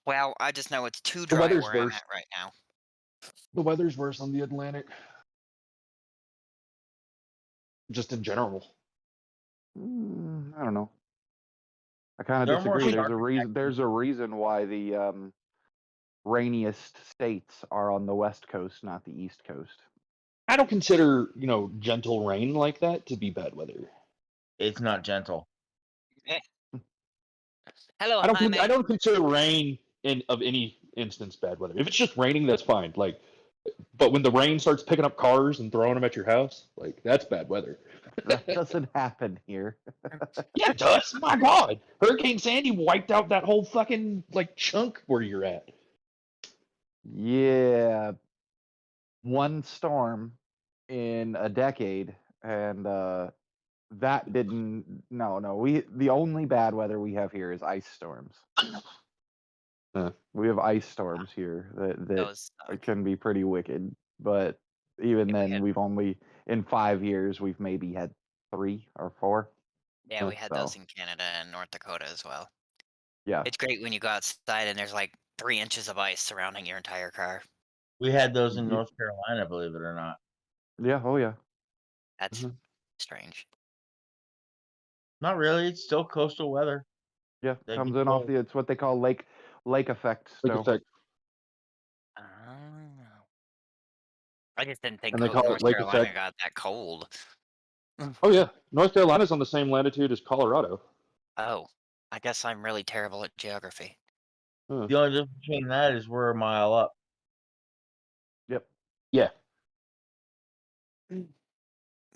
Well, I just know it's too The dry weather's where I'm worse. at right now. The weather's worse on the Atlantic, just in general. I don't know. I kind of There are more disagree. There's shark a reason. attacks. There's a reason why the rainiest states are on the West Coast, not the East Coast. I don't consider, gentle rain like that to be bad weather. It's not gentle. Eh. Hello, I Jaime. don't consider rain of any instance bad weather. If it's just raining, that's fine. But when the rain starts picking up cars and throwing them at your house, that's bad weather. That doesn't happen here. Yeah, it does. My God, Hurricane Sandy wiped out that whole fucking chunk where you're at. Yeah, one storm in a decade, and that didn't. No, the only bad weather we have here is ice storms. We have ice storms here that Those suck. can be pretty wicked, but even Yeah, we then, had- we've only in 5 years we've maybe had 3 or 4. Yeah, we had those So in Canada and North Dakota as well. yeah, It's great when you go outside and there's like 3 inches of ice surrounding your entire car. We had those in Ye- North Carolina, believe it or not. yeah, oh yeah. That's Mhm. strange. Not really. It's still coastal weather. Yeah, They comes get in off cold. it's what they call lake effect Like snow. effect, Oh. I just didn't think and they call it North lake Carolina effect. got that cold. Oh yeah, North Carolina's on the same latitude as Colorado. Oh, I guess I'm really terrible at geography. Huh. The only difference between that is we're a mile up. Yep. Yeah.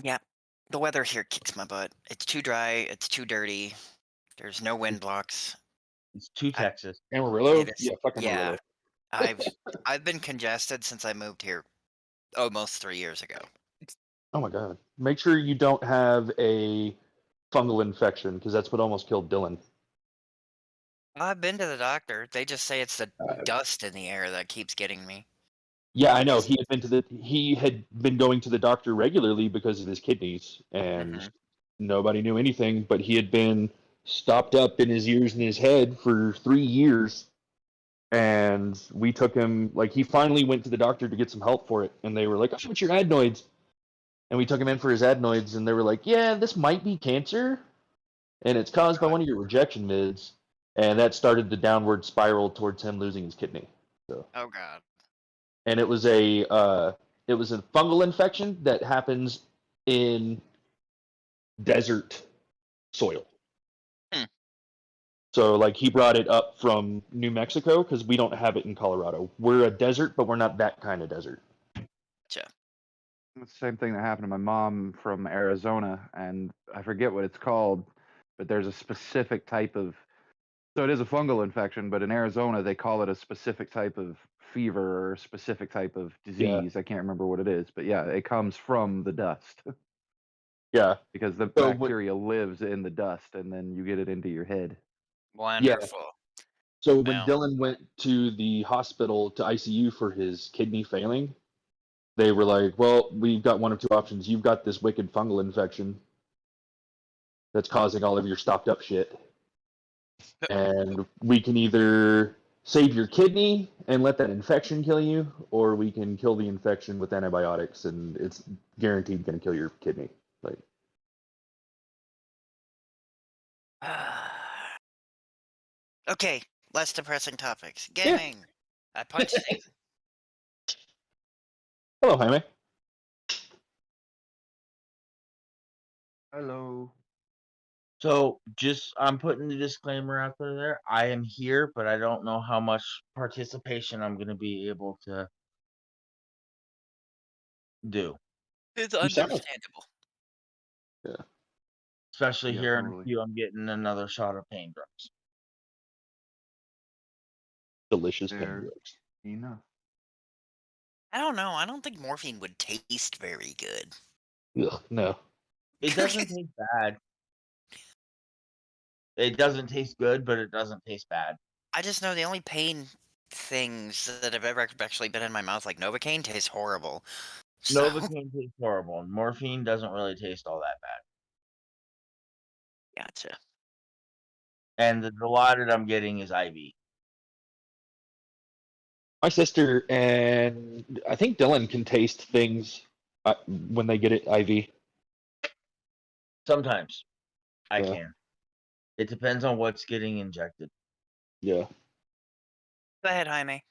Yeah, the weather here kicks my butt. It's too dry. It's too dirty. There's no wind blocks. It's to I- Texas. Amarillo? It is. Yeah, fuck Amarillo. Yeah, I've been congested since I moved here almost 3 years ago. Oh my God. Make sure you don't have a fungal infection, because that's what almost killed Dylan. I've been to the doctor. They just say it's the dust in the air that keeps getting me. Yeah, I know. He had been going to the doctor regularly because of his kidneys, and Mhm. nobody knew anything, but he had been stopped up in his ears and his head for 3 years. And we took him, he finally went to the doctor to get some help for it, and they were like, "Oh, it's your adenoids." And we took him in for his adenoids, and they were like, "Yeah, this might be cancer, and it's caused by one of your rejection mids." And that started the downward spiral towards him losing his kidney. So, Oh God. and it was a fungal infection that happens in desert soil. Hmm. So, he brought it up from New Mexico because we don't have it in Colorado. We're a desert, but we're not that kind of desert. Gotcha. It's the same thing that happened to my mom from Arizona, and I forget what it's called, but there's a specific type of. So it is a fungal infection, but in Arizona they call it a specific type of fever or a specific type of disease. I can't remember what it is, but yeah, it comes from the dust Yeah. because the So bacteria lives in the dust, and then you get it into your head. Wonderful. So when Well, Dylan went to the hospital to ICU for his kidney failing, they were like, "Well, we've got one of two options. You've got this wicked fungal infection that's causing all of your stopped up shit, and we can either save your kidney and let that infection kill you, or we can kill the infection with antibiotics, and it's guaranteed going to kill your kidney." okay, less depressing topics. Yeah. Gaming. I punched things. Hello, Jaime. Hello. So I'm putting the disclaimer out there. I am here, but I don't know how much participation I'm going to be able to do. It's You sound understandable. Especially Yeah, here in a totally. few, I'm getting another shot of pain drugs. delicious pain There. drugs. Enough. I don't know. I don't think morphine would taste very good. Ugh, no. It doesn't taste bad. It doesn't taste good, but it doesn't taste bad. I just know the only pain things that have ever actually been in my mouth, like Novocaine, tastes horrible. So, Novocaine tastes horrible, and morphine doesn't really taste all that bad. gotcha. And the Dilaudid I'm getting is IV. My sister and I think Dylan can taste things when they get it IV. Sometimes I Yeah. can. It depends on what's getting injected. Yeah. Go ahead, Jaime.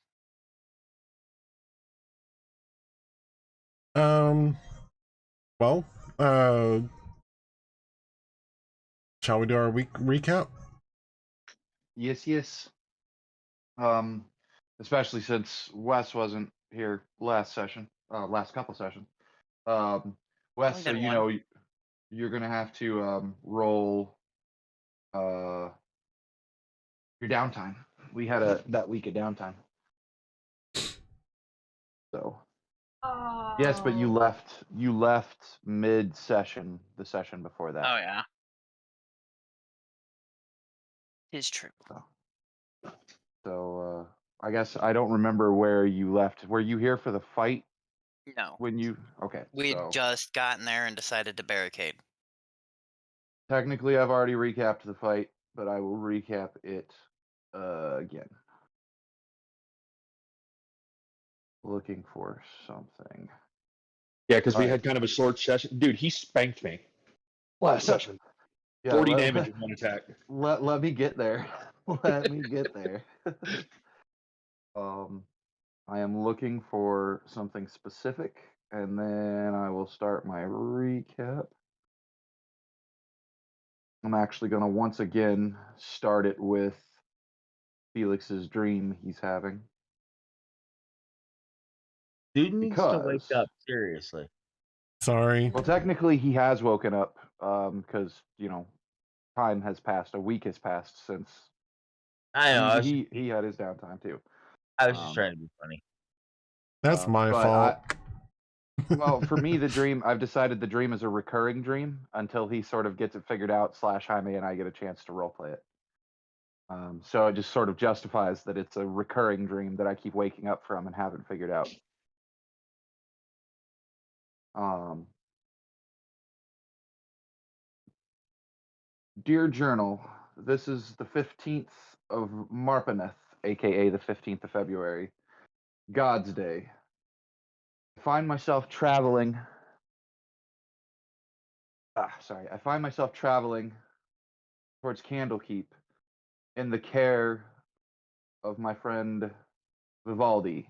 Well, shall we do our week recap? Yes. Especially since Wes wasn't here last session, last couple sessions. Wes, Only so been you one. know you're gonna have to roll your downtime. We had that week of downtime. So yes, but you left mid session the session before that. Oh yeah. It's true. So I guess I don't remember where you left. Were you here for the fight No. when you okay, We'd so just gotten there and decided to barricade. technically I've already recapped the fight, but I will recap it again. Looking for something. Yeah, because we Alright. had kind of a short session. Dude, he spanked me last session. Yeah, 40 damage in one attack. let me get there. Let me get there. I am looking for something specific, and then I will start my recap. I'm actually going to once again start it with Felix's dream he's having. Dude needs to wake Because, up, seriously. Sorry. well, technically he has woken up because, time has passed. A week has passed since I know. he had his downtime too. I was just Um, trying to be funny. That's my but fault. well, for me, the dream, I've decided the dream is a recurring dream until he sort of gets it figured out, / Jaime and I get a chance to roleplay it. So it just sort of justifies that it's a recurring dream that I keep waking up from and haven't figured out. Dear Journal, this is the 15th of Marpaneth, aka the 15th of February, God's Day. I find myself traveling. I find myself traveling towards Candlekeep in the care of my friend Vivaldi.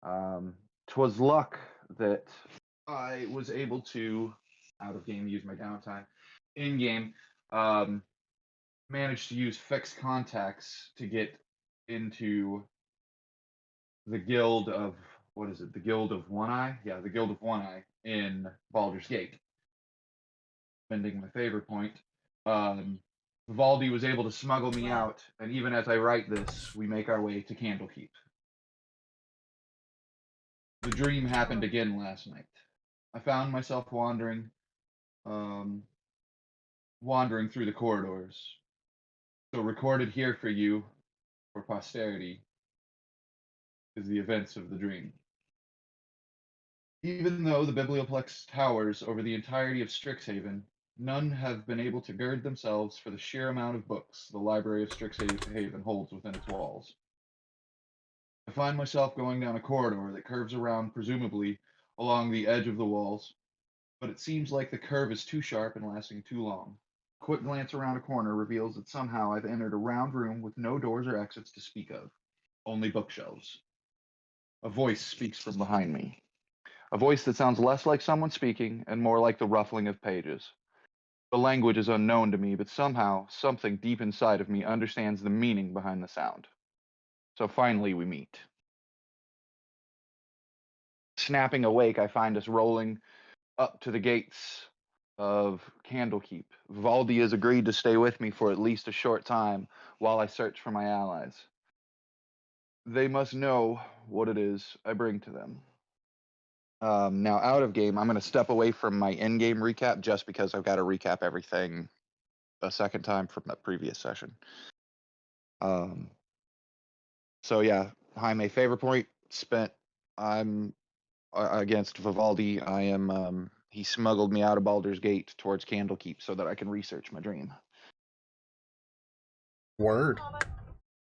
'Twas luck that I was able to, out of game, use my downtime. In game, managed to use fixed contacts to get into the guild of what is it? The Guild of One Eye? Yeah, the Guild of One Eye in Baldur's Gate. Spending my favor point. Vivaldi was able to smuggle me out, and even as I write this, we make our way to Candlekeep. The dream happened again last night. I found myself wandering through the corridors. So recorded here for you, for posterity, is the events of the dream. Even though the Biblioplex towers over the entirety of Strixhaven, none have been able to gird themselves for the sheer amount of books the library of Strixhaven holds within its walls. I find myself going down a corridor that curves around, presumably, along the edge of the walls, but it seems like the curve is too sharp and lasting too long. A quick glance around a corner reveals that somehow I've entered a round room with no doors or exits to speak of, only bookshelves. A voice speaks from behind me. A voice that sounds less like someone speaking and more like the ruffling of pages. The language is unknown to me, but somehow, something deep inside of me understands the meaning behind the sound. So finally, we meet. Snapping awake, I find us rolling up to the gates of Candlekeep. Vivaldi has agreed to stay with me for at least a short time while I search for my allies. They must know what it is I bring to them. Now, out of game, I'm going to step away from my in-game recap just because I've got to recap everything a second time from that previous session. So yeah, Jaime, favor point spent. I'm against Vivaldi. I am. He smuggled me out of Baldur's Gate towards Candlekeep so that I can research my dream. Word.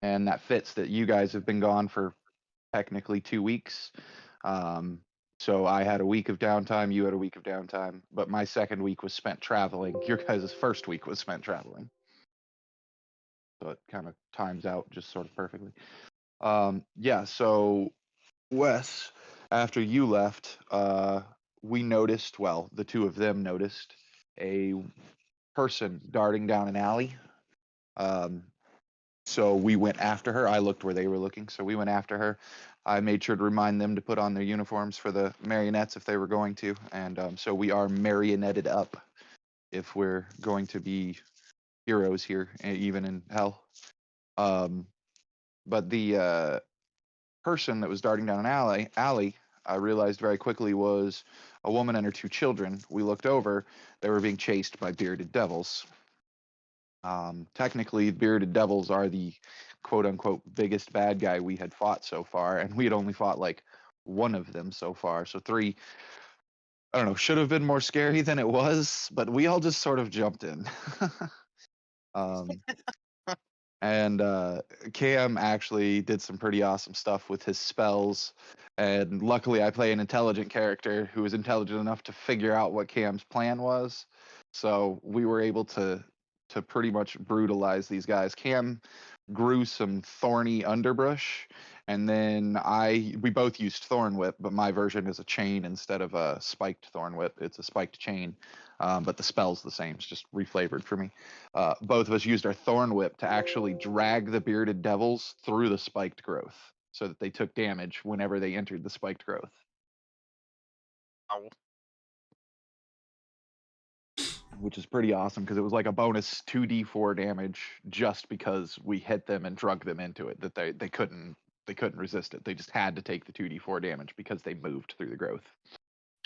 and that fits that you guys have been gone for technically 2 weeks. So I had a week of downtime, you had a week of downtime, but my second week was spent traveling. Your guys' first week was spent traveling. So it kind of times out just sort of perfectly. Yeah, so Wes, after you left, we noticed, well, the two of them noticed a person darting down an alley. So we went after her. I looked where they were looking, so we went after her. I made sure to remind them to put on their uniforms for the marionettes if they were going to, and so we are marionetted up if we're going to be heroes here, even in hell. But the person that was darting down an alley, I realized very quickly was a woman and her two children. We looked over; they were being chased by bearded devils. Technically, bearded devils are the quote unquote biggest bad guy we had fought so far, and we had only fought like one of them so far. So three, I don't know, should have been more scary than it was, but we all just sort of jumped in. um, and Cam actually did some pretty awesome stuff with his spells. And luckily, I play an intelligent character who was intelligent enough to figure out what Cam's plan was. So we were able to pretty much brutalize these guys. Cam grew some thorny underbrush, and then we both used thorn whip, but my version is a chain instead of a spiked thorn whip. It's a spiked chain, but the spell's the same. It's just reflavored for me. Both of us used our thorn whip to actually drag the bearded devils through the spiked growth so that they took damage whenever they entered the spiked growth. Ow. Which is pretty awesome because it was like a bonus 2d4 damage just because we hit them and drug them into it, that they couldn't resist it. They just had to take the 2d4 damage because they moved through the growth.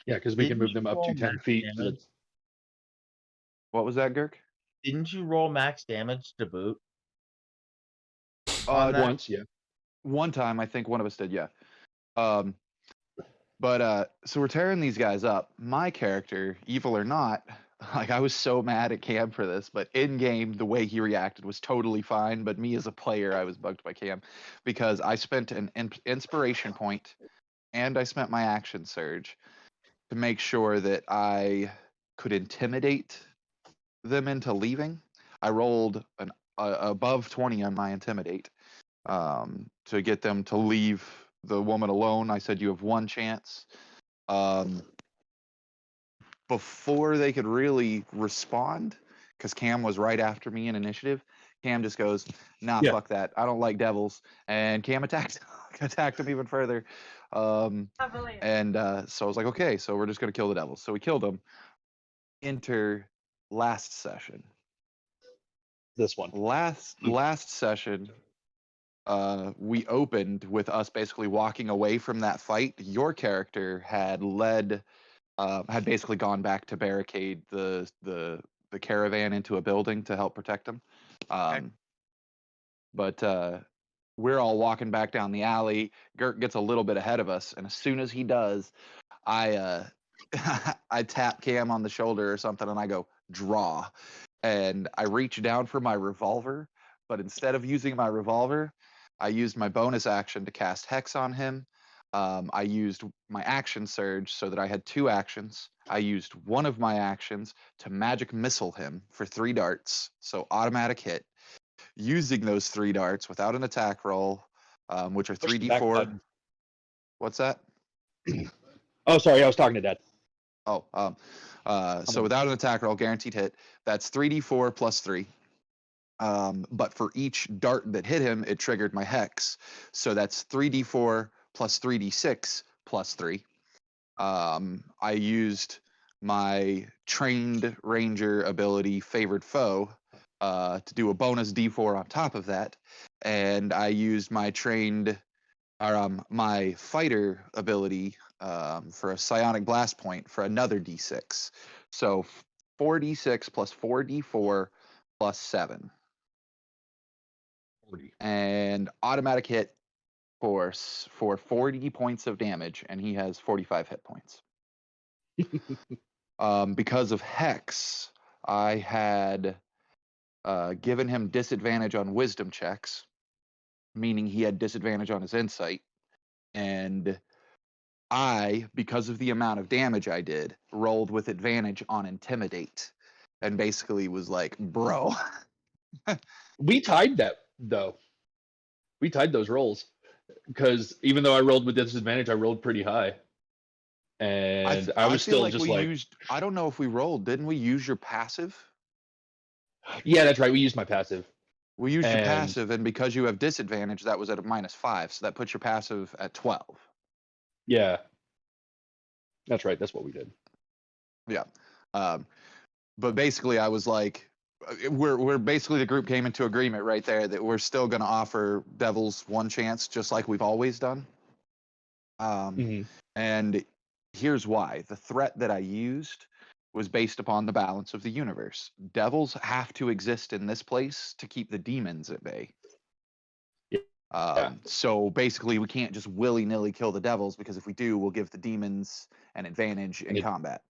Yeah, because we can Didn't move you them up roll to 10 max feet. damage? What was that, Girk? Didn't you roll max damage to boot? On that? Once, yeah. One time, I think one of us did, yeah. But so we're tearing these guys up. My character, evil or not, like I was so mad at Cam for this, but in game the way he reacted was totally fine. But me as a player, I was bugged by Cam because I spent an inspiration point and I spent my action surge to make sure that I could intimidate them into leaving. I rolled an above 20 on my intimidate to get them to leave the woman alone. I said, you have one chance. Before they could really respond, because Cam was right after me in initiative, Cam just goes, nah, Yeah. fuck that. I don't like devils. And Cam attacked him even further. So I was like, okay, so we're just going to kill the devils. So we killed them. Enter last session. This one. Last session, we opened with us basically walking away from that fight. Your character had had basically gone back to barricade the caravan into a building to help protect them. But we're all walking back down the alley. Gert gets a little bit ahead of us, and as soon as he does, I I tap Cam on the shoulder or something, and I go, draw. And I reach down for my revolver, but instead of using my revolver, I used my bonus action to cast Hex on him. I used my action surge so that I had 2 actions. I used one of my actions to magic missile him for 3 darts, so automatic hit. Using those 3 darts without an attack roll, which are Push the back 3d4. button. What's that? Oh, sorry, I was talking to Dad. Oh, so without an attack roll, guaranteed hit. That's 3d4 plus 3. But for each dart that hit him, it triggered my hex. So that's 3d4 plus 3d6 plus 3. I used my trained ranger ability, favored foe, to do a bonus d4 on top of that, and I used my my fighter ability for a psionic blast point for another d6. So 4d6 plus 4d4 plus 7. 40. And automatic hit for 40 points of damage, and he has 45 hit points. Because of Hex, I had given him disadvantage on wisdom checks, meaning he had disadvantage on his insight. And I, because of the amount of damage I did, rolled with advantage on intimidate, and basically was like, bro. We tied that though. We tied those rolls because even though I rolled with disadvantage, I rolled pretty high, and I I was feel still like just we like, used, I don't know if we rolled, didn't we use your passive? yeah, that's right. We used my passive, We used your and passive, and because you have disadvantage, that was at a -5, so that puts your passive at 12. yeah, that's right. That's what we did. Yeah. But basically, I was like, we're basically, the group came into agreement right there that we're still going to offer devils one chance, just like we've always done. Mhm. And here's why: the threat that I used was based upon the balance of the universe. Devils have to exist in this place to keep the demons at bay. Yeah. So basically, we can't just willy-nilly kill the devils, because if we do, we'll give the demons an advantage in combat,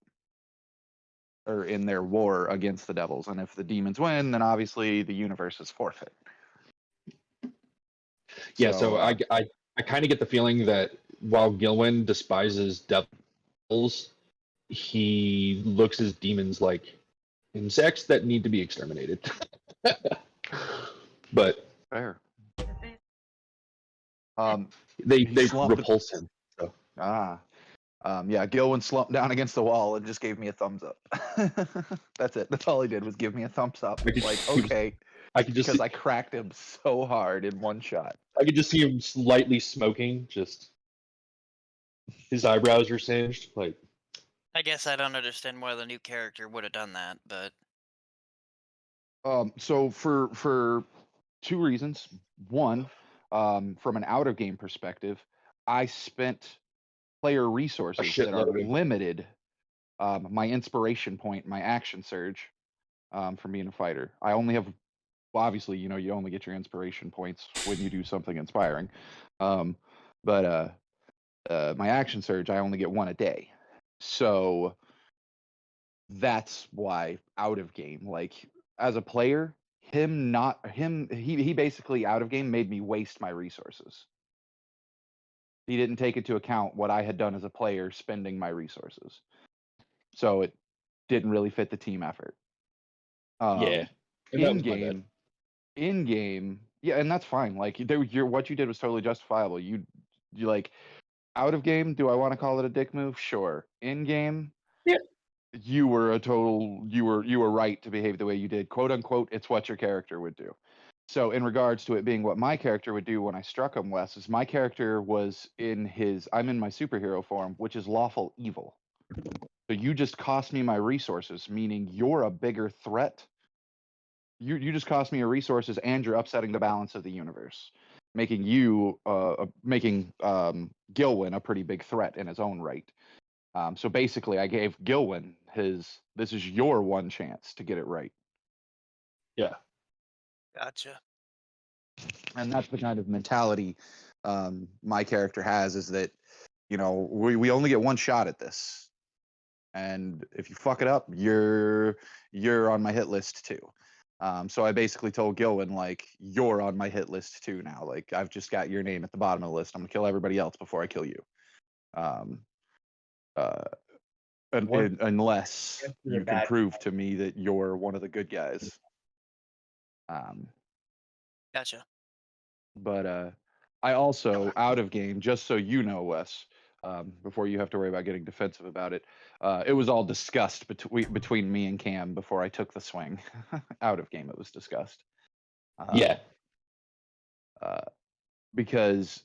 or in their war against the devils. And if the demons win, then obviously the universe is forfeit. Yeah, so I kind of get the feeling that while Gilwin despises devils, he looks as demons like insects that need to be exterminated. But fair. they He slumped. repulse him. So. Yeah, Gilwin slumped down against the wall and just gave me a thumbs up. That's it. That's all he did, was give me a thumbs up. Like, okay, I could just because I cracked him so hard in one shot. I could just see him slightly smoking. Just his eyebrows are singed. Like, I guess I don't understand why the new character would have done that, but So for two reasons. One, from an out of game perspective, I spent player resources that are shitload. limited. My inspiration point, my action surge, from being a fighter. I only have, well, obviously, you only get your inspiration points when you do something inspiring. But my action surge, I only get one a day. So that's why out of game. Like, as a player, he basically out of game made me waste my resources. He didn't take into account what I had done as a player spending my resources. So it didn't really fit the team effort. Yeah. And that was my bad. In game, yeah, and that's fine. Like, what you did was totally justifiable. You like, out of game, do I want to call it a dick move? Sure. In game, yeah, you were right to behave the way you did, quote unquote. It's what your character would do. So in regards to it being what my character would do when I struck him, Wes, is my character was I'm in my superhero form, which is lawful evil. So you just cost me my resources, meaning you're a bigger threat. You just cost me your resources, and you're upsetting the balance of the universe, making Gilwin a pretty big threat in his own right. So basically, I gave Gilwin this is your one chance to get it right. Yeah. gotcha. And that's the kind of mentality my character has, is that, we only get one shot at this. And if you fuck it up, you're on my hit list too. So I basically told Gilwin, like, you're on my hit list too now. Like, I've just got your name at the bottom of the list. I'm gonna kill everybody else before I kill you. Unless you can prove to me that you're one of the good guys. Gotcha. But I also, out of game, just so you know, Wes, before you have to worry about getting defensive about it, it was all discussed between me and Cam before I took the swing. Out of game, it was discussed. Yeah. Because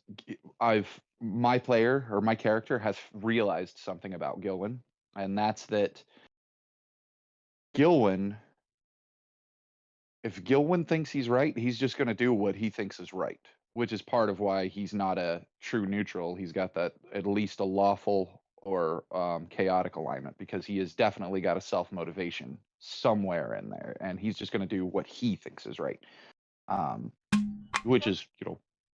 my character has realized something about Gilwin, and that's that Gilwin, if Gilwin thinks he's right, he's just going to do what he thinks is right, which is part of why he's not a true neutral. He's got that, at least a lawful or chaotic alignment, because he has definitely got a self-motivation somewhere in there, and he's just going to do what he thinks is right, which is,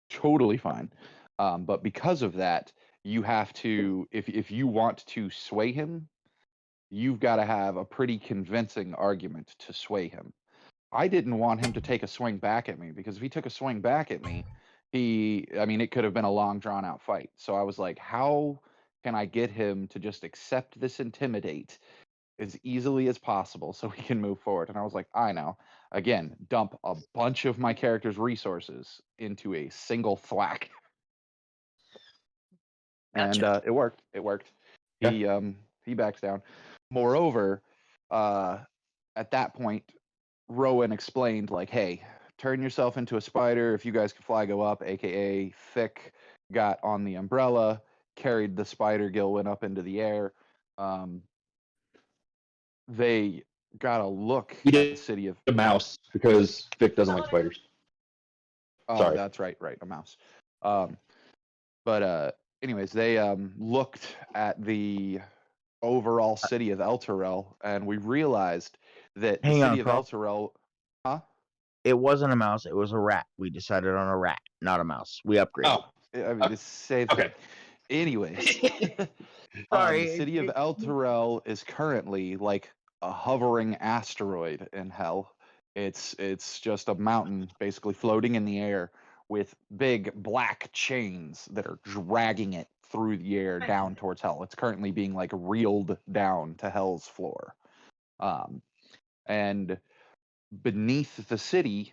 totally fine. But because of that, you have to, if you want to sway him, you've got to have a pretty convincing argument to sway him. I didn't want him to take a swing back at me, because if he took a swing back at me, it could have been a long drawn out fight. So I was like, how can I get him to just accept this intimidate as easily as possible so we can move forward? And I was like, I know. Again, dump a bunch of my character's resources into a single thwack. And Gotcha. it worked. It worked. Yeah. He backs down. Moreover, at that point, Rowan explained, like, hey, turn yourself into a spider. If you guys can fly, go up, aka Thick got on the umbrella, carried the spider Gilwin up into the air. They got a look He at the did city of a mouse because Vic doesn't like spiders. Oh, Sorry. that's right, a mouse. But anyways, they looked at the overall city of Elturel, and we realized that the Hang on, city of Carl. Elturel, huh? It wasn't a mouse. It was a rat. We decided on a rat, not a mouse. We upgraded. Oh, I mean, it's the same thing. okay. Anyways, Sorry. the city of Elturel is currently like a hovering asteroid in hell. It's just a mountain basically floating in the air with big black chains that are dragging it through the air down towards hell. It's currently being like reeled down to hell's floor. And beneath the city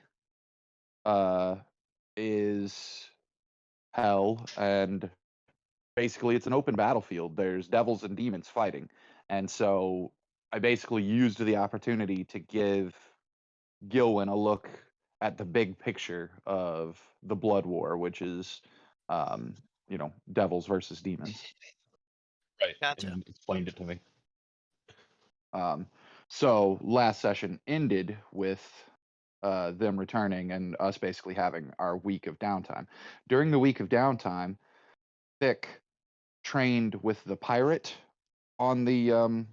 is hell, and basically it's an open battlefield. There's devils and demons fighting. And so I basically used the opportunity to give Gilwin a look at the big picture of the Blood War, which is, devils versus demons. Right. Gotcha. And explained it to me. So last session ended with them returning and us basically having our week of downtime. During the week of downtime, Thick trained with the pirate on the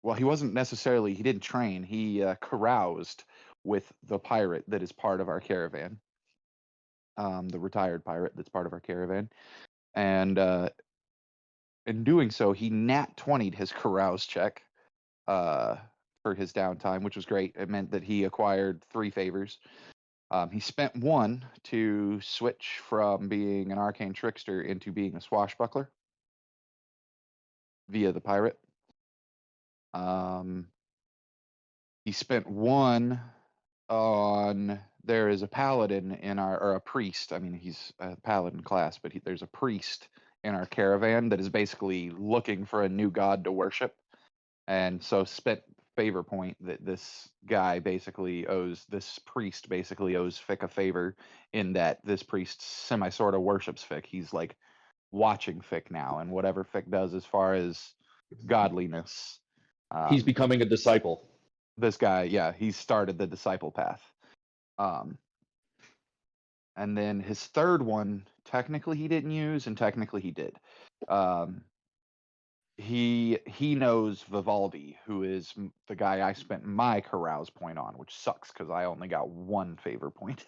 well, he didn't train, he caroused with the pirate that is part of our caravan, the retired pirate that's part of our caravan. And in doing so, he nat 20'd his carouse check for his downtime, which was great. It meant that he acquired 3 favors. He spent 1 to switch from being an arcane trickster into being a swashbuckler via the pirate. He spent 1 on, there is a paladin in or a priest. I mean, he's a paladin class, but there's a priest in our caravan that is basically looking for a new god to worship. And so spent favor point that this priest basically owes Fick a favor, in that this priest sort of worships Fick. He's like watching Fick now, and whatever Fick does as far as godliness. He's becoming a disciple. This guy, yeah, he started the disciple path. And then his third one, technically he didn't use, and technically he did. He knows Vivaldi, who is the guy I spent my carouse point on, which sucks because I only got 1 favor point.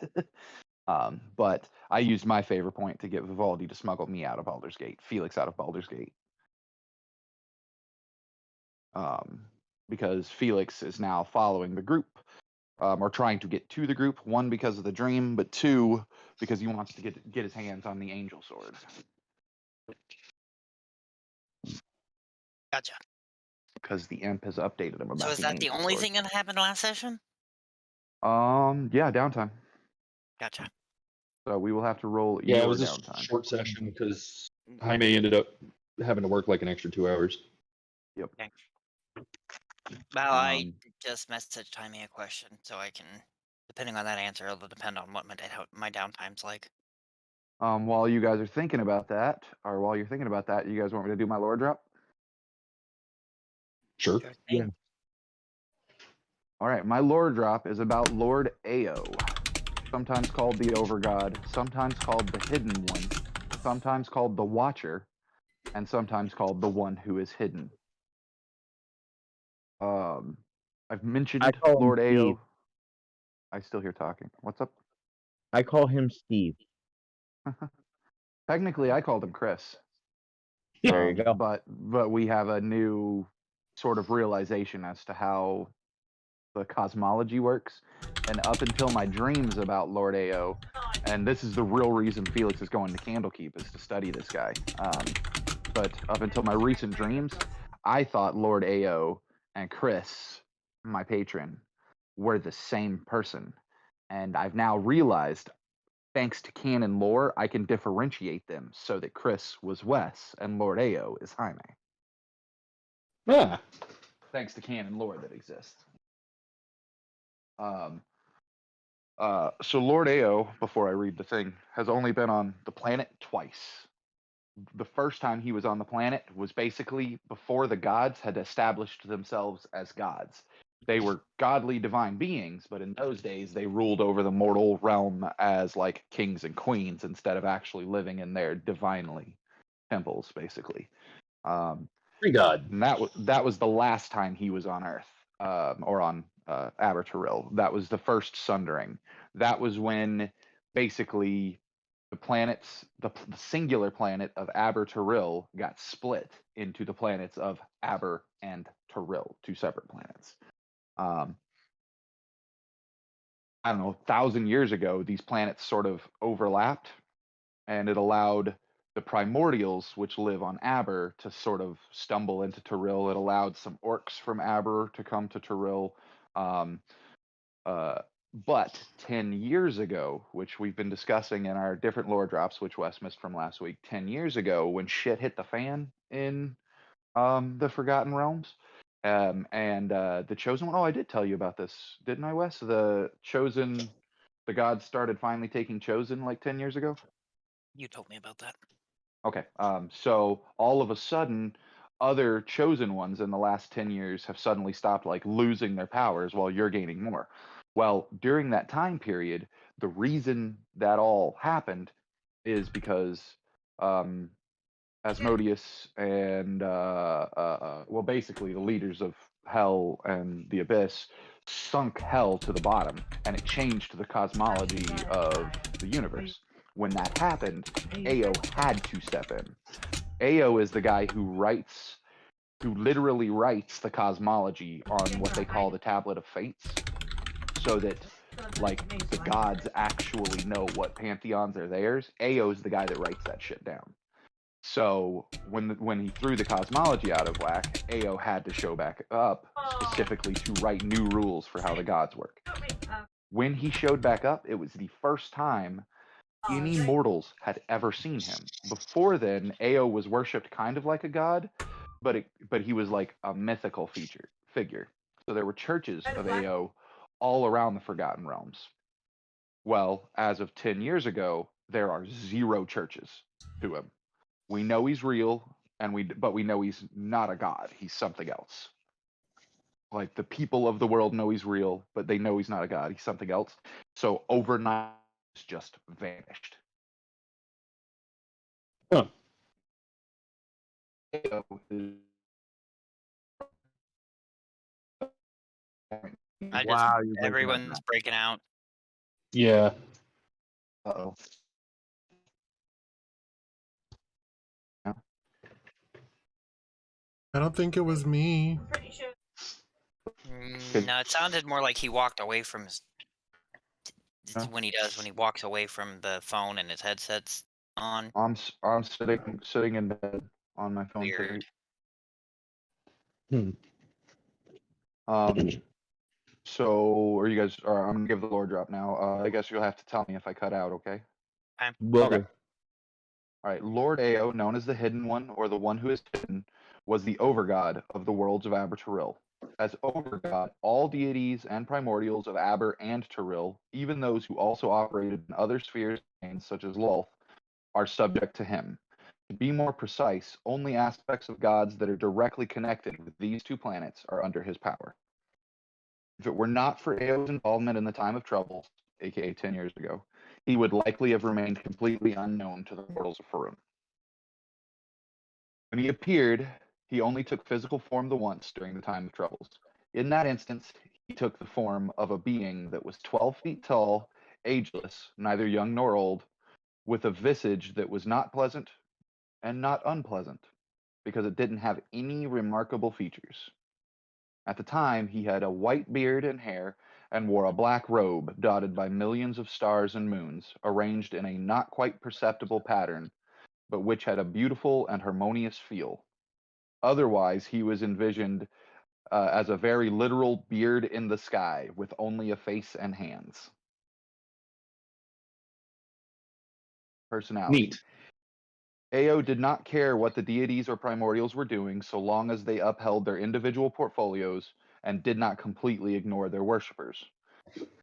But I used my favor point to get Vivaldi to smuggle me out of Baldur's Gate, Felix out of Baldur's Gate. Because Felix is now following the group, or trying to get to the group. 1, because of the dream, but 2, because he wants to get his hands on the angel sword. Gotcha. Because the imp has updated him about So is that the angel only sword. thing that happened last session? Yeah, downtime. Gotcha. So we will have to roll Yeah, your it was a downtime. short session because Jaime ended up having to work like an extra 2 hours. Yep. Okay. Well, I just messaged Jaime a question, so I can, depending on that answer, it'll depend on what my downtime's like. While you guys are thinking about that, or while you're thinking about that, you guys want me to do my lore drop? Sure. Sure Yeah. thing. All right, my lore drop is about Lord Ao, sometimes called the Overgod, sometimes called the Hidden One, sometimes called the Watcher, and sometimes called the One Who is Hidden. I've mentioned call him Lord Steve. Ao. I still hear talking. What's up? I call him Steve. Technically, I called him Chris. There you go. But we have a new sort of realization as to how the cosmology works. And up until my dreams about Lord Ao, and this is the real reason Felix is going to Candlekeep, is to study this guy. But up until my recent dreams, I thought Lord Ao and Chris, my patron, were the same person. And I've now realized, thanks to canon lore, I can differentiate them so that Chris was Wes and Lord Ao is Jaime. Yeah. Thanks to canon lore that exists. So Lord Ao, before I read the thing, has only been on the planet twice. The first time he was on the planet was basically before the gods had established themselves as gods. They were godly divine beings, but in those days they ruled over the mortal realm as like kings and queens instead of actually living in their divinely temples, basically. Free God. And that was the last time he was on Earth, or on Aberturil. That was the first sundering. That was when basically the planets, the singular planet of Aberturil, got split into the planets of Aber and Turil, two separate planets. I don't know, 1,000 years ago, these planets sort of overlapped, and it allowed the primordials, which live on Aber, to sort of stumble into Turil. It allowed some orcs from Aber to come to Turil. But 10 years ago, which we've been discussing in our different lore drops, which Wes missed from last week, 10 years ago, when shit hit the fan in the Forgotten Realms, and the Chosen One. Oh, I did tell you about this, didn't I, Wes? The Chosen, the gods started finally taking Chosen like 10 years ago. You told me about that. Okay, so all of a sudden, other Chosen Ones in the last 10 years have suddenly stopped like losing their powers while you're gaining more. Well, during that time period, the reason that all happened is because Asmodeus and well, basically the leaders of Hell and the Abyss sunk Hell to the bottom, and it changed the cosmology of the universe. When that happened, Ao had to step in. Ao is the guy who literally writes the cosmology on what they call the Tablet of Fates, so that like the gods actually know what pantheons are theirs. Ao is the guy that writes that shit down. So when he threw the cosmology out of whack, Ao had to show back up specifically to write new rules for how the gods work. When he showed back up, it was the first time any mortals had ever seen him. Before then, Ao was worshipped kind of like a god, but he was like a mythical figure. So there were churches of Ao all around the Forgotten Realms. Well, as of 10 years ago, there are 0 churches to him. We know he's real, but we know he's not a god. He's something else. Like the people of the world know he's real, but they know he's not a god. He's something else. So overnight, he's just vanished. Huh. Wow, you're breaking up Everyone's now. breaking out. Yeah. Uh-oh. I don't think it was me. No, it sounded more like he walked away from his. Huh? When he walks away from the phone and his headset's on. I'm sitting in bed on my phone. Weird. So are you guys? I'm gonna give the lore drop now. I guess you'll have to tell me if I cut out. Okay. Okay. All right. Lord Ao, known as the Hidden One or the One who is hidden, was the overgod of the worlds of Aberturil. As overgod, all deities and primordials of Aber and Turil, even those who also operated in other spheres, such as Lolth, are subject to him. To be more precise, only aspects of gods that are directly connected with these two planets are under his power. If it were not for Ao's involvement in the Time of Troubles, aka 10 years ago, he would likely have remained completely unknown to the mortals of Faerun. When he appeared, he only took physical form the once during the Time of Troubles. In that instance, he took the form of a being that was 12 feet tall, ageless, neither young nor old, with a visage that was not pleasant and not unpleasant, because it didn't have any remarkable features. At the time, he had a white beard and hair, and wore a black robe dotted by millions of stars and moons, arranged in a not quite perceptible pattern, but which had a beautiful and harmonious feel. Otherwise, he was envisioned as a very literal beard in the sky with only a face and hands. Personality. Neat. Ao did not care what the deities or primordials were doing so long as they upheld their individual portfolios and did not completely ignore their worshippers.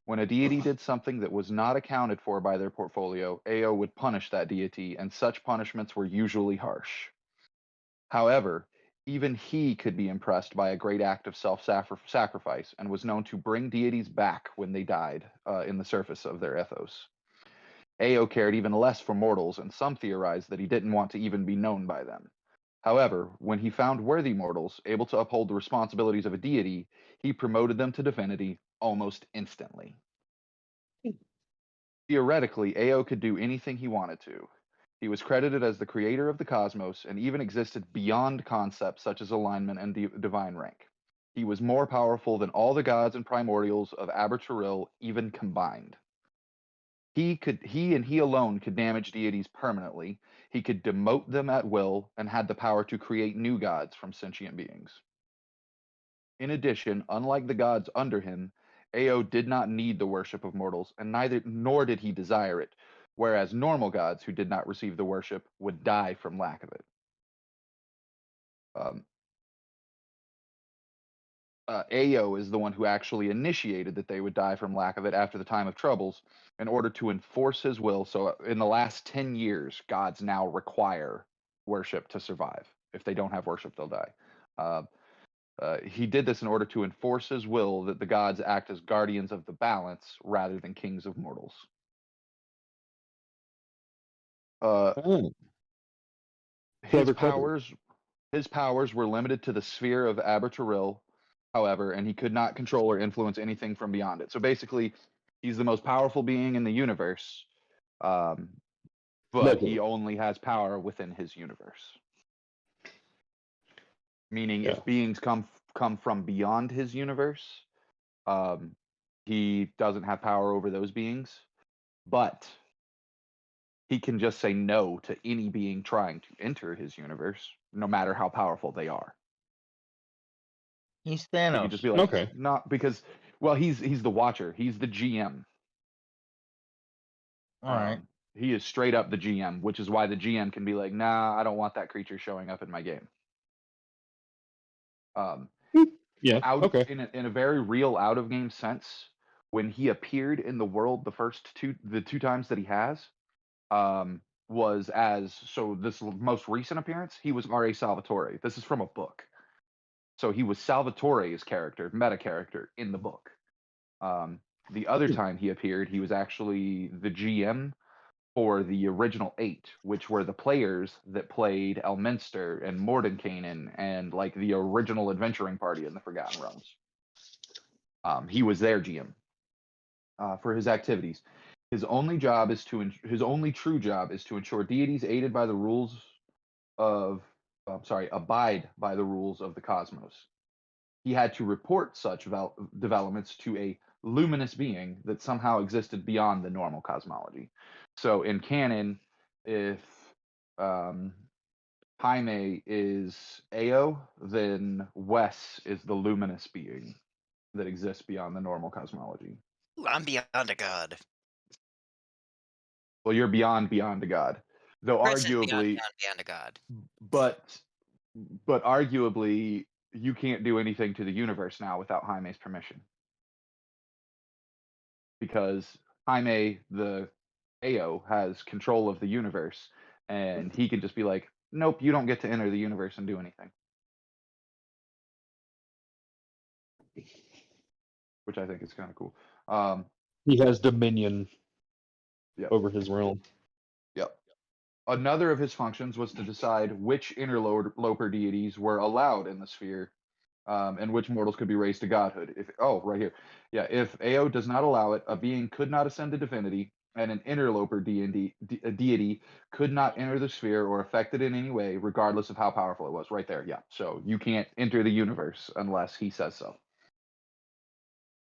When a deity did something that was not accounted for by their portfolio, Ao would punish that deity, and such punishments were usually harsh. However, even he could be impressed by a great act of self-sacrifice and was known to bring deities back when they died in the surface of their ethos. Ao cared even less for mortals, and some theorized that he didn't want to even be known by them. However, when he found worthy mortals able to uphold the responsibilities of a deity, he promoted them to divinity almost instantly. Theoretically, Ao could do anything he wanted to. He was credited as the creator of the cosmos and even existed beyond concepts such as alignment and divine rank. He was more powerful than all the gods and primordials of Aberturil even combined. He and he alone could damage deities permanently. He could demote them at will and had the power to create new gods from sentient beings. In addition, unlike the gods under him, Ao did not need the worship of mortals, and nor did he desire it, whereas normal gods who did not receive the worship would die from lack of it. Ao is the one who actually initiated that they would die from lack of it after the time of troubles in order to enforce his will. So in the last 10 years, gods now require worship to survive. If they don't have worship, they'll die. He did this in order to enforce his will that the gods act as guardians of the balance rather than kings of mortals. His powers were limited to the sphere of Aberturil, however, and he could not control or influence anything from beyond it. So basically, he's the most powerful being in the universe, but he only has power within his universe. Meaning, if beings come from beyond his universe, he doesn't have power over those beings, but he can just say no to any being trying to enter his universe, no matter how powerful they are. He's He Thanos. can just be like, not because, well, he's the Watcher. He's the GM. All right. He is straight up the GM, which is why the GM can be like, nah, I don't want that creature showing up in my game. In a very real out of game sense, when he appeared in the world the two times that he has, was as so this most recent appearance, he was R.A. Salvatore. This is from a book. So he was Salvatore's character, meta character in the book. The other time he appeared, he was actually the GM for the original 8, which were the players that played Elminster and Mordenkainen and like the original adventuring party in the Forgotten Realms. He was their GM for his activities. His only true job is to ensure deities aided by the rules of abide by the rules of the cosmos. He had to report such developments to a luminous being that somehow existed beyond the normal cosmology. So in canon, if Jaime is Ao, then Wes is the luminous being that exists beyond the normal cosmology. I'm beyond a god. Well, you're beyond a god, though arguably beyond a god. But arguably, you can't do anything to the universe now without Jaime's permission, because Jaime, the Ao, has control of the universe, and he can just be like, "Nope, you don't get to enter the universe and do anything," which I think is kind of cool. He has dominion Yep. over his realm. Yep. Another of his functions was to decide which interloper deities were allowed in the sphere, and which mortals could be raised to godhood. Right here. Yeah, if Ao does not allow it, a being could not ascend to divinity, and an interloper deity could not enter the sphere or affect it in any way, regardless of how powerful it was. Right there, yeah. So you can't enter the universe unless he says so.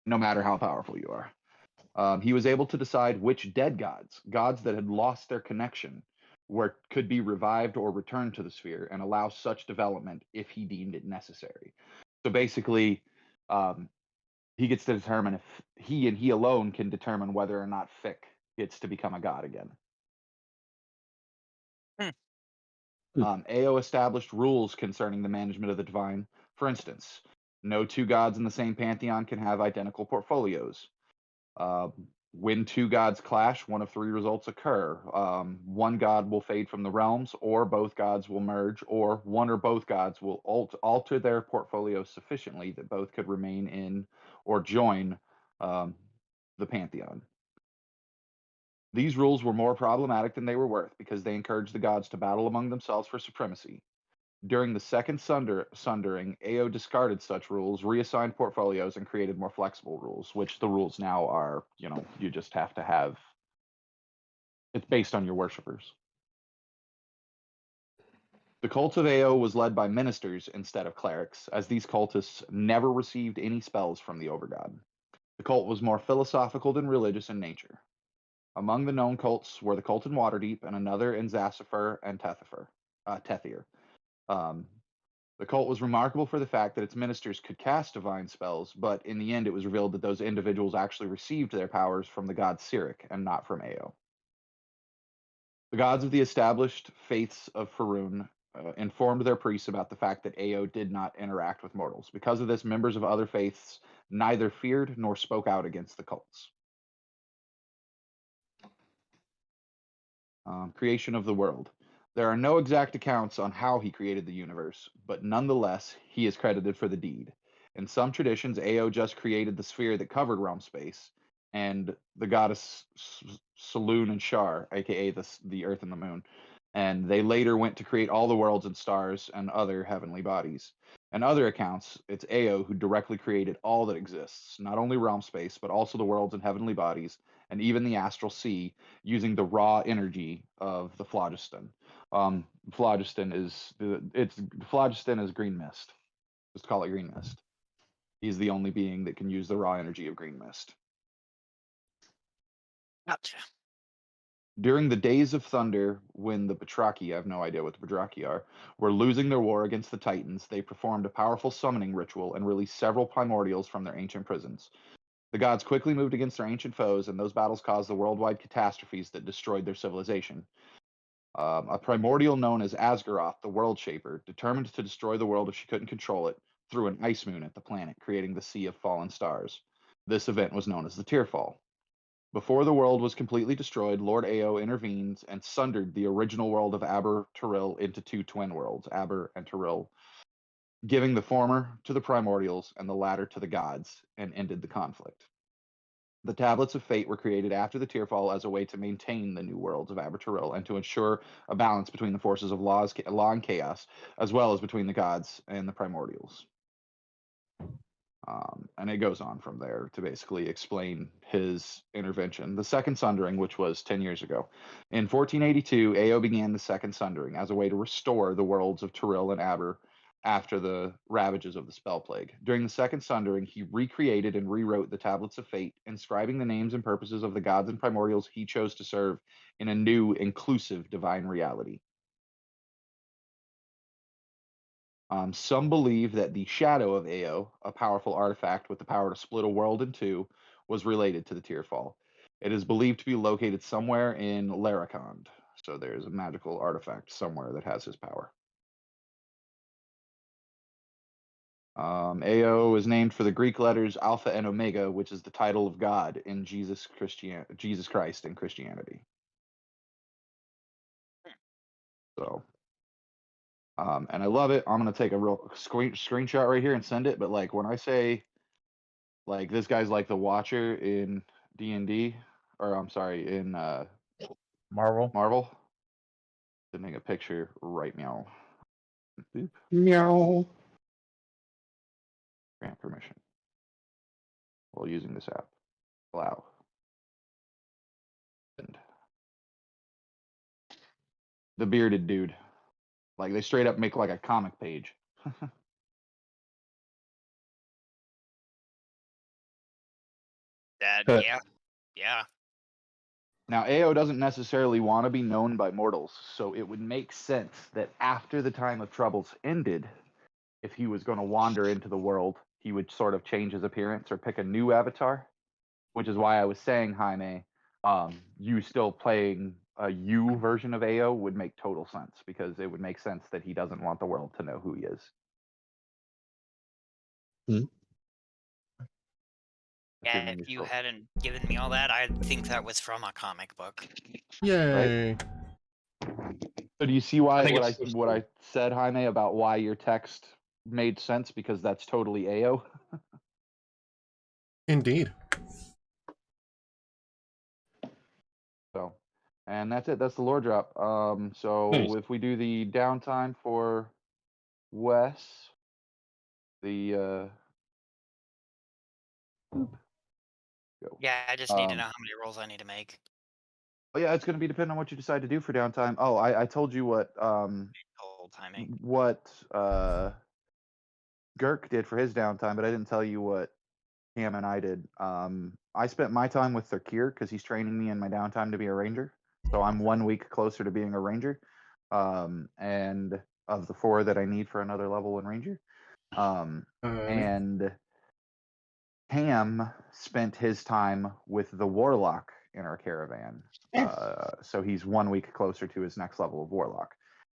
no matter how powerful you are. He was able to decide which dead gods that had lost their connection, could be revived or returned to the sphere, and allow such development if he deemed it necessary. So basically, he gets to determine if he alone can determine whether or not Fick gets to become a god again. AO established rules concerning the management of the divine. For instance, no two gods in the same pantheon can have identical portfolios. When two gods clash, one of three results occur. One god will fade from the realms, or both gods will merge, or one or both gods will alter their portfolio sufficiently that both could remain in or join the pantheon. These rules were more problematic than they were worth because they encouraged the gods to battle among themselves for supremacy. During the second sundering, AO discarded such rules, reassigned portfolios, and created more flexible rules, which the rules now are, you just have to have. It's based on your worshippers. The cult of AO was led by ministers instead of clerics, as these cultists never received any spells from the overgod. The cult was more philosophical than religious in nature. Among the known cults were the cult in Waterdeep and another in Zacifer and Tethir. The cult was remarkable for the fact that its ministers could cast divine spells, but in the end it was revealed that those individuals actually received their powers from the god Cyric and not from AO. The gods of the established faiths of Faerun informed their priests about the fact that AO did not interact with mortals. Because of this, members of other faiths neither feared nor spoke out against the cults. Creation of the world. There are no exact accounts on how he created the universe, but nonetheless, he is credited for the deed. In some traditions, AO just created the sphere that covered realm space, and the goddess Saloon and Shar, aka the Earth and the Moon, and they later went to create all the worlds and stars and other heavenly bodies. In other accounts, it's AO who directly created all that exists, not only realm space, but also the worlds and heavenly bodies, and even the astral sea, using the raw energy of the phlogiston. Phlogiston is green mist. Just call it green mist. He's the only being that can use the raw energy of green mist. Gotcha. During the Days of Thunder, when the Batraki, I have no idea what the Batraki are, were losing their war against the Titans, they performed a powerful summoning ritual and released several primordials from their ancient prisons. The gods quickly moved against their ancient foes, and those battles caused the worldwide catastrophes that destroyed their civilization. A primordial known as Asgaroth, the World Shaper, determined to destroy the world if she couldn't control it, threw an ice moon at the planet, creating the Sea of Fallen Stars. This event was known as the Tearfall. Before the world was completely destroyed, Lord Ao intervened and sundered the original world of Aber Teril into two twin worlds, Aber and Teril, giving the former to the primordials and the latter to the gods, and ended the conflict. The Tablets of Fate were created after the Tearfall as a way to maintain the new worlds of Aber Teril and to ensure a balance between the forces of law and chaos, as well as between the gods and the primordials. And it goes on from there to basically explain his intervention. The Second Sundering, which was 10 years ago. In 1482, Ao began the Second Sundering as a way to restore the worlds of Teril and Aber after the ravages of the Spell Plague. During the Second Sundering, he recreated and rewrote the Tablets of Fate, inscribing the names and purposes of the gods and primordials he chose to serve in a new, inclusive divine reality. Some believe that the shadow of Ao, a powerful artifact with the power to split a world in two, was related to the Tearfall. It is believed to be located somewhere in Laracond. So there's a magical artifact somewhere that has his power. Ao is named for the Greek letters Alpha and Omega, which is the title of God in Jesus Christ in Christianity. So, and I love it. I'm gonna take a real screenshot right here and send it. But like when I say, like this guy's like the Watcher in D&D, or I'm sorry, in Marvel. Sending a picture right now. Boop. Meow. Grant permission while using this app. Allow. And the bearded dude. Like they straight up make like a comic page. Yeah. Yeah. Now, AO doesn't necessarily want to be known by mortals, so it would make sense that after the time of troubles ended, if he was going to wander into the world, he would sort of change his appearance or pick a new avatar, which is why I was saying, Jaime, you still playing a you version of AO would make total sense, because it would make sense that he doesn't want the world to know who he is. Yeah, Assuming if you still- hadn't given me all that, I'd think that was from a comic book. Yay. So do you see why I think what it's what I said, Jaime, about why your text made sense? Because that's totally AO. Indeed. So, and that's it. That's the lore drop. So Nice. if we do the downtime for Wes, the go. Yeah, I just need to know how many rolls I need to make. Oh yeah, it's going to be dependent on what you decide to do for downtime. Oh, I told you what Whole timing. Girk did for his downtime, but I didn't tell you what Cam and I did. I spent my time with Thurkir because he's training me in my downtime to be a ranger. So I'm 1 week closer to being a ranger. And of the 4 that I need for another level in ranger. And Cam spent his time with the warlock in our caravan. So he's 1 week closer to his next level of warlock.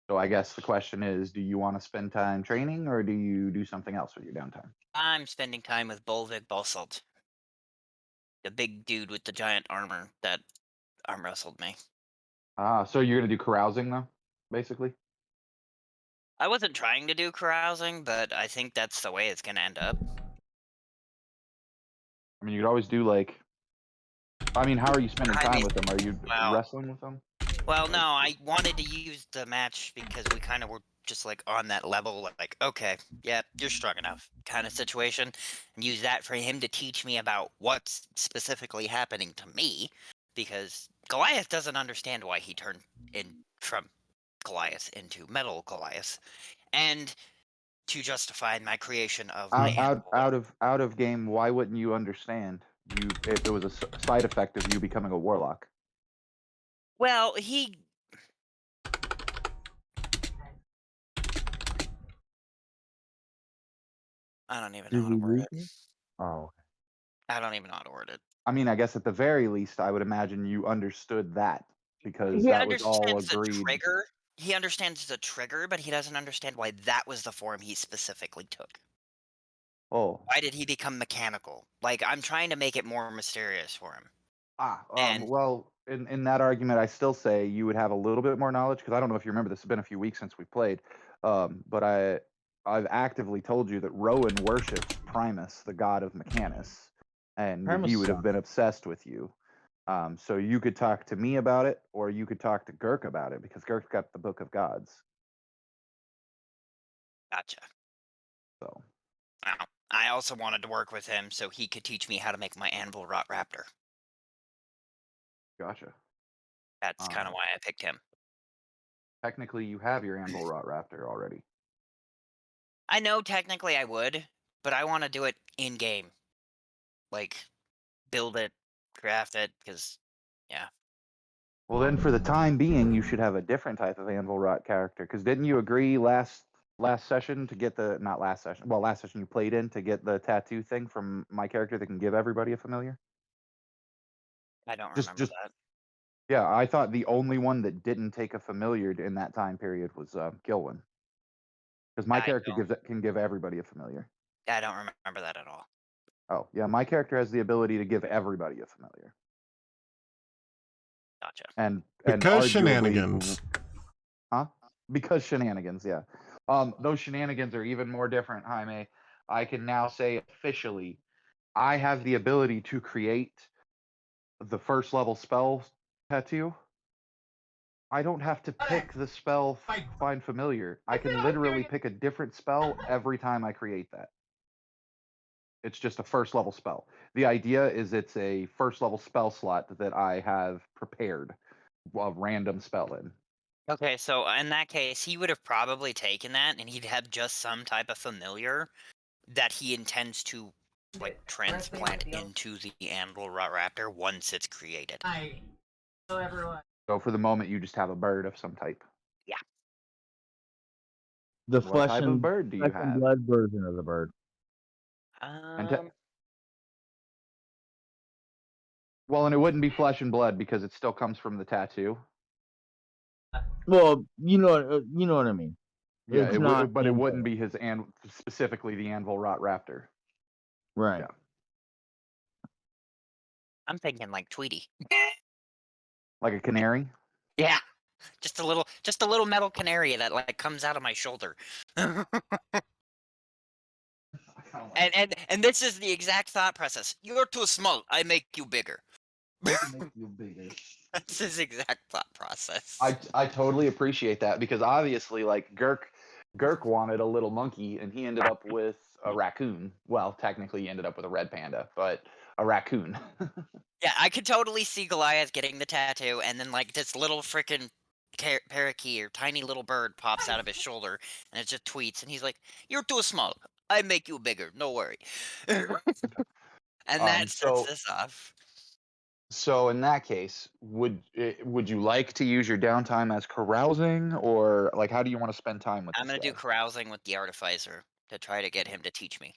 So I guess the question is, do you want to spend time training, or do you do something else with your downtime? I'm spending time with Bolvik Basalt. The big dude with the giant armor that arm wrestled me. So you're gonna do carousing though, basically? I wasn't trying to do carousing, but I think that's the way it's gonna end up. I mean, you could always do like. I mean, how are you spending I time mean, with them? Are you well- wrestling with them? Well, no, I wanted to use the match because we kind of were just like on that level, like, okay, yeah, you're strong enough kind of situation, and use that for him to teach me about what's specifically happening to me, because Goliath doesn't understand why he turned in from Goliath into Metal Goliath, and to justify my creation of my Out of game. Why wouldn't you understand? It was a side effect of you becoming a warlock. Well, he. I don't even know how to word it. Oh. I don't even know how to word it. I mean, I guess at the very least, I would imagine you understood that, because He that was all understands the agreed. trigger. He understands the trigger, but he doesn't understand why that was the form he specifically took. Oh. Why did he become mechanical? Like, I'm trying to make it more mysterious for him. And- Well, in that argument, I still say you would have a little bit more knowledge, because I don't know if you remember, this has been a few weeks since we played, but I've actively told you that Rowan worships Primus, the god of Mechanus, and Primus he would have sucks. been obsessed with you. So you could talk to me about it, or you could talk to Girk about it, because Girk's got the Book of Gods. Gotcha. So Wow. I also wanted to work with him so he could teach me how to make my anvil rot raptor. gotcha. That's kind of why I picked him. Technically, you have your Anvil Rot Raptor already. I know technically I would, but I want to do it in game. Like, build it, craft it, because, yeah. Well, then, for the time being, you should have a different type of Anvil Rot character. Because didn't you agree last session to get the last session you played in, to get the tattoo thing from my character that can give everybody a familiar? I don't Just- remember that. Yeah, I thought the only one that didn't take a familiar in that time period was Gilwin. Because my I character don't. can give everybody a familiar. I don't remember that at all. Oh, yeah, my character has the ability to give everybody a familiar. Gotcha. And Because arguably- shenanigans. Huh? Because shenanigans, yeah. Those shenanigans are even more different, Jaime. I can now say officially, I have the ability to create the first level spell tattoo. I don't have to pick the spell find familiar. I can literally pick a different spell every time I create that. It's just a first level spell. The idea is it's a first level spell slot that I have prepared a random spell in. Okay, so in that case, he would have probably taken that, and he'd have just some type of familiar that he intends to like transplant into the anvil raptor once it's created. So for the moment, you just have a bird of some type. Yeah. The What flesh type and of bird do you flesh and have? blood version of the bird. Well, and it wouldn't be flesh and blood because it still comes from the tattoo. Well, you know what I mean. Yeah, It's it not would, but it wouldn't anvil. be his specifically the anvil rot raptor. Right. Yeah. I'm thinking like Tweety. Like a canary. Yeah. Just a little metal canary that like comes out of my shoulder. And this is the exact thought process. You're too small. I make you bigger. That's his exact thought process. I totally appreciate that because obviously, like Girk wanted a little monkey, and he ended up with a raccoon. Well, technically, he ended up with a red panda, but a raccoon. Yeah, I could totally see Goliath getting the tattoo, and then like this little freaking parakeet or tiny little bird pops out of his shoulder, and it just tweets, and he's like, "You're too small. I make you bigger. No worry." And that sets this off. So in that case, would you like to use your downtime as carousing, or like how do you want to spend time with I'm this gonna do guy? carousing with the artificer to try to get him to teach me.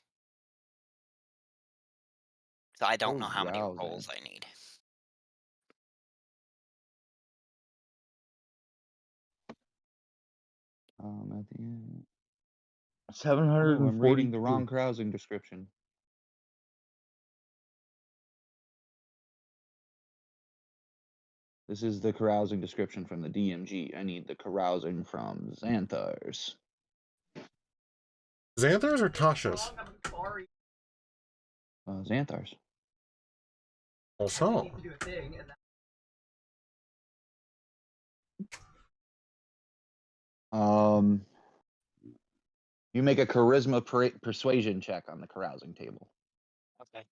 So I don't know how many Carousing. rolls I need. At the end. 740. I'm reading the wrong carousing description. This is the carousing description from the DMG. I need the carousing from Xanthars. Xanthars or Tasha's? Xanthars. Also. You make a charisma persuasion check on the carousing table. Okay.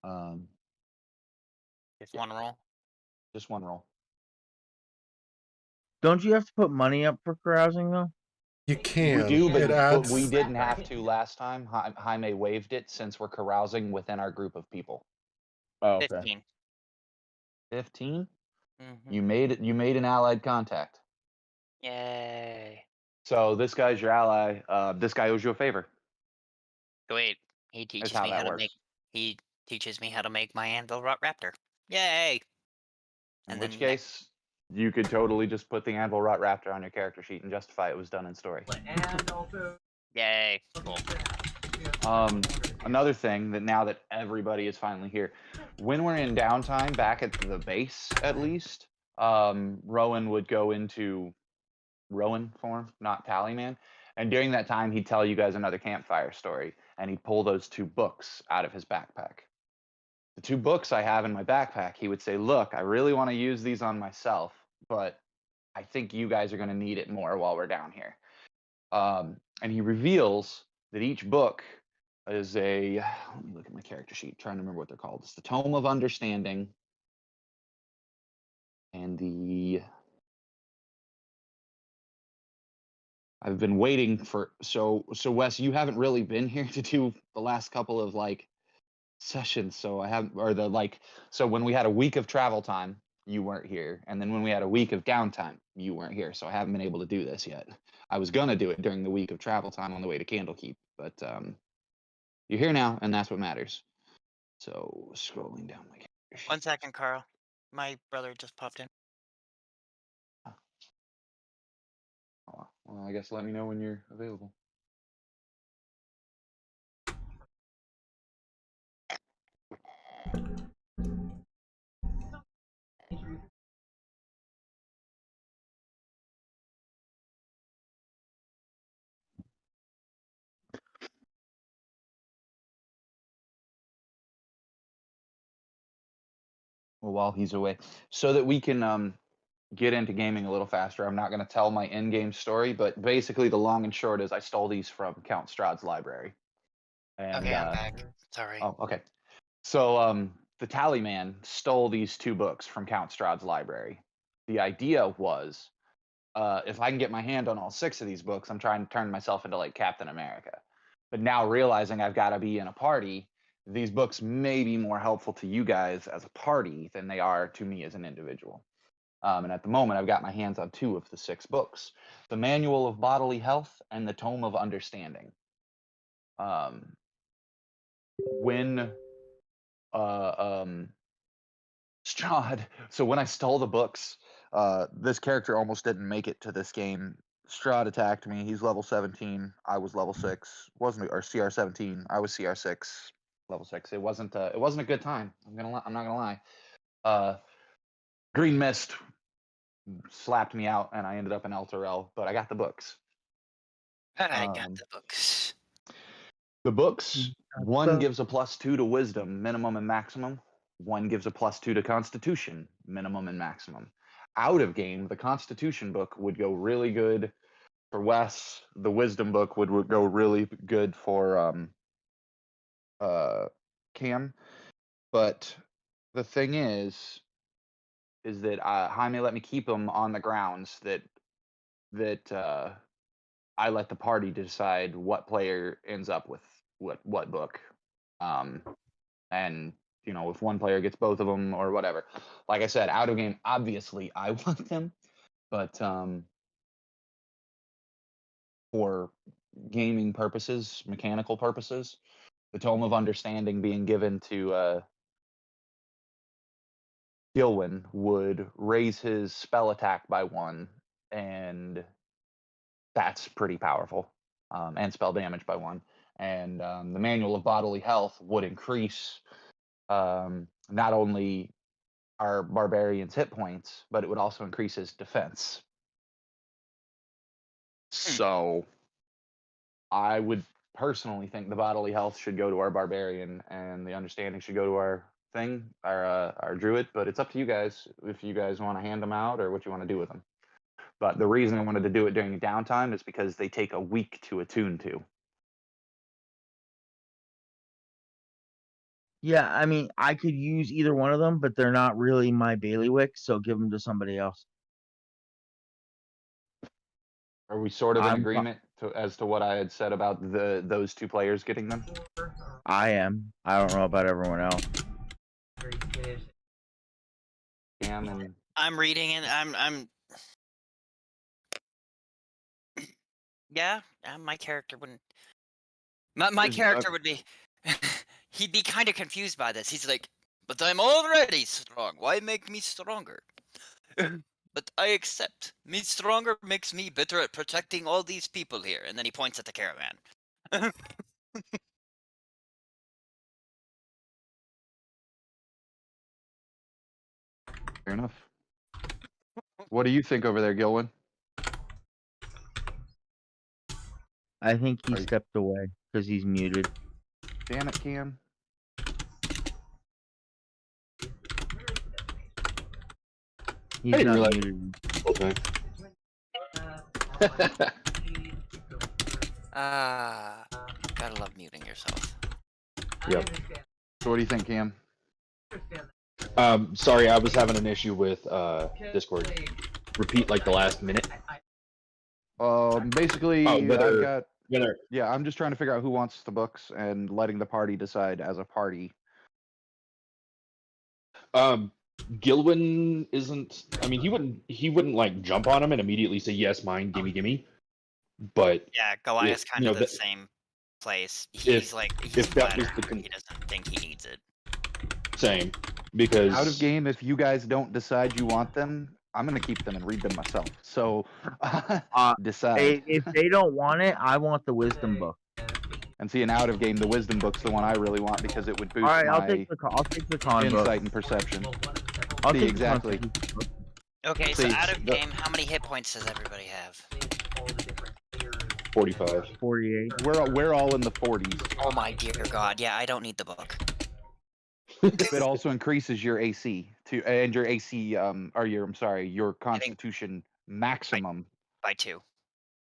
Just Yeah. one roll. Just one roll. Don't you have to put money up for carousing though? You can. We do, but, it adds. we didn't have to last time. Jaime waived it since we're carousing within our group of people. Oh, okay. 15. 15? Mhm. You made an allied contact. Yay. So this guy's your ally. This guy owes you a favor. Wait, he teaches how me that how to works. make. He teaches me how to make my anvil raptor. Yay! In And which then case, you could totally just put the anvil rot raptor on your character sheet and justify it was done in story. Yay! Cool. Another thing that now that everybody is finally here, when we're in downtime back at the base, at least, Rowan would go into Rowan form, not Tallyman. And during that time, he'd tell you guys another campfire story, and he'd pull those 2 books out of his backpack. The 2 books I have in my backpack, he would say, "Look, I really want to use these on myself, but I think you guys are going to need it more while we're down here." And he reveals that each book is a, let me look at my character sheet, trying to remember what they're called. It's the Tome of Understanding and the, I've been waiting for, so Wes, you haven't really been here to do the last couple of like sessions, so I haven't, or the like, so when we had a week of travel time, you weren't here, and then when we had a week of downtime, you weren't here, so I haven't been able to do this yet. I was gonna do it during the week of travel time on the way to Candlekeep, but you're here now, and that's what matters. So scrolling down my character sheet. 1 second, Carl. My brother just popped in. Oh, well, I guess let me know when you're available. Well, while he's away, so that we can get into gaming a little faster. I'm not going to tell my in-game story, but basically the long and short is I stole these from Count Strahd's library. And, Okay, I'm back. Sorry. Oh, okay. So the Tallyman stole these 2 books from Count Strahd's library. The idea was, if I can get my hand on all 6 of these books, I'm trying to turn myself into like Captain America. But now realizing I've got to be in a party, these books may be more helpful to you guys as a party than they are to me as an individual. And at the moment, I've got my hands on 2 of the 6 books: the Manual of Bodily Health and the Tome of Understanding. When Strahd, so when I stole the books, this character almost didn't make it to this game. Strahd attacked me. He's level 17. I was level 6. Wasn't or CR 17. I was CR 6, level 6. It wasn't a good time. I'm not gonna lie. Green Mist slapped me out, and I ended up in Elturel, but I got the books. I got the books. The books, one So- gives a +2 to Wisdom, minimum and maximum. One gives a +2 to Constitution, minimum and maximum. Out of game, the Constitution book would go really good for Wes. The Wisdom book would go really good for Cam. But the thing is that Jaime let me keep them on the grounds that I let the party decide what player ends up with what book. And if one player gets both of them or whatever. Like I said, out of game, obviously I want them, but for gaming purposes, mechanical purposes, the Tome of Understanding being given to Gilwyn would raise his spell attack by 1, and that's pretty powerful, and spell damage by 1. And the Manual of Bodily Health would increase not only our barbarian's hit points, but it would also increase his defense. So I would personally think the bodily health should go to our barbarian, and the understanding should go to our druid. But it's up to you guys if you guys want to hand them out or what you want to do with them. But the reason I wanted to do it during downtime is because they take a week to attune to. Yeah, I mean, I could use either one of them, but they're not really my bailiwick, so give them to somebody else. Are we sort of in I'm fi- agreement as to what I had said about those 2 players getting them? I am. I don't know about everyone else. Cam and I'm reading and I'm yeah, my character wouldn't my character would be he'd be kind of confused by this. He's like, "But I'm already strong. Why make me stronger?" But I accept. Me stronger makes me better at protecting all these people here. And then he points at the caravan. fair enough. What do you think over there, Gilwyn? I think he Are you- stepped away because he's muted. Damn it, Cam. He's I didn't not realize- muted. Okay. Gotta love muting yourself. Yep. So what do you think, Cam? Sorry, I was having an issue with Discord. Repeat like the last minute. Basically, whether- I'm just trying to figure out who wants the books and letting the party decide as a party. Gilwyn isn't. I mean, he wouldn't like jump on him and immediately say yes, mine, gimme. But Yeah, Goliath's kind of the that- same place. He's if he's that was flattered. the He doesn't think he needs it. same, because Out of game, if you guys don't decide you want them, I'm gonna keep them and read them myself. So decide. If they don't want it, I want the wisdom book. And see, an out of game, the wisdom book's the one I really want because it would boost All right, my I'll take the con book. insight and perception. I'll See, take the exactly. Constitution book. Okay, so Please, out of the- game, how many hit points does everybody have? 45. 48. We're all in the 40s. Oh my dear God! Yeah, I don't need the book. It also increases your AC and your AC your Constitution maximum. By 2.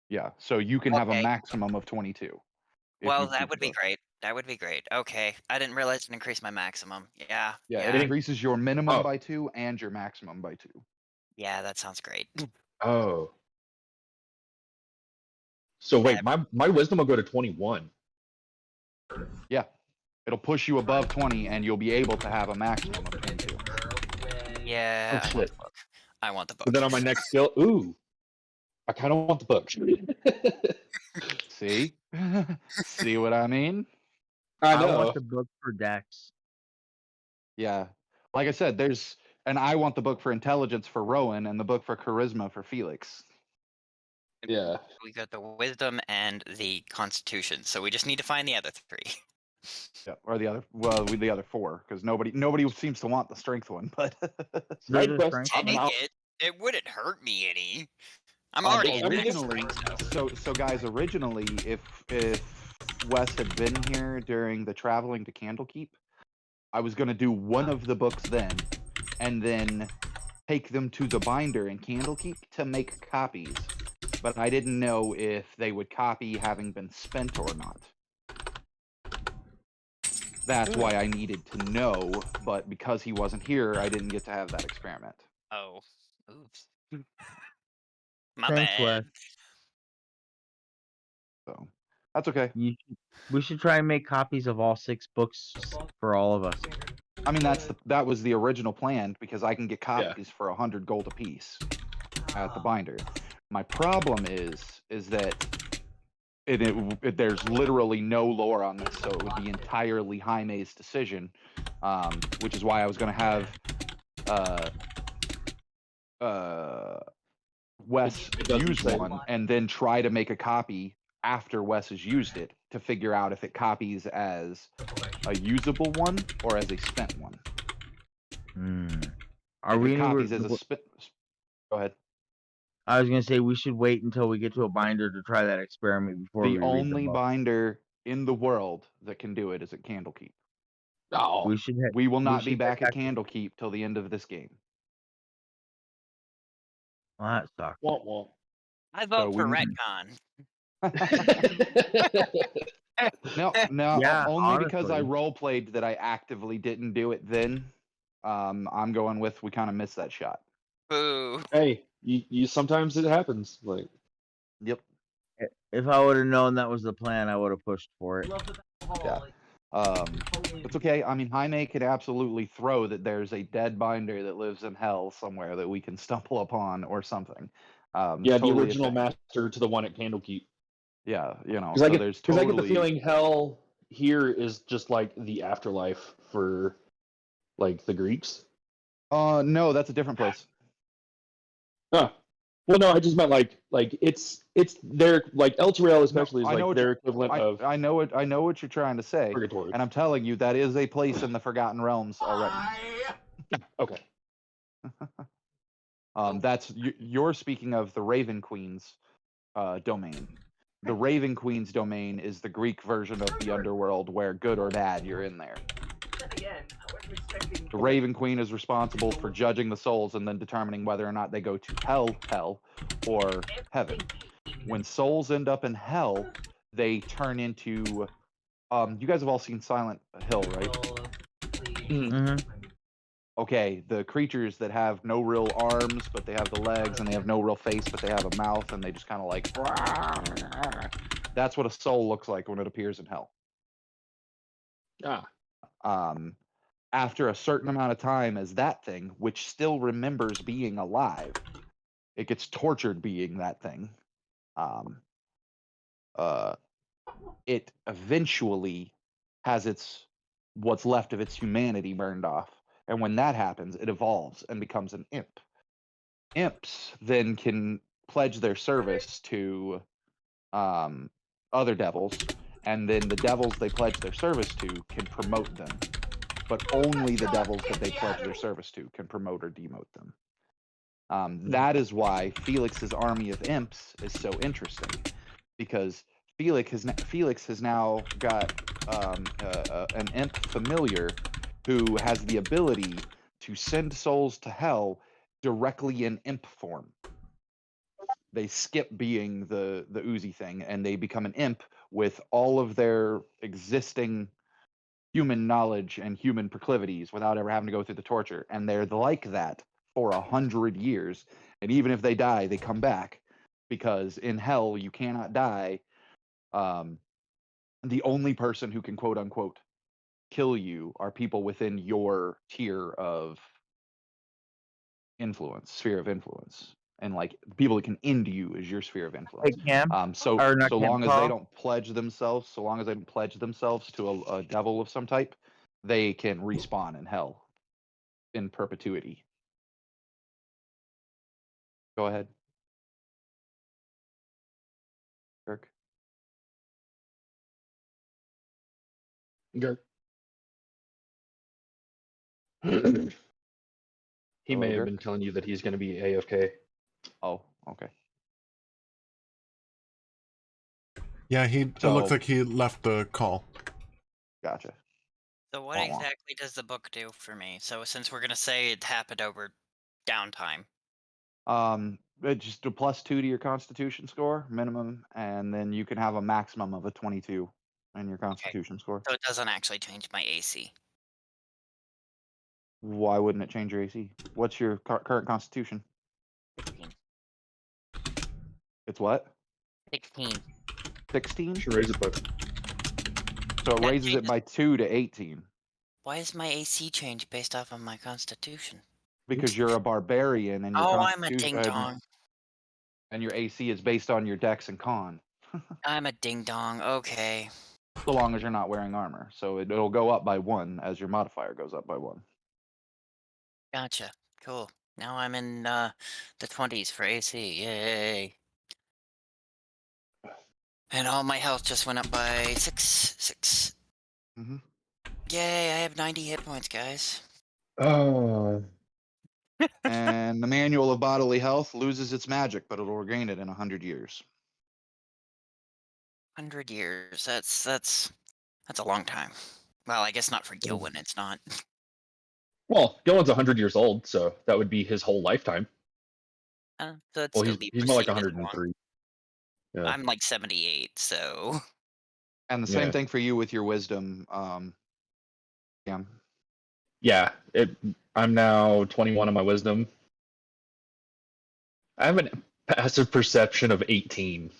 Yeah, so you can have a Okay. maximum of 22. if Well, you that keep would the be book. great. That would be great. Okay, I didn't realize it increased my maximum. Yeah. Yeah, Yeah. it increases your minimum Oh. by 2 and your maximum by 2. Yeah, that sounds great. Oh. So wait, my wisdom will go to 21. Yeah. It'll push you above 20, and you'll be able to have a maximum of 22. Yeah, Oh, I want shit. the book. I want the book. But then on my next skill, ooh, I kind of want the book. See? See what I mean? I I know. want the book for Dex. Yeah. Like I said, and I want the book for intelligence for Rowan and the book for charisma for Felix. Yeah. We got the wisdom and the constitution, so we just need to find the other 3. Yeah, or the other 4, because nobody seems to want the strength one. But Side There's a quest. strength Take I'm out. it. It wouldn't hurt me any. I'm But, already I mean, at max originally, strength, so. so guys, originally, if Wes had been here during the traveling to Candlekeep, I was gonna do one of the books then, and then take them to the binder in Candlekeep to make copies. But I didn't know if they would copy having been spent or not. That's why I needed to know, but because he wasn't here, I didn't get to have that experiment. Oh. Oops. My Thanks, bad. Wes. So that's okay. We should try and make copies of all 6 books for all of us. I mean, that was the original plan, because I can get copies for 100 gold apiece at the binder. My problem is that there's literally no lore on this, so it would be entirely Jaime's decision, which is why I was going to have Wes It doesn't use say. one and then try to make a copy after Wes has used it to figure out if it copies as a usable one or as a spent one. Are If we it copies as a anywhere? spent? Go ahead. I was gonna say we should wait until we get to a binder to try that experiment before we The read the only book. binder in the world that can do it is at Candlekeep. Oh, We should. We will not be should back head at Candlekeep till the end of this game. Well, that sucks. womp womp. I vote for we- retcon. No, Yeah, only because I honestly. role played that I actively didn't do it then. I'm going with we kind of missed that shot. Boo. Hey, you sometimes it happens. Like, Yep. If I would have known that was the plan, I would have pushed for it. Yeah. It's okay. I mean, Jaime could absolutely throw that there's a dead binder that lives in hell somewhere that we can stumble upon or something. yeah, the totally a original thing. master to the one at Candlekeep. Yeah, Because so I there's get the totally feeling hell here is just like the afterlife for like the Greeks. no, that's a different place. Huh. Well, no, I just meant like it's their like El Terrell especially I is know like what their equivalent of I know what you're trying to say, purgatory. and I'm telling you that is a place in the Forgotten Realms already. Okay. That's you're speaking of the Raven Queen's domain. The Raven Queen's domain is the Greek version of the underworld, where good or bad you're in there. The Raven Queen is responsible for judging the souls and then determining whether or not they go to hell, or heaven. When souls end up in hell, they turn into. You guys have all seen Silent Hill, right? Mm-hmm. Okay, the creatures that have no real arms, but they have the legs, and they have no real face, but they have a mouth, and they just kind of like. That's what a soul looks like when it appears in hell. After a certain amount of time as that thing, which still remembers being alive, it gets tortured being that thing. It eventually has what's left of its humanity burned off. And when that happens, it evolves and becomes an imp. Imps then can pledge their service to other devils, and then the devils they pledge their service to can promote them. But only the devils that they pledge their service to can promote or demote them. That is why Felix's army of imps is so interesting, because Felix has now got an imp familiar who has the ability to send souls to hell directly in imp form. They skip being the Uzi thing, and they become an imp with all of their existing human knowledge and human proclivities without ever having to go through the torture. And they're like that for 100 years. And even if they die, they come back, because in hell you cannot die. The only person who can quote unquote kill you are people within your tier of influence, sphere of influence. And like people that can end you is your sphere of influence. Hey, Cam. So Or not so Cam, long as they Carl. don't pledge themselves, to a devil of some type, they can respawn in hell in perpetuity. Go ahead, Kirk. Gark. He Hello, may have Dirk? been telling you that he's going to be AFK. Oh, okay. Yeah, it looks like he left the call. Gotcha. So what Wah, wah. exactly does the book do for me? So since we're gonna say it happened over downtime. It's just a +2 to your Constitution score minimum, and then you can have a maximum of a 22 in your Constitution score. So it doesn't actually change my AC. Why wouldn't it change your AC? What's your current Constitution? 16. It's what? 16. 16? Should raise it by. So it That raises it changes- by 2 to 18 Why is my AC change based off of my constitution? because you're a barbarian and your Oh, I'm a Constitution ding dong. and your AC is based on your Dex and Con. I'm a ding dong. Okay. So long as you're not wearing armor, so it'll go up by 1 as your modifier goes up by 1. Gotcha. Cool. Now I'm in the 20s for AC. Yay. And all my health just went up by 6. Mhm. Yay, I have 90 hit points, guys. Oh. And the Manual of Bodily Health loses its magic, but it'll regain it in 100 years. 100 years. That's a long time. Well, I guess not for Gilwin, it's not. Well, Gillen's 100 years old, so that would be his whole lifetime. So it'd Well, still be he's more like perceived as long. 103. Yeah. I'm like 78, so And the same Yeah. thing for you with your wisdom. Yeah. Yeah, I'm now 21 on my wisdom. I have a passive perception of 18.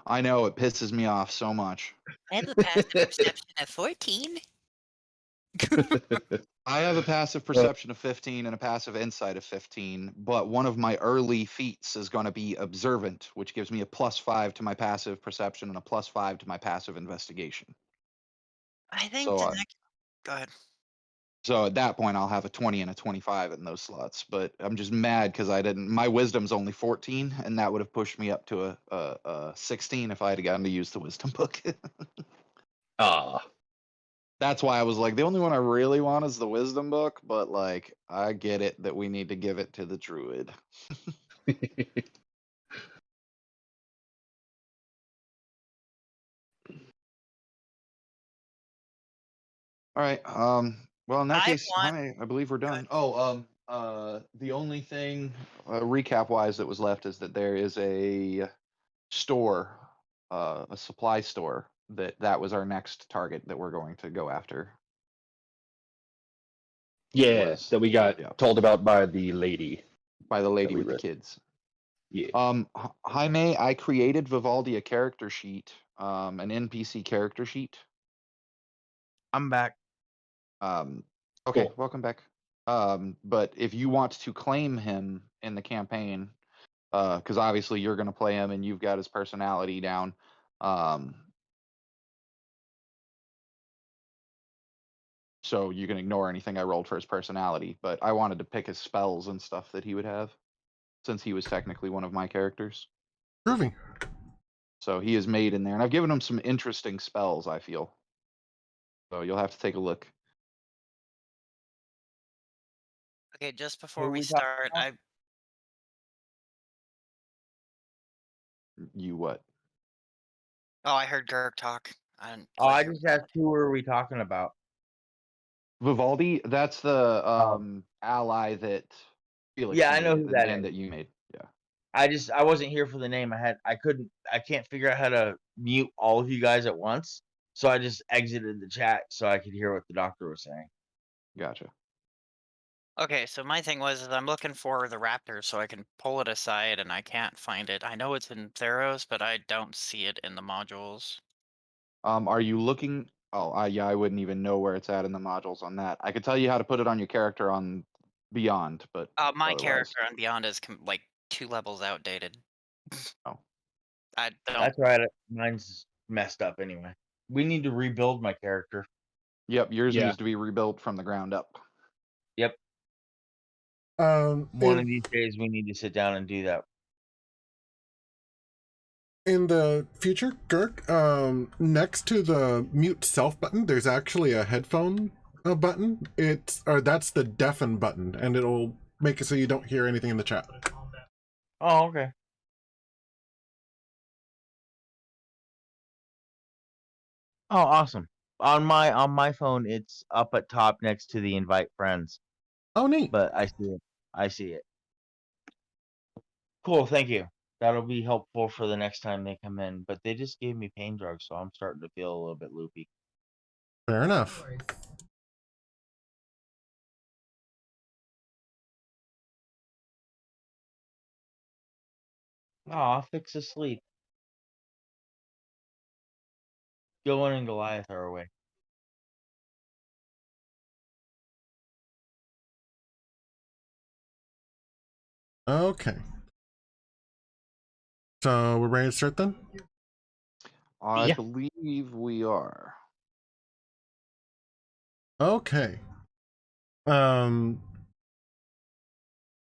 I know it pisses me off so much. I have a passive perception of 14. I have a passive perception of 15 and a passive insight of 15, but one of my early feats is going to be observant, which gives me a +5 to my passive perception and a +5 to my passive investigation. I think So, the next. Go ahead. So at that point, I'll have a 20 and a 25 in those slots. But I'm just mad because I didn't. My wisdom's only 14, and that would have pushed me up to a 16 if I had gotten to use the wisdom book. Ah. That's why I was like, the only one I really want is the wisdom book. But like, I get it that we need to give it to the druid. All right. Well, in that I case, want- I believe we're done. ahead. Oh, the only thing recap wise that was left is that there is a store, a supply store that was our next target that we're going to go after. Yeah, Was- that we got yeah. told about by the lady. By the lady we with the read. kids. Yeah. Jaime, I created Vivaldi a character sheet, an NPC character sheet. I'm back. Okay, Cool. welcome back. But if you want to claim him in the campaign, because obviously you're going to play him and you've got his personality down. So you can ignore anything I rolled for his personality, but I wanted to pick his spells and stuff that he would have, since he was technically one of my characters. Groovy. So he is made in there, and I've given him some interesting spells, I feel. So you'll have to take a look. Okay, just before Who we we talking start, about? You what? I heard Gurk talk. I didn't Oh, I quite just asked who are we talking about? Vivaldi, that's the ally that Felix Yeah, I made, know who the that man is. that you made. Yeah. I wasn't here for the name. I can't figure out how to mute all of you guys at once. So I just exited the chat so I could hear what the doctor was saying. Gotcha. Okay, so my thing was is I'm looking for the raptor so I can pull it aside and I can't find it. I know it's in Theros, but I don't see it in the modules. Are you looking Oh, I wouldn't even know where it's at in the modules on that. I could tell you how to put it on your character on Beyond, but My otherwise, character on Beyond is like 2 levels outdated. oh. I don't. That's right. Mine's messed up anyway. We need to rebuild my character. Yep, yours Yeah. needs to be rebuilt from the ground up. Yep. One of In, these days we need to sit down and do that. in the future, Girk, next to the mute self button, there's actually a headphone button. That's the deafen button, and it'll make it so you don't hear anything in the chat. Oh, okay. Oh, awesome. On my phone, it's up at top next to the invite friends. Oh, neat. But I see it. I see it. Cool. Thank you. That'll be helpful for the next time they come in. But they just gave me pain drugs, so I'm starting to feel a little bit loopy. Fair enough. Aw, fix asleep. Gillen and Goliath are away. Okay. So we're ready to start then? I Yeah. believe we are. Okay.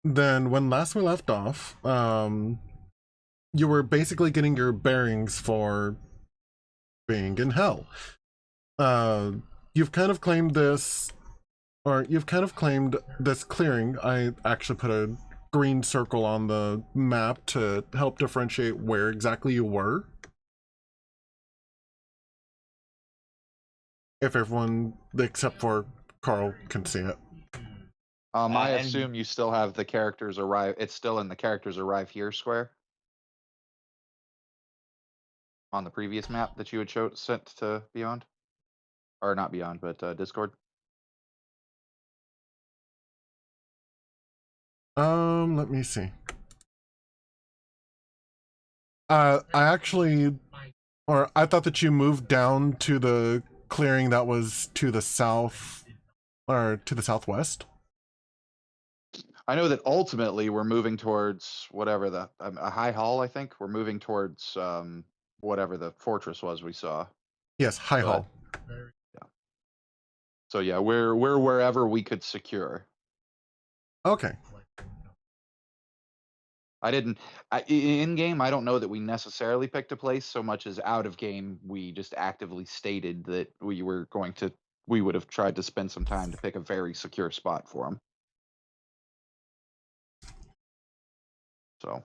Then when last we left off, you were basically getting your bearings for being in hell. You've kind of claimed this, or you've kind of claimed this clearing. I actually put a green circle on the map to help differentiate where exactly you were. If everyone except for Carl can see it. I And- assume you still have the characters arrive. It's still in the characters arrive here square on the previous map that you had sent to Beyond, or not Beyond, but Discord. Let me see. I actually, or I thought that you moved down to the clearing that was to the south, or to the southwest. I know that ultimately we're moving towards whatever the a high hall. I think we're moving towards whatever the fortress was we saw. Yes, High But- Hall. So yeah, we're wherever we could secure. Okay. I didn't in game. I don't know that we necessarily picked a place so much as out of game. We just actively stated that we were going to. We would have tried to spend some time to pick a very secure spot for them. So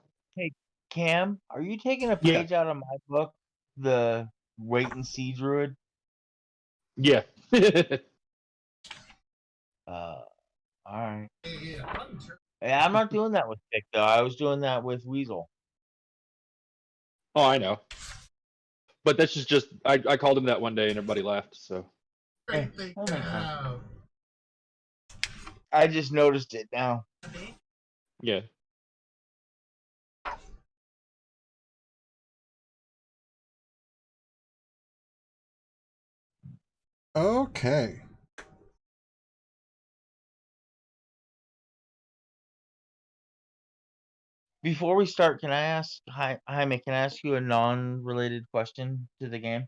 Cam, are you taking a Yeah. page out of my book, The Wait and See Druid? Yeah. All right. Yeah, I'm not doing that with Pick though. I was doing that with Weasel. Oh, I know. But that's just I called him that one day and everybody laughed. So Eh, that makes sense. I just noticed it now. yeah. Okay. Before we start, can I ask Jaime, can I ask you a non-related question to the game?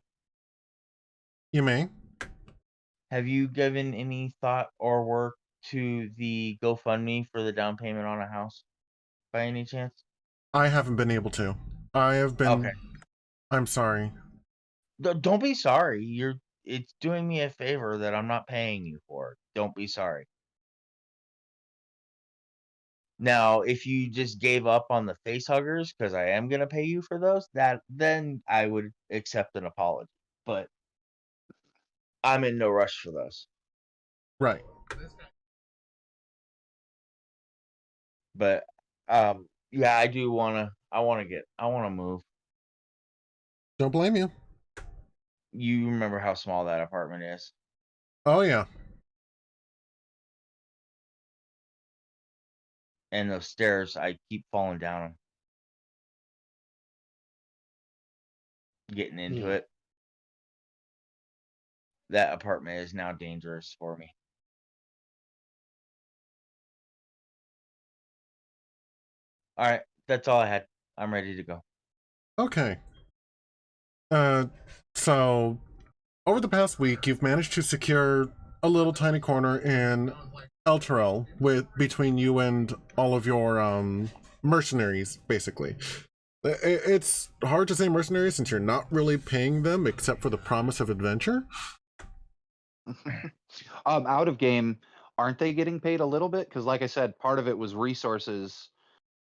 You may. Have you given any thought or work to the GoFundMe for the down payment on a house by any chance? I haven't been able to. I have been. Okay. I'm sorry. Don't be sorry. It's doing me a favor that I'm not paying you for. Don't be sorry. Now, if you just gave up on the face huggers, because I am gonna pay you for those, then I would accept an apology. But I'm in no rush for those. Right. But yeah, I wanna move. Don't blame you. You remember how small that apartment is. Oh yeah. And those stairs, I keep falling down them. Getting into it. that apartment is now dangerous for me. All right, that's all I had. I'm ready to go. Okay. So over the past week, you've managed to secure a little tiny corner in Elturel with between you and all of your mercenaries, basically. It's hard to say mercenaries since you're not really paying them except for the promise of adventure. Out of game, aren't they getting paid a little bit? Because like I said, part of it was resources.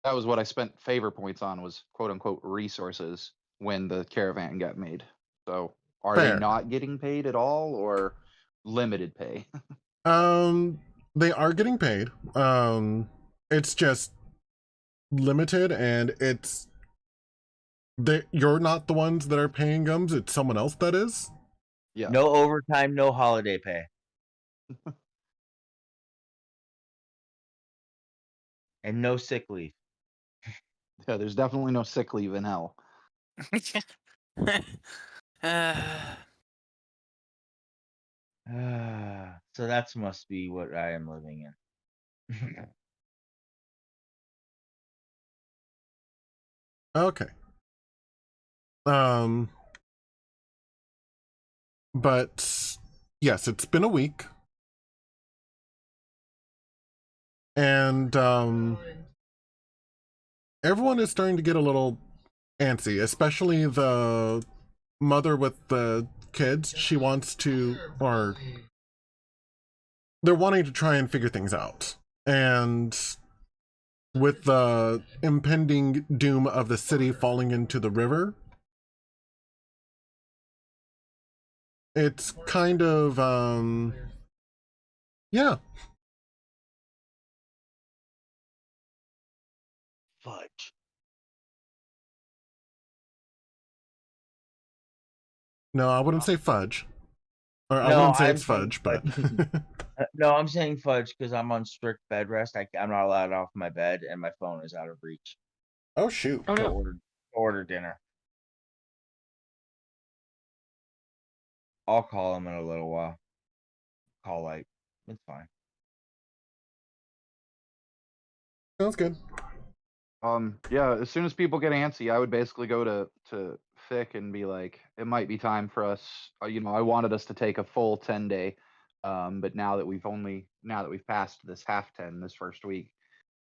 That was what I spent favor points on, was quote unquote resources when the caravan got made. So are they Fair. not getting paid at all, or limited pay? They are getting paid. It's just limited, and you're not the ones that are paying them. It's someone else that is. Yeah. No overtime, no holiday pay. And no sick leave. Yeah, there's definitely no sick leave in hell. So that must be what I am living in. Okay. But yes, it's been a week. And everyone is starting to get a little antsy, especially the mother with the kids. She wants to, or they're wanting to try and figure things out. And with the impending doom of the city falling into the river, it's kind of, yeah. Fudge. No, I wouldn't say fudge. Or I No, wouldn't say I'm it's saying fudge, but... no, I'm saying fudge because I'm on strict bed rest. I'm not allowed off my bed, and my phone is out of reach Oh, shoot. Oh to no. order dinner. I'll call him in a little while. Call light. It's fine. Sounds good. Yeah, as soon as people get antsy, I would basically go to Fick and be like, it might be time for us. I wanted us to take a full 10-day, but now that we've passed this half 10 this first week,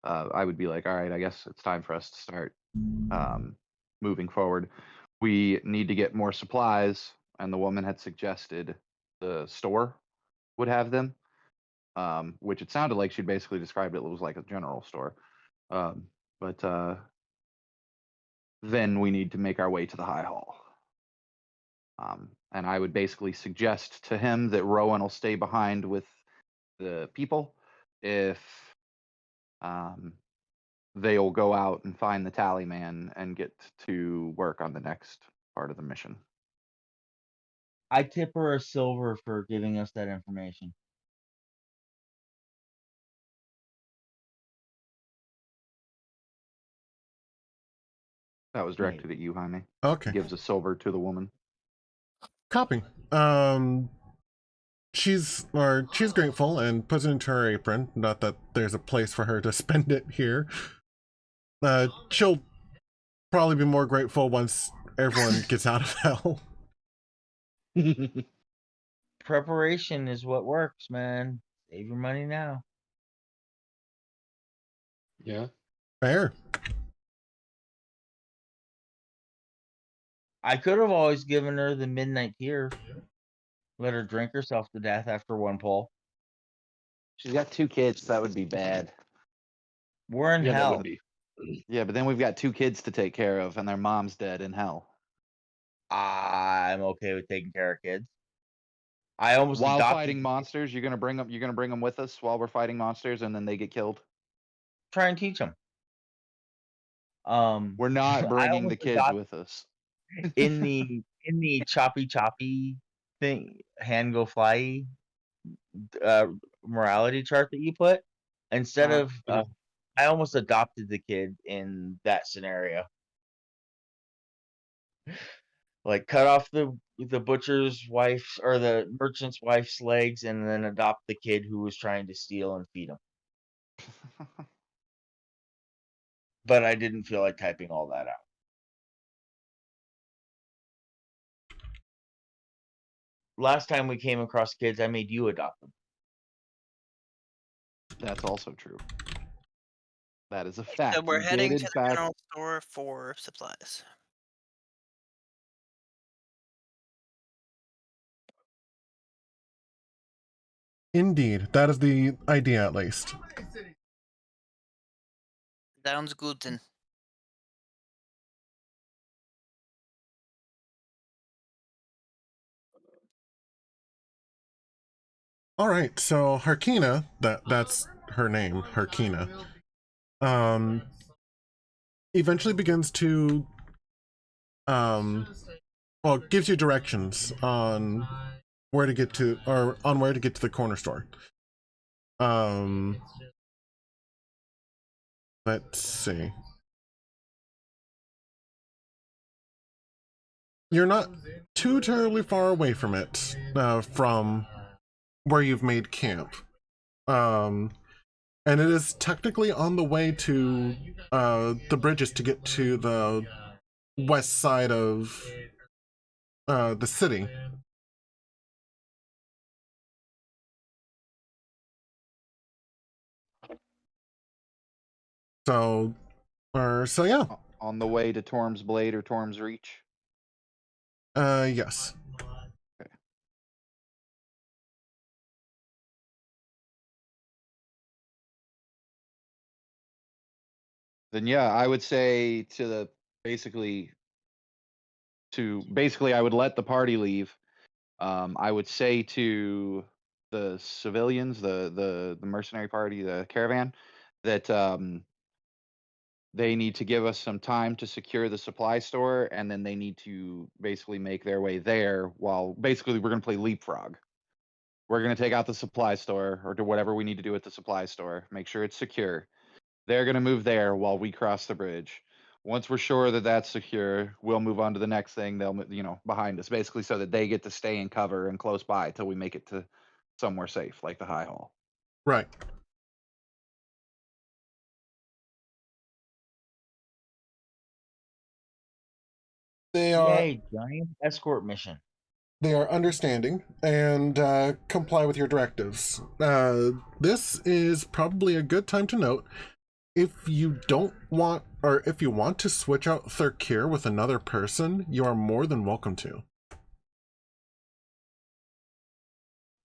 I would be like, all right, I guess it's time for us to start moving forward. We need to get more supplies, and the woman had suggested the store would have them, which it sounded like she'd basically described it was like a general store. But then we need to make our way to the High Hall. And I would basically suggest to him that Rowan will stay behind with the people if they'll go out and find the tally man and get to work on the next part of the mission. I tip her a silver for giving us that information. That was directed at you, Jaime. Okay. Gives a silver to the woman. Copy. She's grateful and puts it into her apron. Not that there's a place for her to spend it here. She'll probably be more grateful once everyone gets out of hell. Preparation is what works, man. Save your money now. Yeah. Fair. I could have always given her the midnight tears. Let her drink herself to death after one pull. She's got 2 kids. That would be bad. We're in Yeah, that hell. would be. Yeah, but then we've got 2 kids to take care of, and their mom's dead in hell. I'm okay with taking care of kids. I almost While adopted. fighting monsters, you're gonna bring them with us while we're fighting monsters, and then they get killed. Try and teach them. We're not I bringing the almost kids adopted with us. in the choppy thing, hand go fly morality chart that you put. Instead of I almost adopted the kid in that scenario. Like cut off the butcher's wife's or the merchant's wife's legs, and then adopt the kid who was trying to steal and feed him. But I didn't feel like typing all that out. Last time we came across kids, I made you adopt them. That's also true. That is a fact. So we're You heading did, to in the fact, general store for supplies. Indeed, that is the idea at least. Sounds good. Then. All right, so Harkina, that's her name, Harkina. Eventually begins to well, gives you directions on where to get to, or on where to get to the corner store. Let's see. You're not too terribly far away from it, from where you've made camp. And it is technically on the way to the bridges to get to the west side of the city. So yeah. on the way to Torm's Blade or Torm's Reach. Yes. Then yeah, I would say basically I would let the party leave. I would say to the civilians, the mercenary party, the caravan, that they need to give us some time to secure the supply store, and then they need to basically make their way there while basically we're going to play leapfrog. We're going to take out the supply store or do whatever we need to do at the supply store, make sure it's secure. They're going to move there while we cross the bridge. Once we're sure that that's secure, we'll move on to the next thing. They'll, behind us, basically, so that they get to stay in cover and close by till we make it to somewhere safe, like the High Hall. Right. They are Yay, giant escort mission. They are understanding and comply with your directives. This is probably a good time to note, if you don't want, or if you want to switch out Thurkir with another person, you are more than welcome to.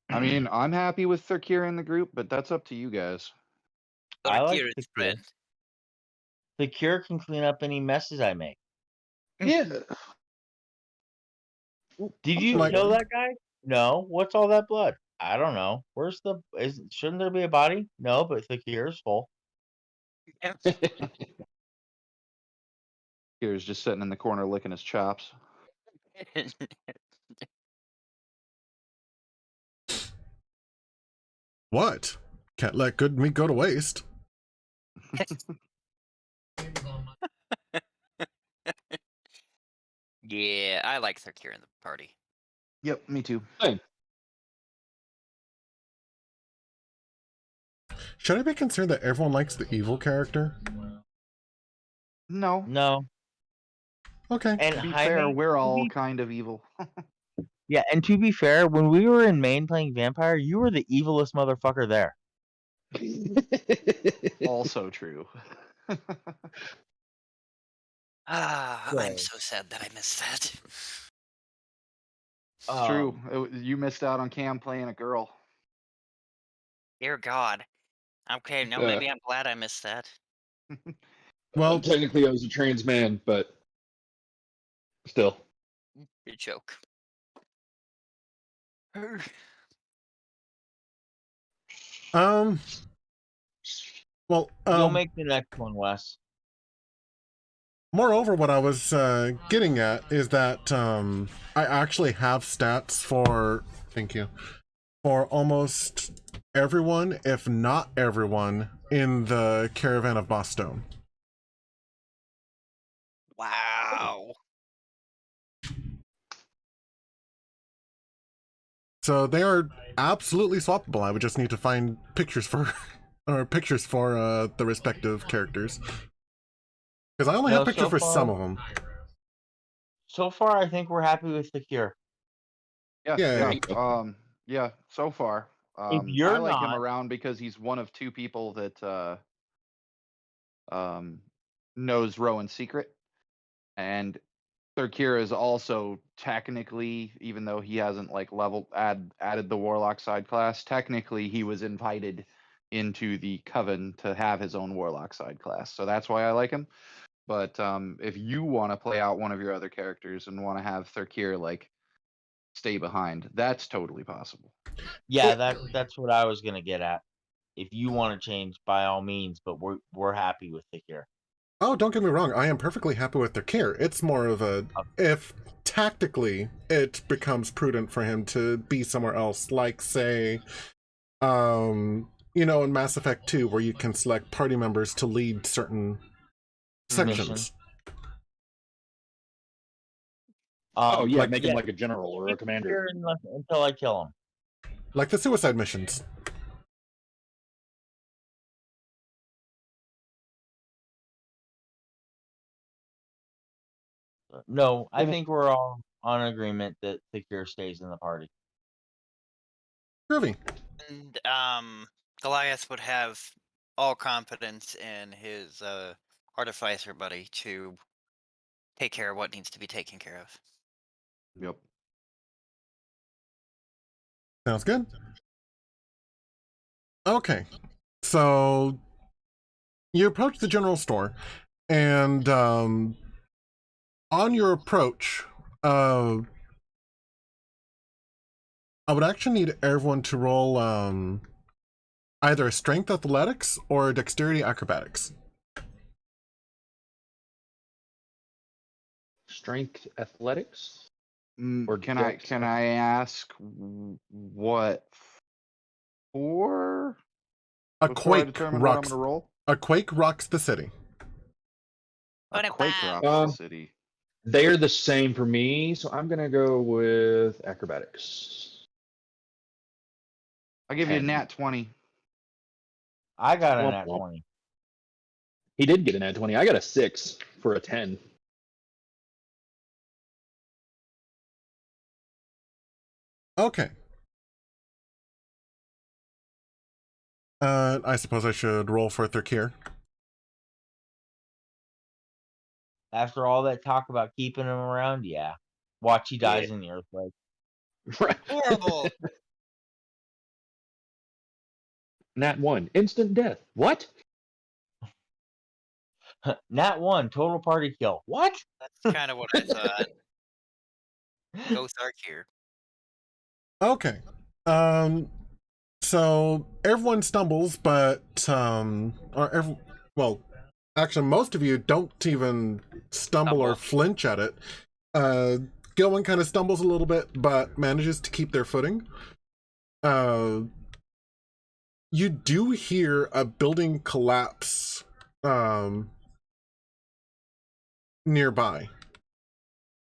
I mean, I'm happy with Thurkir in the group, but that's up to you guys. I like Here the it's cure. friend. The cure can clean up any messes I make. Yeah. Did you Like- kill that guy? No. What's all that blood? I don't know. Where's the? Shouldn't there be a body? No, but the cure is full. Here's just sitting in the corner licking his chops. What? Can't let good meat go to waste. Yeah, I like Thurkir in the party. Yep, me too. Should I be concerned that everyone likes the evil character? No. No. Okay. And To be Jaime, fair, we're to all be- kind of evil. Yeah, and to be fair, when we were in Maine playing vampire, you were the evilest motherfucker there. Also true. I'm so sad that I missed that. It's true. You missed out on Cam playing a girl. Dear God. Okay, no, Yeah. maybe I'm glad I missed that. Well, technically I was a trans man, but still. Good joke. Well, You'll make the next one, Wes. moreover, what I was getting at is that I actually have stats for, thank you, for almost everyone, if not everyone, in the Caravan of Boston. Wow. So they are absolutely swappable. I would just need to find pictures for the respective characters. Because I only have pictures for some of them. So far, I think we're happy with the cure. Yeah. Yeah. So far, If you're I like him not- around because he's one of two people that knows Rowan's secret, and Thurkira is also technically, even though he hasn't like added the warlock side class, technically he was invited into the coven to have his own warlock side class. So that's why I like him. But if you want to play out one of your other characters and want to have Thurkira like stay behind, that's totally possible. Yeah, that's what I was gonna get at. If you want to change, by all means, but we're happy with the cure. Oh, don't get me wrong. I am perfectly happy with their care. It's more of a if tactically it becomes prudent for him to be somewhere else, like say, in Mass Effect 2, where you can select party members to lead certain sections. Missions. Make him like a general or a commander. Until I kill him. Like the suicide missions. No, I think we're all on agreement that the cure stays in the party. Groovy. And Goliath would have all confidence in his artificer buddy to take care of what needs to be taken care of. Yep. Sounds good. Okay. So you approach the general store, and on your approach, I would actually need everyone to roll either a strength athletics or a dexterity acrobatics. Strength athletics? Or can I ask what for? A Before I quake determine what I'm rocks. gonna roll? A quake rocks the city. What A quake about- rocks the city. They're the same for me, so I'm gonna go with acrobatics. I'll give you a 10. nat 20. I got a Womp nat womp. 20. He did get an nat 20. I got a 6 for a 10. Okay. I suppose I should roll for Thurkir. After all that talk about keeping him around, yeah. Watch he dies in the earthquake. Right. Horrible. Nat 1. Instant death. What? Nat 1, total party kill. What? That's kind of what I thought. Go Sark here. Okay. So everyone stumbles, but actually most of you don't even stumble or flinch at it. Gilman kind of stumbles a little bit, but manages to keep their footing. You do hear a building collapse nearby.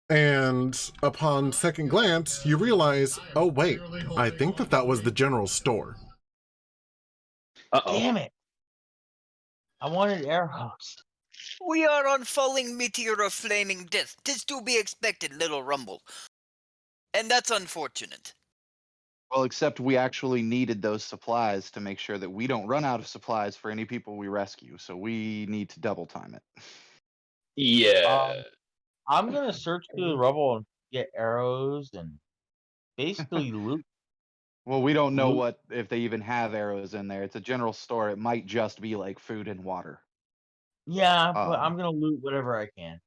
And upon second glance, you realize, oh wait, I think that was the general store. Uh-oh. Damn it. I wanted arrows. We are on falling meteor of flaming death. 'Tis to be expected, little rumble. And that's unfortunate. Well, except we actually needed those supplies to make sure that we don't run out of supplies for any people we rescue. So we need to double time it. Yeah. I'm going to search through the rubble and get arrows and basically loot. Well, we don't know what if they even have arrows in there. It's a general store. It might just be like food and water. Yeah, but I'm going to loot whatever I can.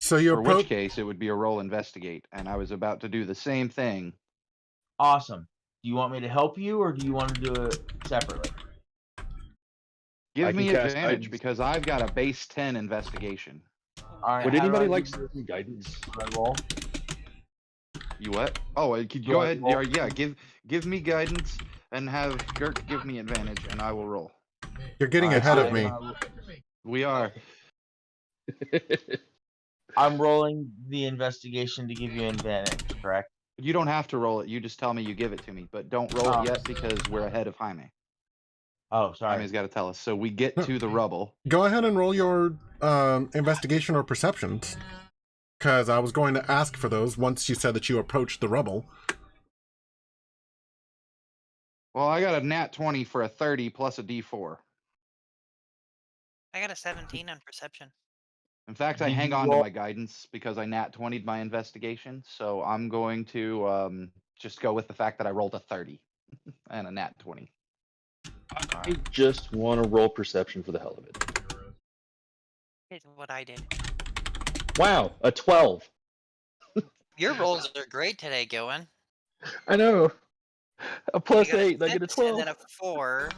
So you For which approach. case, it would be a roll investigate. And I was about to do the same thing. Awesome. Do you want me to help you or do you want to do it separately? Give I me can cast advantage guidance. because I've got a base 10 investigation. All right. Would how do anybody I like do some guidance? I roll? You what? Oh, could Do go I ahead. roll? Yeah, give me guidance and have Gert give me advantage, and I will roll. You're getting All right, ahead of me. We are. I'm rolling the investigation to give you advantage, correct? You don't have to roll it. You just tell me you give it to me, but don't roll Oh. it yet because we're ahead of Jaime. Oh, sorry. Jaime's got to tell us. So we get to the rubble. Go ahead and roll your investigation or perceptions, because I was going to ask for those once you said that you approached the rubble. Well, I got a nat 20 for a 30 plus a d4. I got a 17 on perception. In fact, I Did hang you on to roll- my guidance because I nat 20'd my investigation. So I'm going to just go with the fact that I rolled a 30 and a nat 20. I just want to roll perception for the hell of it. Here's what I did. Wow, a 12. Your rolls are great today, Gillen. I know. A plus You got 8, I get a 6 12. and then a 4.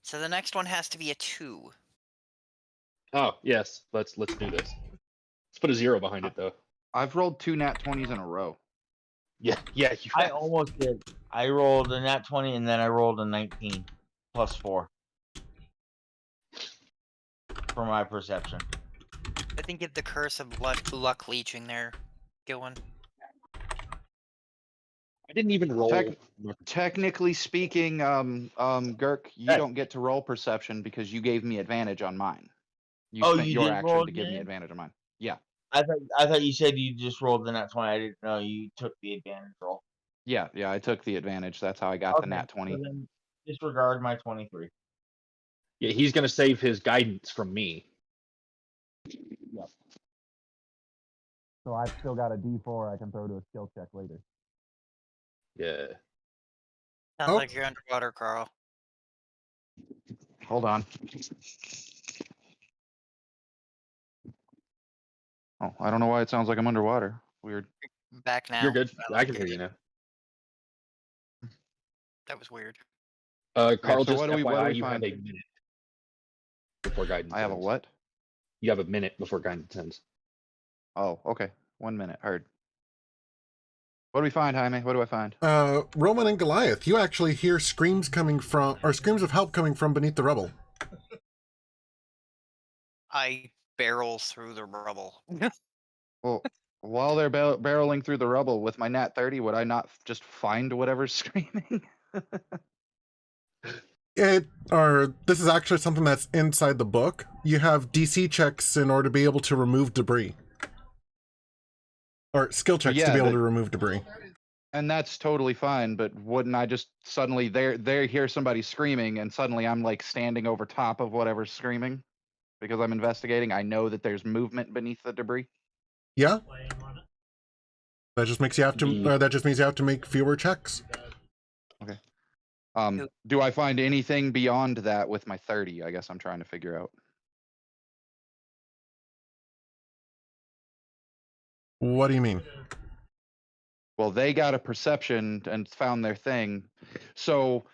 So the next one has to be a 2. Oh, yes. Let's do this. Let's put a 0 behind it though. I've rolled 2 nat 20s in a row. Yeah, you I have. almost did. I rolled a nat 20 and then I rolled a 19 plus 4 for my perception. I think you have the curse of luck leeching there, Gillen. I didn't even roll. Technically speaking, Girk, you Hey. don't get to roll perception because you gave me advantage on mine. You Oh, spent you your did action roll to give me advantage? advantage on mine. Yeah. I thought you said you just rolled the nat 20. I didn't know you took the advantage roll. Yeah, I took the advantage. That's how I got the nat 20. So then disregard my 23. Yeah, he's gonna save his guidance from me. So I've still got a d4 I can throw to a skill check later. Yeah. Sounds Oh. like you're underwater, Carl. Hold on. Oh, I don't know why it sounds like I'm underwater. Weird. Back now. You're good. like I can hear you now. That was weird. Carl, so just what do we FYI, you find? have a minute before guidance I have a ends. what? You have a minute before guidance ends. Oh, okay. 1 minute. Heard. What do we find, Jaime? What do I find? Roman and Goliath, you actually hear screams of help coming from beneath the rubble. I barrel through the rubble. Well, while they're barreling through the rubble with my nat 30, would I not just find whatever's screaming? This is actually something that's inside the book. You have DC checks in order to be able to remove debris. Or skill checks to be able to remove debris. And that's totally fine, but wouldn't I just suddenly they hear somebody screaming and suddenly I'm like standing over top of whatever's screaming because I'm investigating? I know that there's movement beneath the debris. Yeah. That just makes you have to. That just means you have to make fewer checks. Okay. Do I find anything beyond that with my 30? I guess I'm trying to figure out. What do you mean? Well, they got a perception and found their thing. So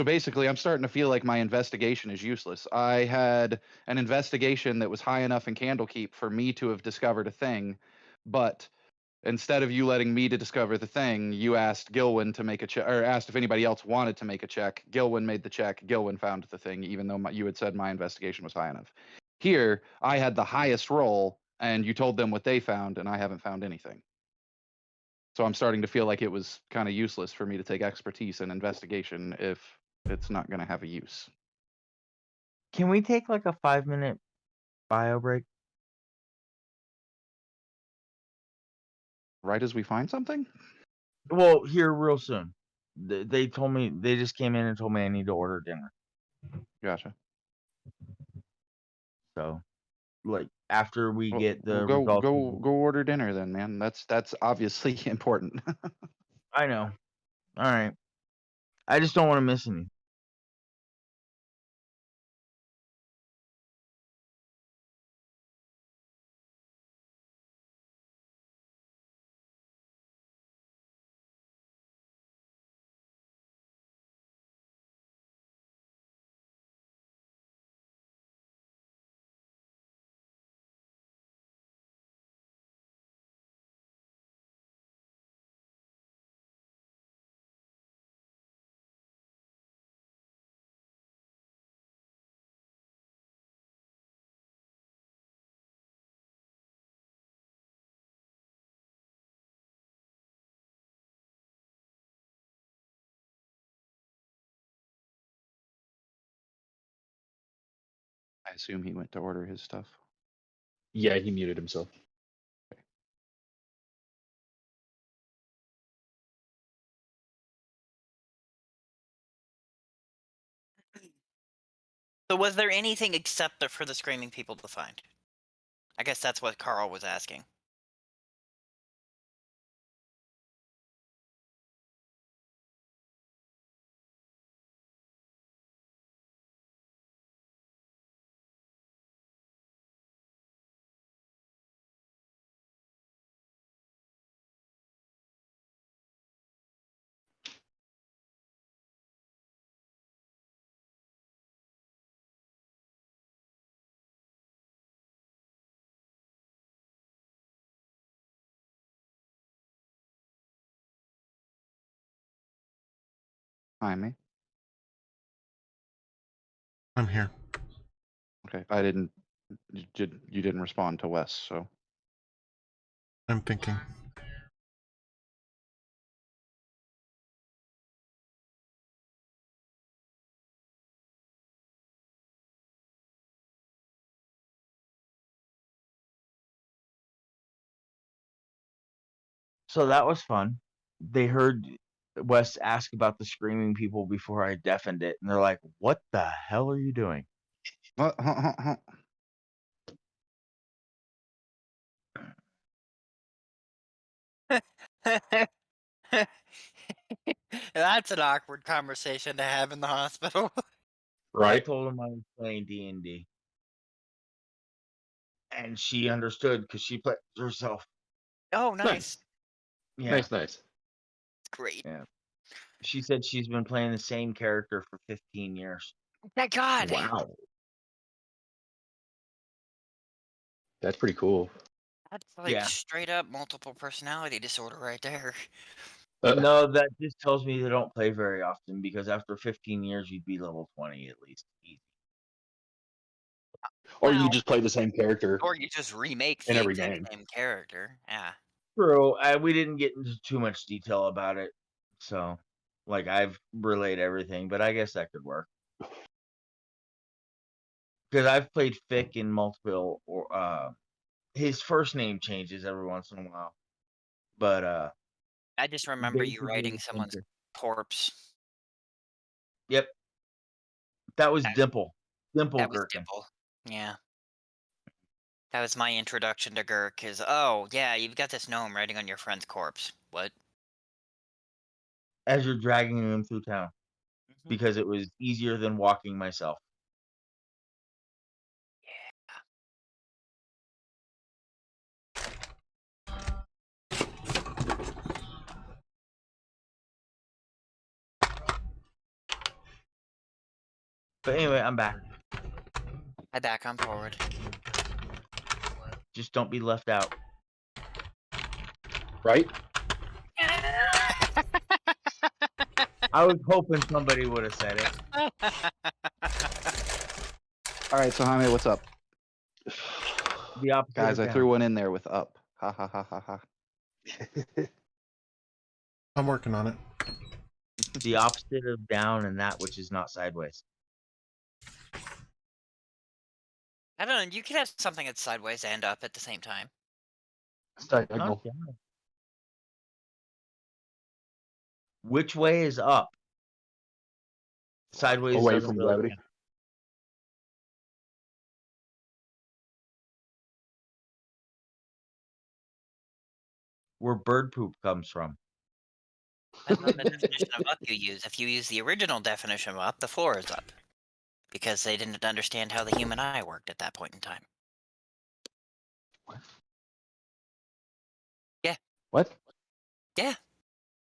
basically I'm starting to feel like my investigation is useless. I had an investigation that was high enough in Candlekeep for me to have discovered a thing, but instead of you letting me to discover the thing, you asked Gilwin to make a check, or asked if anybody else wanted to make a check. Gilwin made the check. Gilwin found the thing, even though you had said my investigation was high enough. Here, I had the highest roll, and you told them what they found, and I haven't found anything. So I'm starting to feel like it was kind of useless for me to take expertise in investigation if it's not going to have a use. Can we take like a 5-minute bio break? Right as we find something? Well, here real soon. They told me, they just came in and told me I need to order dinner. Gotcha. So, like, after we get the Well, results. go order dinner then, man. That's obviously important. I know. All right. I just don't want to miss anything. I assume he went to order his stuff. Yeah, he muted himself. So was there anything except for the screaming people to find? I guess that's what Carl was asking. Hi, me. I'm here. Okay, I didn't. You didn't respond to Wes, so I'm thinking. So that was fun. They heard Wes ask about the screaming people before I deafened it, and they're like, "What the hell are you doing?" That's an awkward conversation to have in the hospital. I Right? told him I was playing D&D, and she understood because she played herself. Oh, nice. Yeah, Nice. Great. yeah. She said she's been playing the same character for 15 years. Thank God. Wow. That's pretty cool. That's like Yeah. straight up multiple personality disorder right there. No, that just tells me they don't play very often because after 15 years, you'd be level 20 at least. Easy. Or you Well, just play the same character or you just remake in the every exact game. same character. Yeah. True. We didn't get into too much detail about it. So, like, I've relayed everything, but I guess that could work. Because I've played Fick in multiple, or his first name changes every once in a while. But, I just remember you basically writing the same someone's thing. corpse. Yep. That was That, Dimple. Dimple that was Gherkin. Dimple. Yeah. That was my introduction to Gurk is, oh, yeah, you've got this gnome writing on your friend's corpse. What? As you're dragging him through town. Mhm. Because it was easier than walking myself. But anyway, I'm back. I back on forward. Just don't be left out. Right? I was hoping somebody would have said it. all right. So Jaime, what's up, The opposite guys? of I down. threw one in there with up. Ha ha ha ha ha. I'm working on it. The opposite of down and that which is not sideways. I don't know. You could have something that's sideways and up at the same time. It's diagonal. Not down. Which way is up? Sideways Away doesn't from really gravity. count. Where bird poop comes from. Depends on the definition of up you use. If you use the original definition of up, the floor is up. Because they didn't understand how the human eye worked at that point in time. What? Yeah.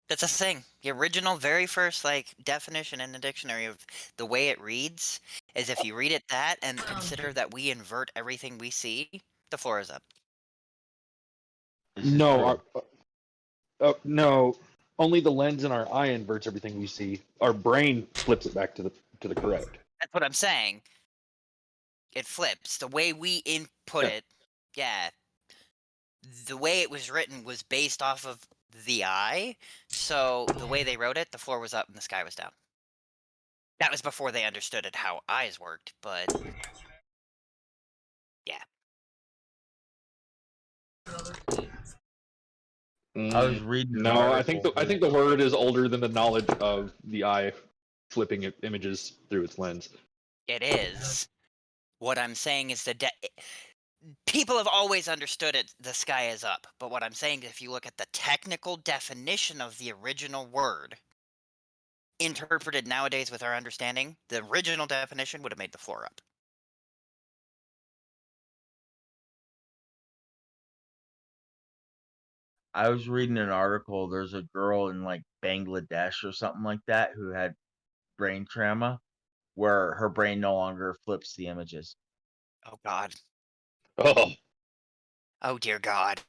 That's a thing. The original, very first, like, definition in the dictionary of the way it reads is if you read it that and consider that we invert everything we see, the floor is up. This is No, true. no. Only the lens in our eye inverts everything we see. Our brain flips it back to the correct. That's what I'm saying. It flips. The way we input Yeah. it, yeah. The way it was written was based off of the eye. So the way they wrote it, the floor was up and the sky was down. That was before they understood it how eyes worked, but Yeah. I was reading an No, I article. think the word is older than the knowledge of the eye flipping images through its lens. It is. What I'm saying is people have always understood it, the sky is up. But what I'm saying is if you look at the technical definition of the original word, interpreted nowadays with our understanding, the original definition would have made the floor up. I was reading an article. There's a girl in like Bangladesh or something like that who had brain trauma, where her brain no longer flips the images. Oh, God. Oh, Oh, dear God.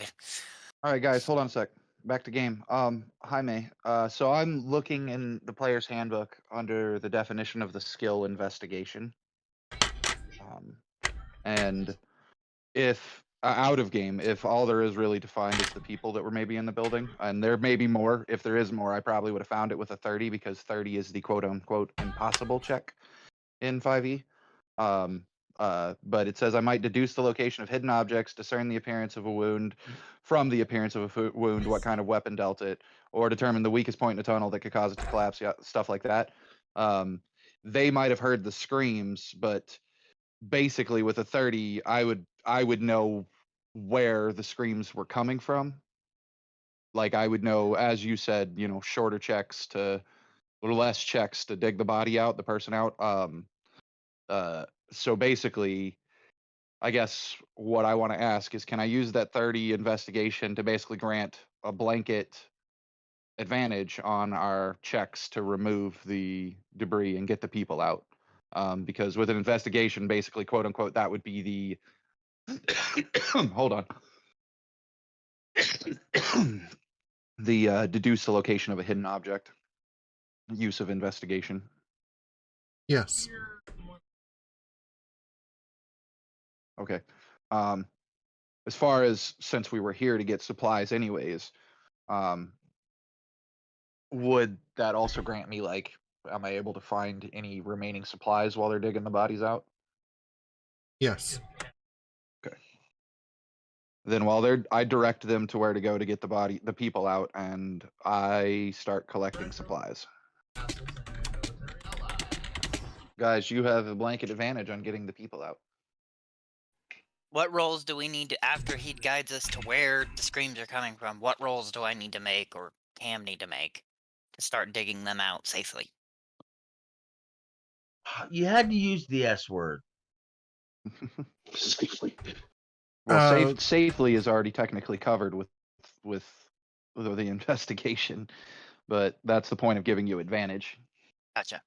All right, guys, hold on a sec. Back to game. Jaime. So I'm looking in the player's handbook under the definition of the skill investigation. And if out of game, if all there is really defined is the people that were maybe in the building, and there may be more. If there is more, I probably would have found it with a 30 because 30 is the quote unquote impossible check in 5e. But it says I might deduce the location of hidden objects, discern the appearance of a wound from the appearance of a wound, what kind of weapon dealt it, or determine the weakest point in a tunnel that could cause it to collapse, yeah, stuff like that. They might have heard the screams, but basically with a 30, I would know where the screams were coming from. Like I would know, as you said, shorter checks to or less checks to dig the body out, the person out. So basically, I guess what I want to ask is, can I use that 30 investigation to basically grant a blanket advantage on our checks to remove the debris and get the people out? Because with an investigation, basically, quote unquote, that would be the hold on. The deduce the location of a hidden object. Use of investigation. Yes. Okay. As far as since we were here to get supplies anyways, would that also grant me like, am I able to find any remaining supplies while they're digging the bodies out? Yes. Okay. Then I direct them to where to go to get the people out, and I start collecting supplies. Guys, you have a blanket advantage on getting the people out. What rolls do we need to, after he guides us to where the screams are coming from, what rolls do I need to make, or Cam need to make, to start digging them out safely? You had to use the S word. Well, safely is already technically covered with the investigation, but that's the point of giving you advantage. Gotcha.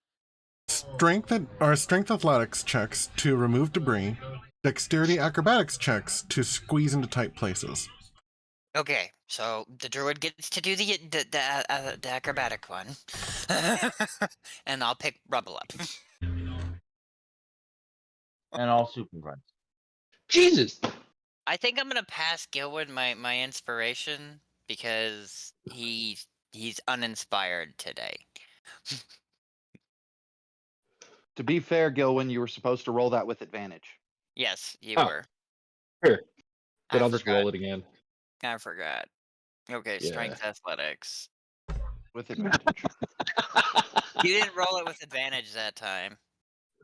Strength athletics checks to remove debris. Dexterity acrobatics checks to squeeze into tight places. Okay, so the druid gets to do the acrobatic one, and I'll pick Rubble up. And all super runs. Jesus! I think I'm gonna pass Gilwood my inspiration because he's uninspired today. To be fair, Gilwin, you were supposed to roll that with advantage. Yes, you Oh. were. Here. Then I I'll just forgot. roll it again. I forgot. Okay, Yeah. strength athletics. With advantage. You didn't roll it with advantage that time.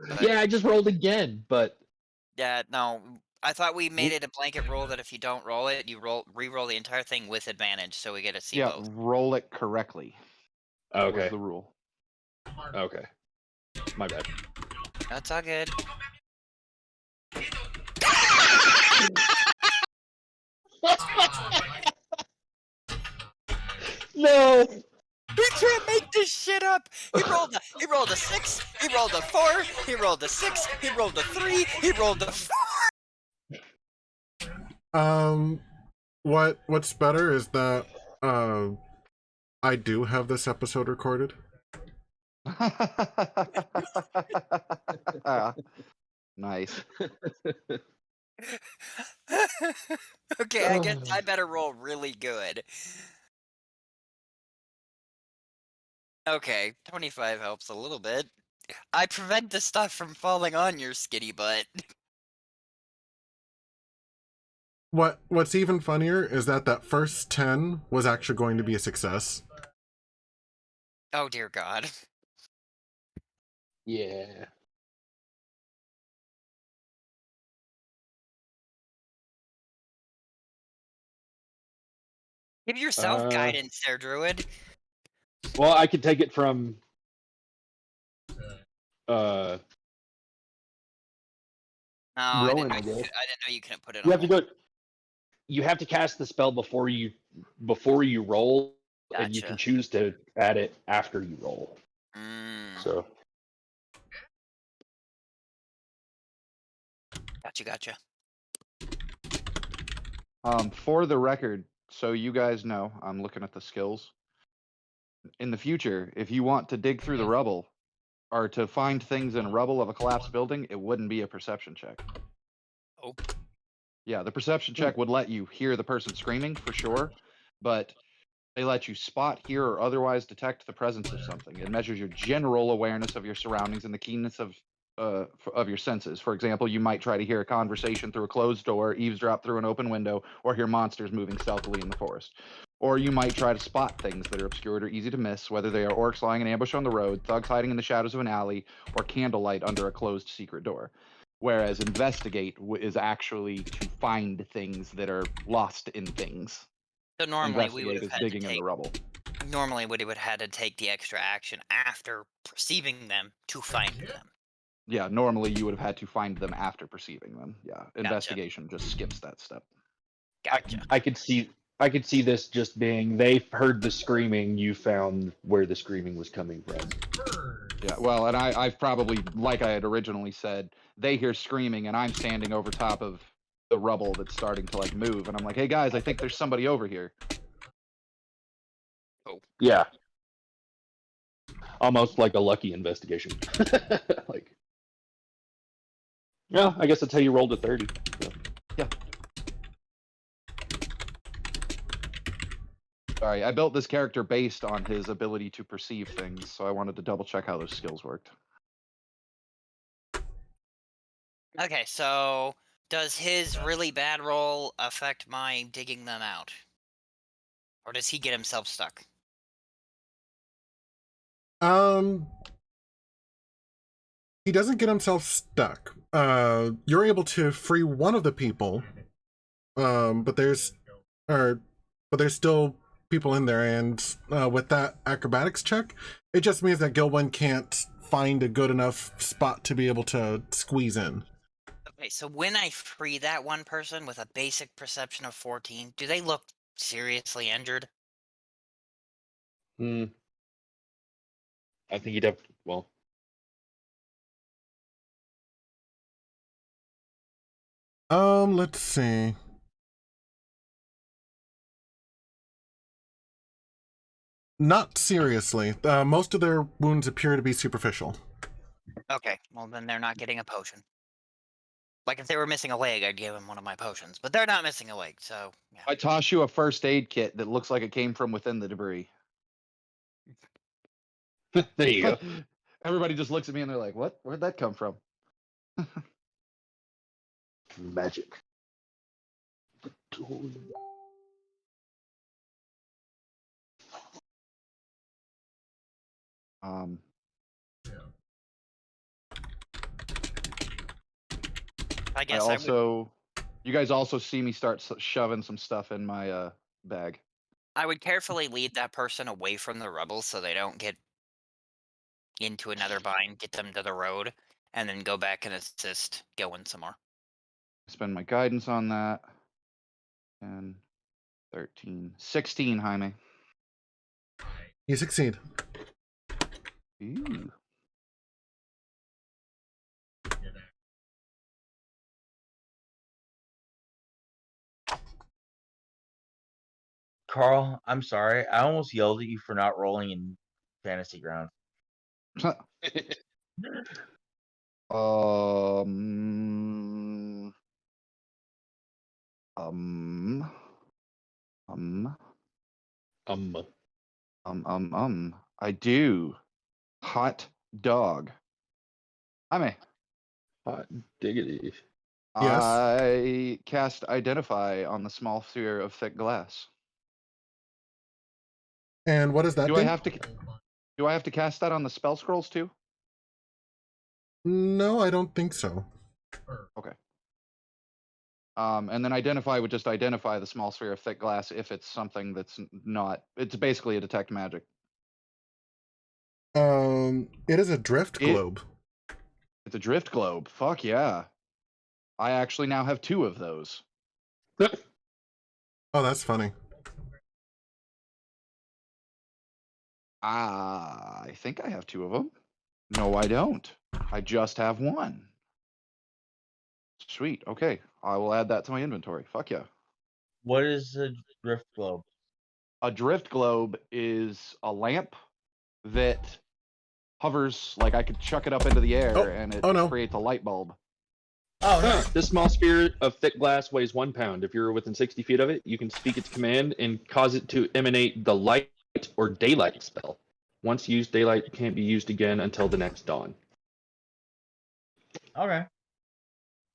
But Yeah, I just rolled again, but yeah, no. I thought we made it a blanket rule that if you don't roll it, you re-roll the entire thing with advantage, so we get to see Yeah, both. roll it correctly. That was okay. the rule. Okay. My bad. That's all good. No! We can't make this shit up. He rolled a 6. He rolled a 4. He rolled a 6. He rolled a 3. He rolled a 4. What's better is that I do have this episode recorded. Nice. Okay, I guess I better roll really good. Okay, 25 helps a little bit. I prevent the stuff from falling on your skinny butt. What's even funnier is that first 10 was actually going to be a success. Oh dear God. Yeah. Give yourself guidance there, Druid. Well, I could take it from uh No, I didn't Rowan, know I guess. I didn't know you couldn't put it You on have to one. go. You have to cast the spell before you roll, and you can Gotcha. choose to add it after you roll. Mm, So gotcha. For the record, so you guys know, I'm looking at the skills. In the future, if you want to dig through the rubble or to find things in rubble of a collapsed building, it wouldn't be a perception check. Oh. Yeah, the perception check would let you hear the person screaming for sure, but they let you spot, hear, or otherwise detect the presence of something. It measures your general awareness of your surroundings and the keenness of your senses. For example, you might try to hear a conversation through a closed door, eavesdrop through an open window, or hear monsters moving stealthily in the forest. Or you might try to spot things that are obscured or easy to miss, whether they are orcs lying in ambush on the road, thugs hiding in the shadows of an alley, or candlelight under a closed secret door. Whereas investigate is actually to find things that are lost in things. So normally we would Investigate have is had digging to in the take. rubble. Normally we would have had to take the extra action after perceiving them to find them. Yeah, normally you would have had to find them after perceiving them. Yeah, Gotcha. investigation just skips that step. Gotcha. I could see this just being they heard the screaming, you found where the screaming was coming from. Yeah, well, and I've probably, like I had originally said, they hear screaming and I'm standing over top of the rubble that's starting to like move, and I'm like, hey guys, I think there's somebody over here. Yeah. Almost like a lucky investigation. Like, yeah, I guess that's how you rolled a 30. So. Yeah. Sorry, I built this character based on his ability to perceive things, so I wanted to double check how those skills worked. Okay, so does his really bad roll affect my digging them out? Or does he get himself stuck? He doesn't get himself stuck. You're able to free one of the people, but there's still people in there, and with that acrobatics check, it just means that Gilwin can't find a good enough spot to be able to squeeze in. Okay, so when I free that one person with a basic perception of 14, do they look seriously injured? I think you'd have, well, Let's see. Not seriously. Most of their wounds appear to be superficial. Okay, well then they're not getting a potion. Like if they were missing a leg, I'd give them one of my potions, but they're not missing a leg, so yeah. I toss you a first aid kit that looks like it came from within the debris. there you go. Everybody just looks at me and they're like, what? Where'd that come from? Magic. Um, I guess I would. You guys also see me start shoving some stuff in my bag. I would carefully lead that person away from the rubble so they don't get into another bind, get them to the road, and then go back and assist going some more. Spend my guidance on that. 10, 13, 16, Jaime. You succeed. Ooh. Carl, I'm sorry. I almost yelled at you for not rolling in fantasy ground. Um. I do. Hot dog. Jaime. Hot diggity. Yes. I cast Identify on the small sphere of thick glass. And what does that Do do? I have to cast that on the spell scrolls too? No, I don't think so. Okay. And then Identify would just identify the small sphere of thick glass if it's something that's not. It's basically a detect magic. It is a drift globe. It's a drift globe. Fuck yeah. I actually now have 2 of those. Oh, that's funny. I think I have 2 of them. No, I don't. I just have 1. Sweet. Okay. I will add that to my inventory. Fuck yeah. What is a drift globe? A drift globe is a lamp that hovers, like I could chuck it up into the air and it no. creates a light bulb. Oh, no. This small sphere of thick glass weighs 1 pound. If you're within 60 feet of it, you can speak its command and cause it to emanate the light or daylight spell. Once used, daylight can't be used again until the next dawn. Okay.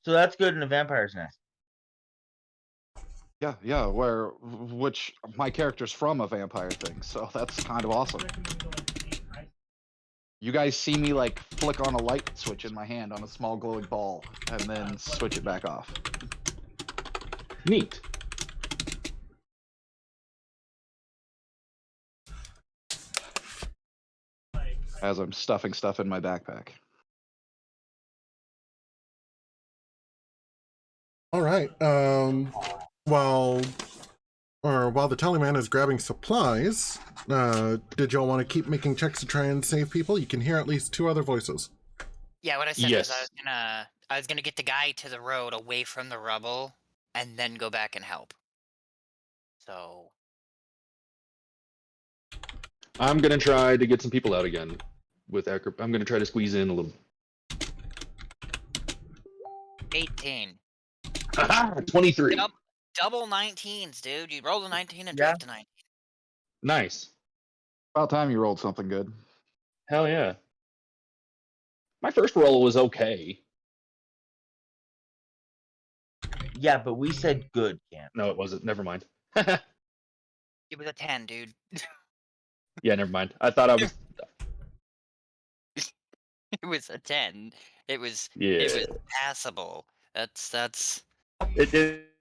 So that's good in a vampire's nest. Yeah, which my character's from a vampire thing, so that's kind of awesome. You guys see me like flick on a light switch in my hand on a small glowing ball and then switch it back off. Neat. As I'm stuffing stuff in my backpack. All right. While the Tallyman is grabbing supplies, did y'all want to keep making checks to try and save people? You can hear at least 2 other voices. Yeah, what I said Yes. was I was gonna get the guy to the road away from the rubble and then go back and help. So I'm gonna try to get some people out again. I'm gonna try to squeeze in a little. 18. 23. Double 19s, dude. You rolled a 19 and Yeah. dropped a 19. Nice. About time you rolled something good. Hell yeah. My first roll was okay. Yeah, but we said good, Cam. No, it wasn't. Never mind. It was a 10, dude. Yeah, never mind. I thought I was. It was a 10. It was Yeah. passable. That's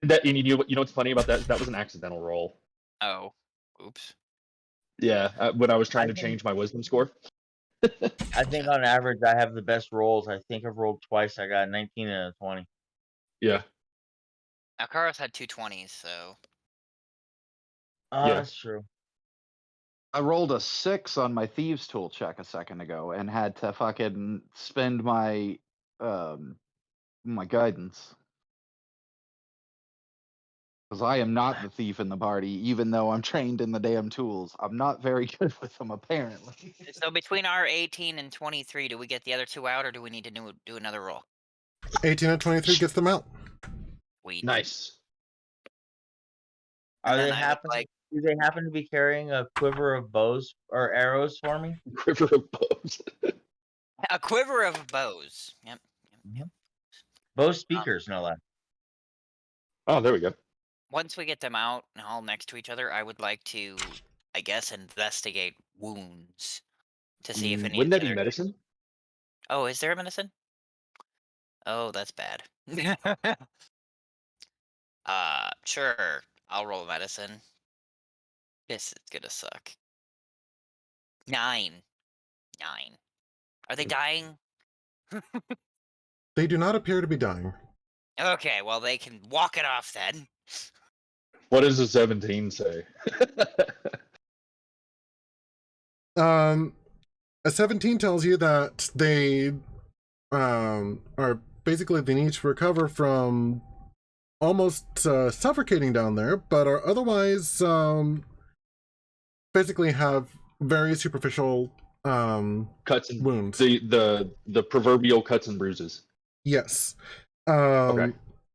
That, and you know what's funny about that? That was an accidental roll. oh. Oops. Yeah, when I was trying I to think- change my wisdom score. I think on average I have the best rolls. I think I've rolled twice. I got a 19 and a 20. Yeah. Now Karos had 2 20s, so Yeah. That's true. I rolled a 6 on my thieves tool check a second ago and had to fucking spend my my guidance. Because I am not the thief in the party, even though I'm trained in the damn tools. I'm not very good with them, apparently. so between our 18 and 23, do we get the other 2 out or do we need to do another roll? 18 and 23 gets them out. Sweet. Nice. Are And they then I would happen? like- Do they happen to be carrying a quiver of bows or arrows for me? Quiver of bows. A quiver of bows. Yep. Bow speakers, no less. Oh, there we go. Once we get them out and all next to each other, I would like to, I guess, investigate wounds to see if any. Wouldn't of that the be other- medicine? Oh, is there a medicine? Oh, that's bad. Sure. I'll roll medicine. This is gonna suck. 9. Are they dying? They do not appear to be dying. Okay, well they can walk it off then. What does a 17 say? A 17 tells you that they are basically, they need to recover from almost suffocating down there, but are otherwise basically have very superficial Cuts and wounds. the proverbial cuts and bruises. Yes. Okay.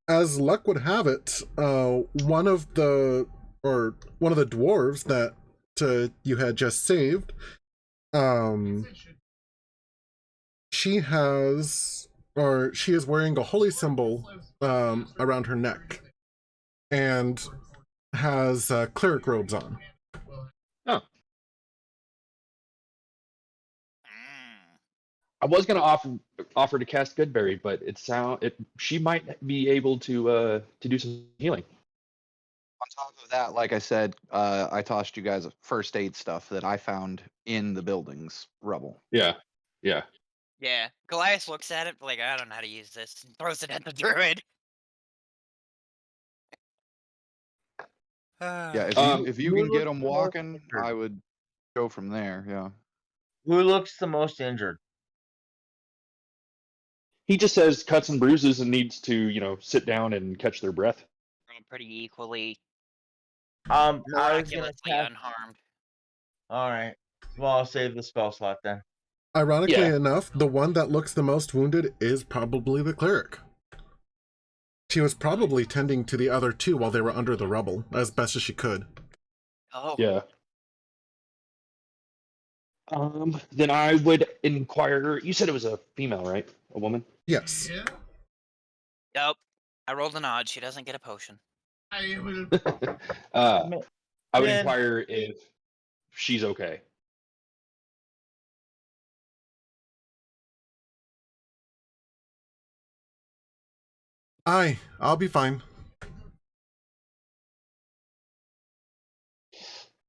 As luck would have it, one of the dwarves that you had just saved, she has or she is wearing a holy symbol around her neck, and has cleric robes on. Oh, Mm. I was gonna offer to cast Goodberry, but she might be able to do some healing. On top of that, like I said, I tossed you guys first aid stuff that I found in the building's rubble. Yeah, yeah. Yeah. Goliath looks at it like, I don't know how to use this, and throws it at the druid. Yeah, if you Who can get looks them the most walking, injured? I would go from there. Yeah. Who looks the most injured? He just says cuts and bruises and needs to sit down and catch their breath. Pretty equally I was gonna miraculously cast. unharmed. All right. Well, I'll save the spell slot then. Ironically Yeah. enough, the one that looks the most wounded is probably the cleric. She was probably tending to the other two while they were under the rubble, as best as she could. Oh. Yeah. Then I would inquire. You said it was a female, right? A woman. Yes. Nope. I rolled an odd. She doesn't get a potion. I would Then- inquire if she's okay. I'll be fine.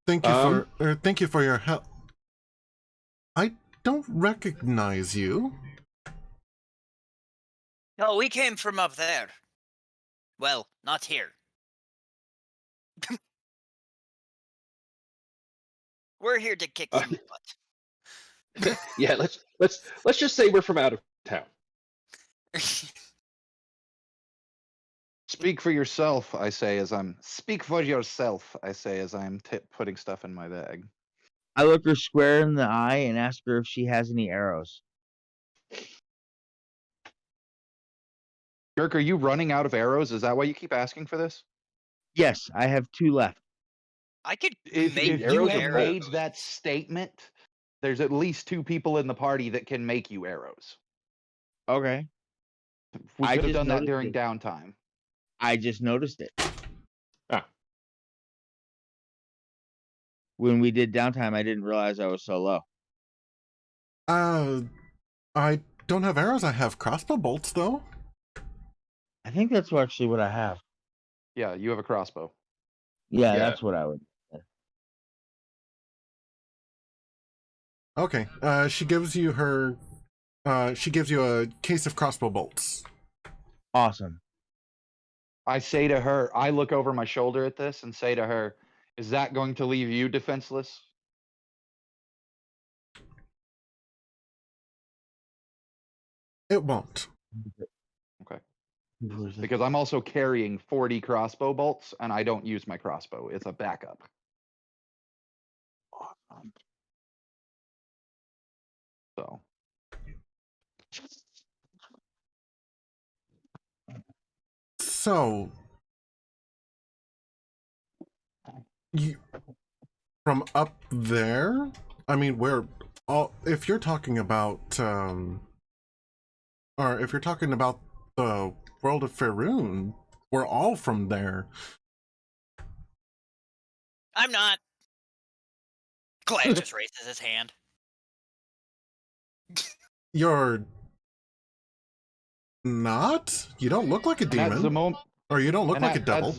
Thank you for your help. I don't recognize you. No, we came from up there. Well, not here. We're here to kick some butt. Yeah, let's just say we're from out of town. Speak for yourself, I say as I'm. Speak for yourself, I say as I'm putting stuff in my bag. I look her square in the eye and ask her if she has any arrows. Dirk, are you running out of arrows? Is that why you keep asking for this? Yes, I have 2 left. I could If make you arrows have are made arrows. that statement, there's at least 2 people in the party that can make you arrows. Okay. We I could have just done that noticed during it. downtime. I just noticed it. Ah. When we did downtime, I didn't realize I was so low. I don't have arrows. I have crossbow bolts, though. I think that's actually what I have. Yeah, you have a crossbow. Yeah, Yeah. that's what I would. Okay. She gives you a case of crossbow bolts. Awesome. I say to her, I look over my shoulder at this and say to her, is that going to leave you defenseless? It won't. Okay. Because I'm also carrying 40 crossbow bolts and I don't use my crossbow. It's a backup. Awesome. So So, you from up there? I mean, we're all. If you're talking about, or if you're talking about the world of Faerun, we're all from there. I'm not. Glenn just raises his hand. You're not. You don't look like a and at the demon, moment, or you don't look and like a at- devil.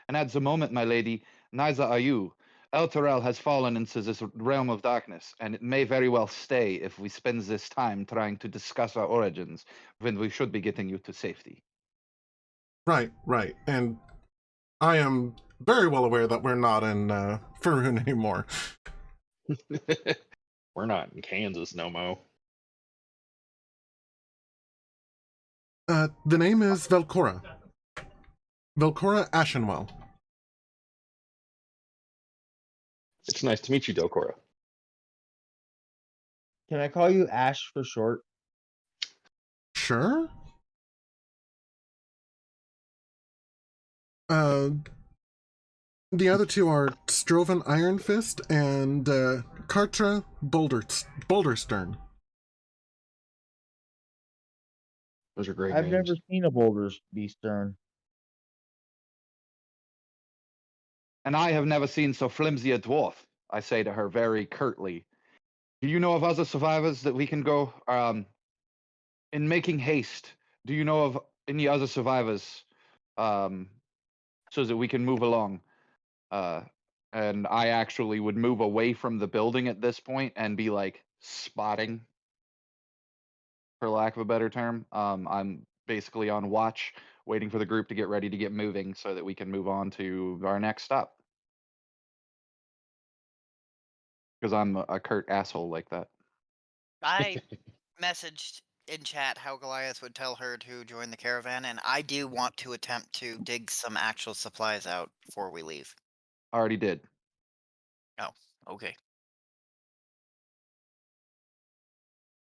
and at the moment, my lady, neither are you. Elturel has fallen into this realm of darkness, and it may very well stay if we spend this time trying to discuss our origins when we should be getting you to safety. Right, right. And I am very well aware that we're not in Faerun anymore. We're not in Kansas no mo. The name is Velcora. Velcora Ashenwell. It's nice to meet you, Delcora. Can I call you Ash for short? Sure. The other two are Strovan Ironfist and Kartra Boulderstern. Those are great I've names. never seen a Boulder's be stern. And I have never seen so flimsy a dwarf, I say to her very curtly. Do you know of other survivors that we can go? In making haste, do you know of any other survivors so that we can move along? And I actually would move away from the building at this point and be like spotting, for lack of a better term. I'm basically on watch, waiting for the group to get ready to get moving so that we can move on to our next stop. Because I'm a curt asshole like that. I messaged in chat how Goliath would tell her to join the caravan, and I do want to attempt to dig some actual supplies out before we leave. I already did. Oh, okay.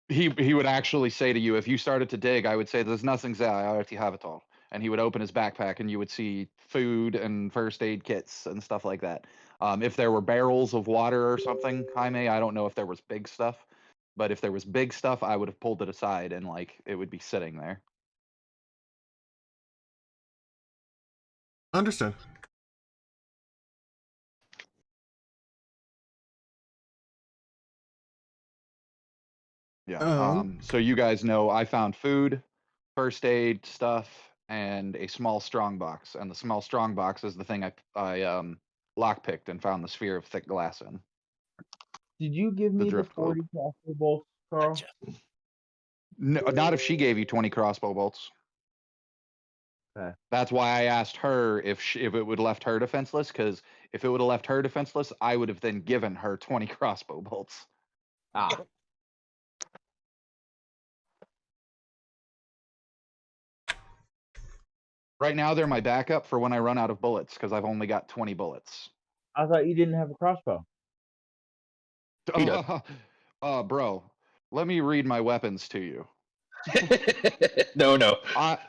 He would actually say to you, if you started to dig, I would say, there's nothing there, I already have it all. And he would open his backpack and you would see food and first aid kits and stuff like that. If there were barrels of water or something, Jaime, I don't know if there was big stuff, but if there was big stuff, I would have pulled it aside and like it would be sitting there. Understood. Yeah. Um, So you guys know I found food, first aid stuff, and a small strong box. And the small strong box is the thing I lockpicked and found the sphere of thick glass in. Did you give The me the drift globe. 40 crossbow bolts, Carl? Gotcha. No, not if she gave you 20 crossbow bolts. Okay. That's why I asked her if it would have left her defenseless, because if it would have left her defenseless, I would have then given her 20 crossbow bolts. Ah, Right now, they're my backup for when I run out of bullets, because I've only got 20 bullets. I thought you didn't have a crossbow. He does. Bro, let me read my weapons to you. No.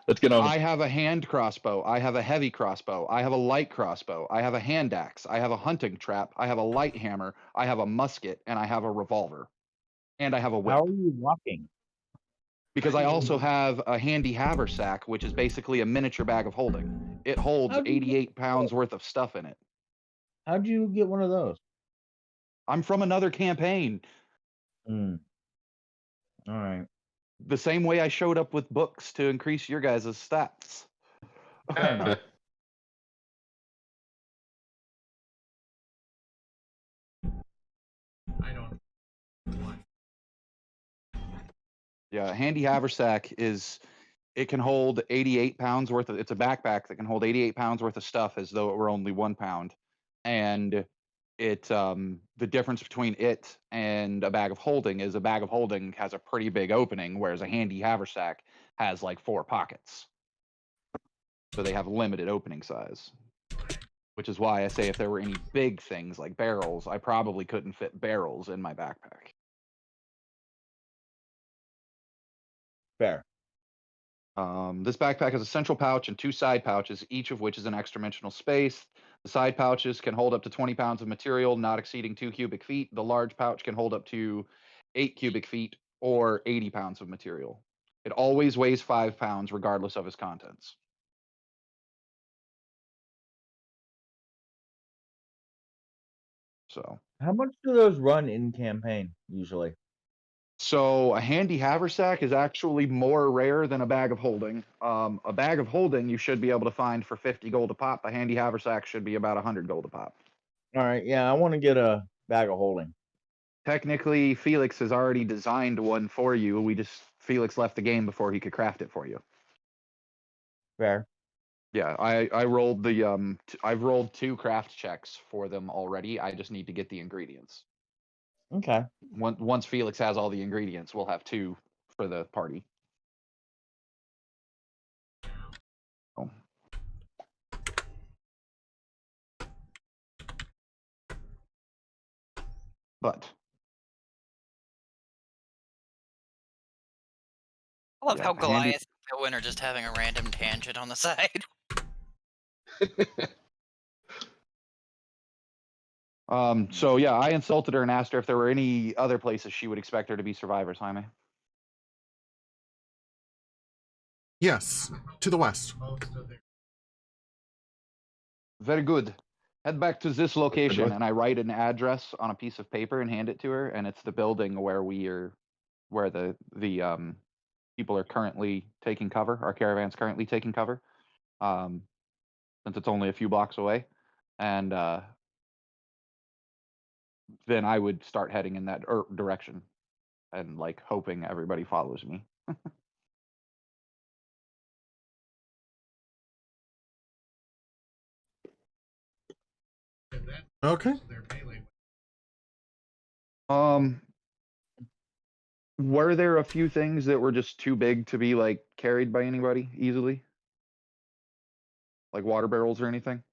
Let's get on. I have a hand crossbow. I have a heavy crossbow. I have a light crossbow. I have a hand axe. I have a hunting trap. I have a light hammer. I have a musket, and I have a revolver. And I have a whip. How are you walking? Because I also have a handy haversack, which is basically a miniature bag of holding. It holds How'd you 88 pounds worth of stuff in it. How'd you get one of those? I'm from another campaign. Hmm. All right. The same way I showed up with books to increase your guys' stats. Fair enough. Yeah, handy haversack it can hold 88 pounds worth of, it's a backpack that can hold 88 pounds worth of stuff as though it were only 1 pound. And the difference between it and a bag of holding is a bag of holding has a pretty big opening, whereas a handy haversack has like 4 pockets. So they have limited opening size. Which is why I say if there were any big things like barrels, I probably couldn't fit barrels in my backpack. Fair. This backpack has a central pouch and 2 side pouches, each of which is an extra dimensional space. The side pouches can hold up to 20 pounds of material, not exceeding 2 cubic feet. The large pouch can hold up to 8 cubic feet or 80 pounds of material. It always weighs 5 pounds, regardless of its contents. So, How much do those run in campaign usually? a handy haversack is actually more rare than a bag of holding. A bag of holding you should be able to find for 50 gold a pop. A handy haversack should be about 100 gold a pop. All right. Yeah, I want to get a bag of holding. Technically, Felix has already designed one for you. Felix left the game before he could craft it for you. Fair. Yeah, I rolled I've rolled 2 craft checks for them already. I just need to get the ingredients. Okay. Once Felix has all the ingredients, we'll have 2 for the party. Oh. But I love Yeah, how handy- Goliath and Owen are just having a random tangent on the side. So yeah, I insulted her and asked her if there were any other places she would expect her to be survivors, Jaime. Yes, to the west. Very good. Head back to this location, good. and I write an address on a piece of paper and hand it to her, and it's the building where the people are currently taking cover. Our caravan's currently taking cover, since it's only a few blocks away, and then I would start heading in that direction, and like hoping everybody follows me. Okay. Were there a few things that were just too big to be like carried by anybody easily? Like water barrels or anything?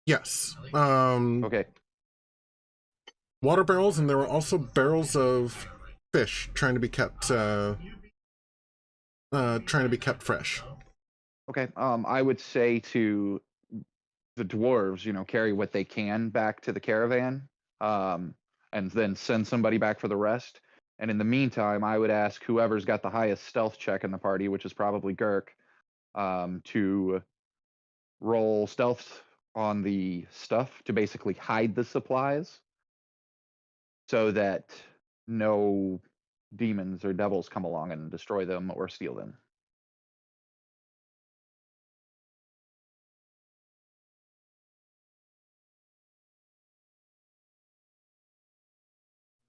Yes. Okay. Water barrels, and there were also barrels of fish trying to be kept fresh. Okay. I would say to the dwarves, carry what they can back to the caravan, and then send somebody back for the rest. And in the meantime, I would ask whoever's got the highest stealth check in the party, which is probably Girk, to roll stealth on the stuff to basically hide the supplies so that no demons or devils come along and destroy them or steal them.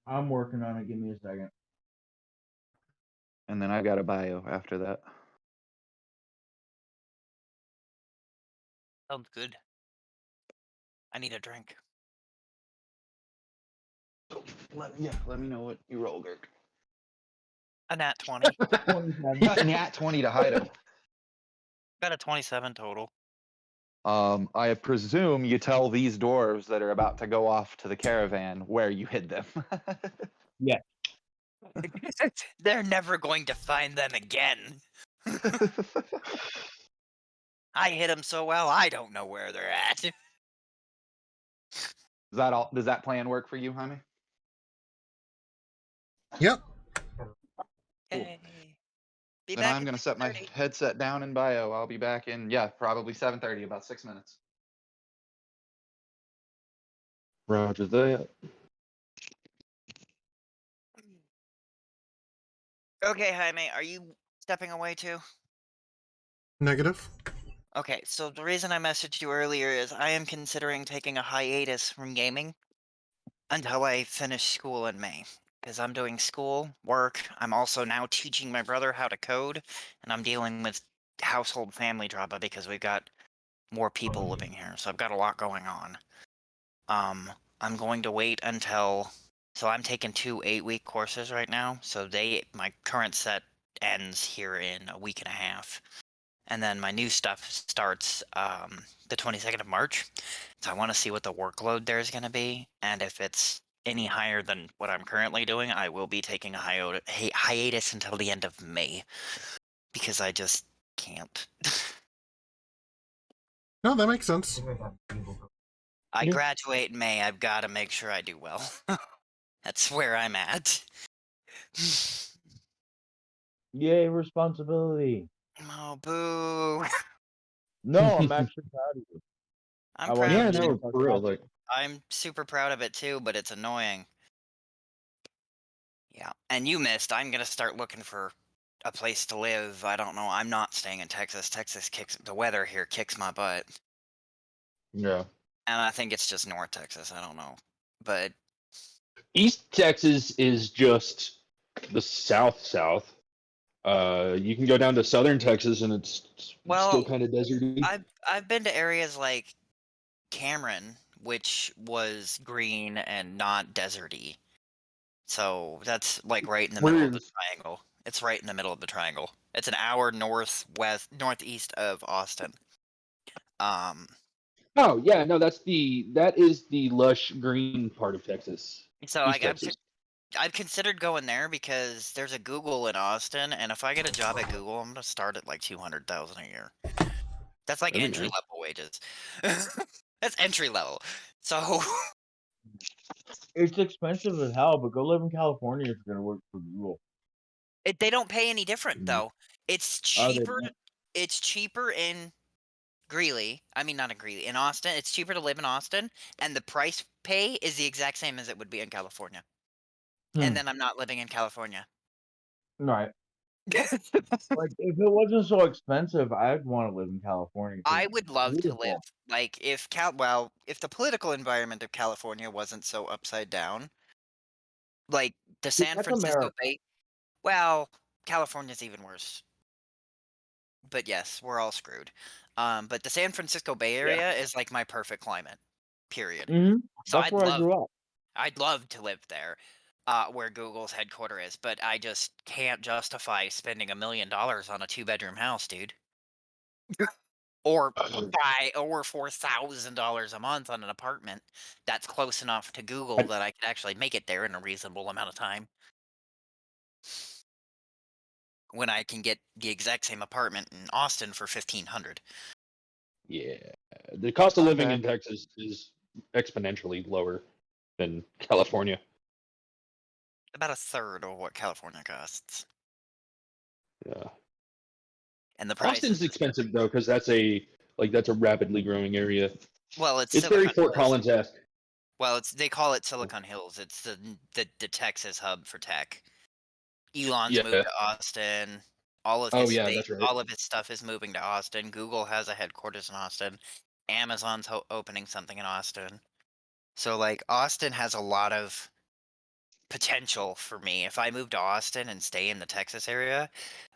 I'm working on it. Give me a second. And then I got a bio after that. Sounds good. I need a drink. Let me know what you roll, Girk. A nat 20. 27. Nat 20 to hide them. Got a 27 total. I presume you tell these dwarves that are about to go off to the caravan where you hid them. Yeah. They're never going to find them again. I hit them so well, I don't know where they're at. Is that all? Does that plan work for you, Jaime? Yep. Hey. Be Then back I'm at gonna set my 6:30. headset down in bio. I'll be back in probably 7:30, about 6 minutes. Roger that. Okay, Jaime, are you stepping away too? Negative. Okay, so the reason I messaged you earlier is I am considering taking a hiatus from gaming until I finish school in May. Because I'm doing school, work, I'm also now teaching my brother how to code, and I'm dealing with household family drama because we've got more people living here, so I've got a lot going on. I'm going to wait until... So I'm taking 2 8-week courses right now, so my current set ends here in a week and a half. And then my new stuff starts the 22nd of March. So I want to see what the workload there is going to be. And if it's any higher than what I'm currently doing, I will be taking a hiatus until the end of May. Because I just can't. No, that makes sense. I Yeah. graduate in May. I've got to make sure I do well. That's where I'm at. Yay, responsibility. Oh, boo. No, I'm actually proud of you. I'm I proud want Yeah, of you it. to no, be for real. Like, I'm super proud of it too, but it's annoying. Yeah, and you missed. I'm gonna start looking for a place to live. I don't know. I'm not staying in Texas. The weather here kicks my butt. yeah. And I think it's just North Texas. I don't know. But East Texas is just the south. You can go down to southern Texas and it's well, still kind of deserty. I've been to areas like Cameron, which was green and not deserty. So that's like right in the middle of the Where's triangle. It's right in the middle of the triangle. It's an hour northeast of Austin. Oh yeah, no, that is the lush green part of Texas. So East Texas. I've considered going there because there's a Google in Austin, and if I get a job at Google, I'm gonna start at like 200,000 a year. That's like That'd be entry nice. level wages. That's entry level. So It's expensive as hell, but go live in California if you're gonna work for Google. They don't pay any different though. It's Oh, they cheaper. don't? It's cheaper in Greeley. I mean, not in Greeley. In Austin, it's cheaper to live in Austin, and the price pay is the exact same as it would be in California. And then I'm not living in California. Right. Like, if it wasn't so expensive, I'd want to live in California. 'Cause I it's would love to live beautiful. like if if the political environment of California wasn't so upside down, like the See, San that's Francisco America. Bay. Well, California's even worse. But yes, we're all screwed. But the San Francisco Bay Yeah. Area is like my perfect climate. Period. Mm-hmm. So That's where I grew up. I'd love to live there, where Google's headquarters is, but I just can't justify spending $1 million on a 2-bedroom house, dude. Or $4,000 a month on an apartment that's close enough to Google that I could actually make it there in a reasonable amount of time. When I can get the exact same apartment in Austin for $1,500. Yeah, the cost of living Okay. in Texas is exponentially lower than California. About a third of what California costs. Yeah, And the price Austin's is just expensive though, because that's a rapidly growing area. well, it's It's very Silicon Fort Hills. Collins-esque. Well, they call it Silicon Hills. It's the Texas hub for tech. Elon's moved Yeah. to Austin. All of Oh his yeah, that's right. all of his stuff is moving to Austin. Google has a headquarters in Austin. Amazon's opening something in Austin. So like Austin has a lot of potential for me. If I move to Austin and stay in the Texas area,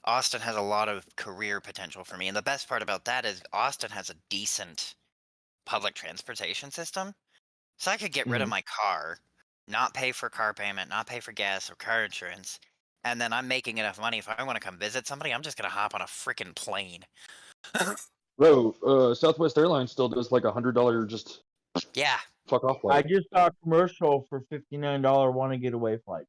Austin has a lot of career potential for me. And the best part about that is Austin has a decent public transportation system. So I could get rid of my car, not pay for car payment, not pay for gas or car insurance, and then I'm making enough money. If I want to come visit somebody, I'm just gonna hop on a freaking plane. Bro, Southwest Airlines still does like $100 just Yeah, fuck off I flight. just saw a commercial for $59 want to get away flight.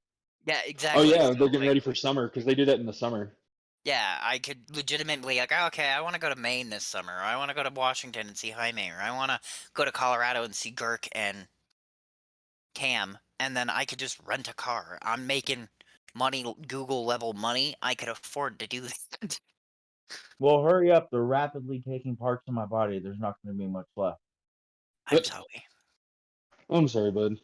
yeah, Oh exactly. yeah, So, they're getting like, ready for summer because they do that in the summer. yeah, I could legitimately like, oh, okay, I want to go to Maine this summer, or I want to go to Washington and see Jaime, or I want to go to Colorado and see Girk and Cam, and then I could just rent a car. I'm making money, Google level money. I could afford to do that. Well, hurry up. They're rapidly taking parts of my body. There's not going to be much left. I'm sorry. I'm sorry, bud.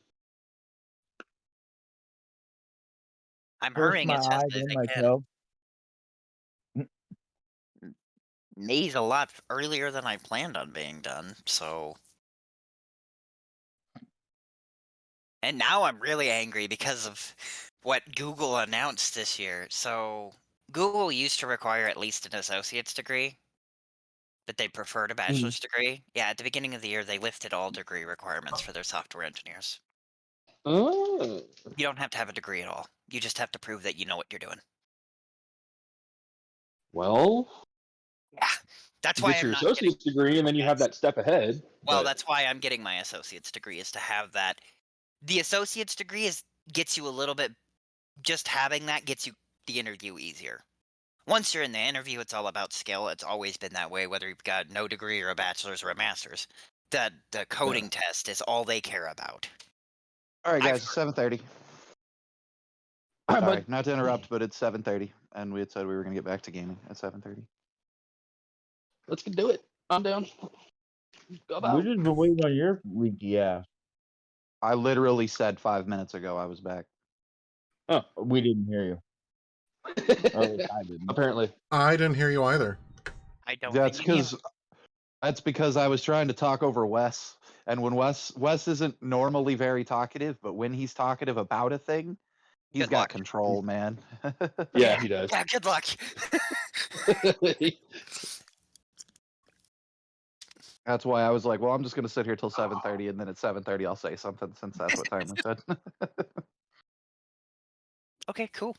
I'm First hurrying my as fast eye, as then I my can. toe. May's a lot earlier than I planned on being done, so. And now I'm really angry because of what Google announced this year. So, Google used to require at least an associate's degree, but they preferred a bachelor's degree. Yeah, at the beginning of the year, they lifted all degree requirements for their software engineers. Oh, You don't have to have a degree at all. You just have to prove that you know what you're doing. well, Yeah, that's you why get I'm your not getting. associate's degree and then you have that step ahead. Well, but- that's why I'm getting my associate's degree, is to have that. The associate's degree gets you a little bit. Just having that gets you the interview easier. Once you're in the interview, it's all about skill. It's always been that way, whether you've got no degree or a bachelor's or a master's. The coding test is all they care about. All right, I've guys, 7:30. All right, Sorry, bud. not to interrupt, but it's 7:30, and we had said we were going to get back to gaming at 7:30. Let's do it. I'm down. Go We about. just been waiting on your leaky ass. I literally said 5 minutes ago I was back. We didn't hear you. Or at least I didn't. Apparently. I didn't hear you either. I don't. That's think you because I was trying to talk over Wes, and when Wes isn't normally very talkative, but when he's talkative about a thing, he's Good got luck. control, man. Yeah, he does. Yeah, good luck. That's why I was like, well, I'm just going to sit here till 7:30, and then at 7:30 I'll say something, since that's what time we said. Okay, cool.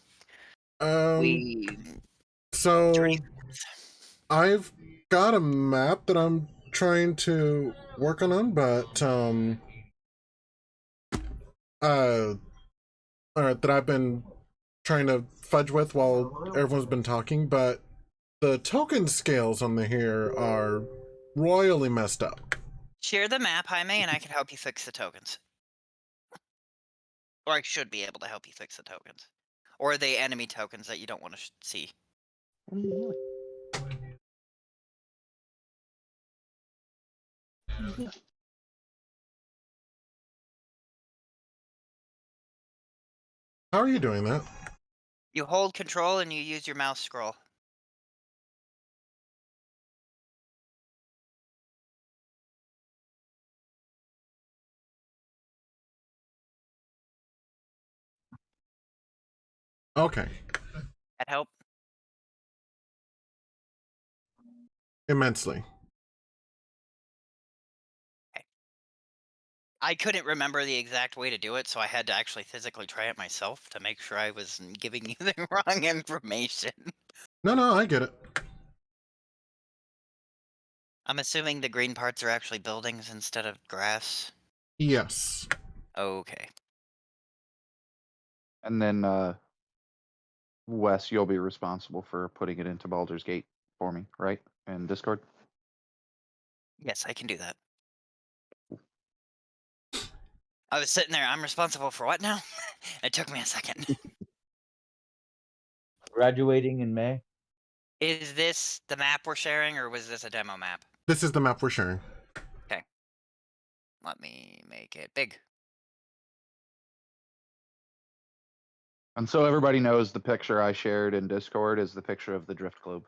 So Dream. I've got a map that I'm trying to work on, but that I've been trying to fudge with while everyone's been talking, but the token scales on the here are royally messed up. Share the map, Jaime, and I can help you fix the tokens. Or I should be able to help you fix the tokens. Or are they enemy tokens that you don't want to see? How are you doing that? You hold control and you use your mouse scroll. Okay. That help? Immensely. I couldn't remember the exact way to do it, so I had to actually physically try it myself to make sure I wasn't giving you the wrong information. No, I get it. I'm assuming the green parts are actually buildings instead of grass. Yes. Okay. And then, Wes, you'll be responsible for putting it into Baldur's Gate for me, right? In Discord. Yes, I can do that. I was sitting there, I'm responsible for what now? It took me a second. Graduating in May. Is this the map we're sharing, or was this a demo map? This is the map we're sharing. Let me make it big. And so everybody knows the picture I shared in Discord is the picture of the Drift Globe.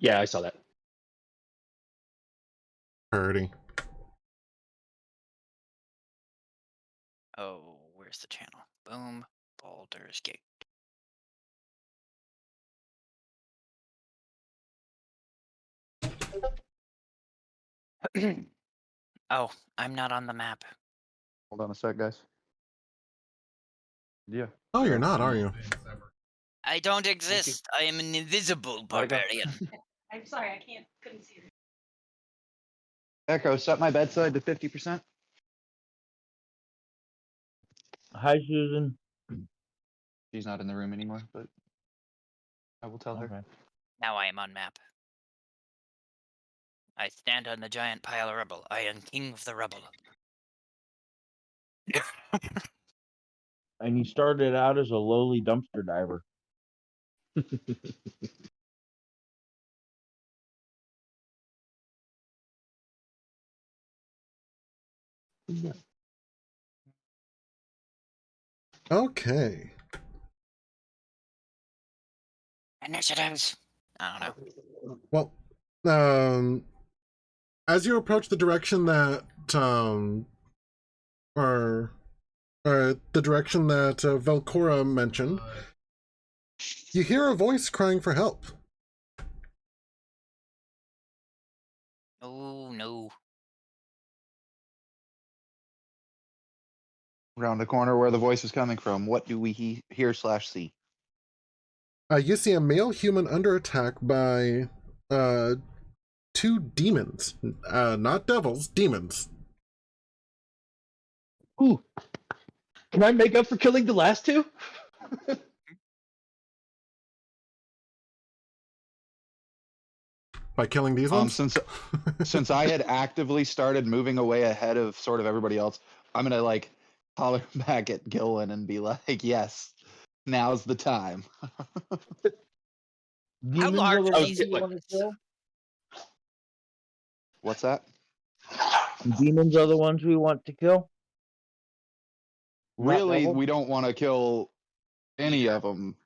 Yeah, I saw that. Alrighty. Oh, where's the channel? Boom. Baldur's Gate. Oh, I'm not on the map. Hold on a sec, guys. Yeah. Oh, you're not, are you? I don't exist. I am an invisible Let it go. barbarian. I'm sorry, couldn't see. Echo, set my bedside to 50%. Hi, Susan. She's not in the room anymore, but I will tell her. Okay. Now I am on map. I stand on the giant pile of rubble. I am king of the rubble. And you started out as a lowly dumpster diver. Okay. Initiatives. I don't know. Well, as you approach the direction that, or the direction that Velcora mentioned, you hear a voice crying for help. Oh no. Around the corner where the voice is coming from, what do we hear/see? You see a male human under attack by two demons. Not devils, demons. Ooh. Can I make up for killing the last two? By killing these ones? Since I had actively started moving away ahead of sort of everybody else, I'm gonna like holler back at Gillen and be like, "Yes, now's the time." How Demons large are the are ones these we want to demons? kill? What's that? Demons are the ones we want to kill? Not Really, devils? we don't want to kill any of them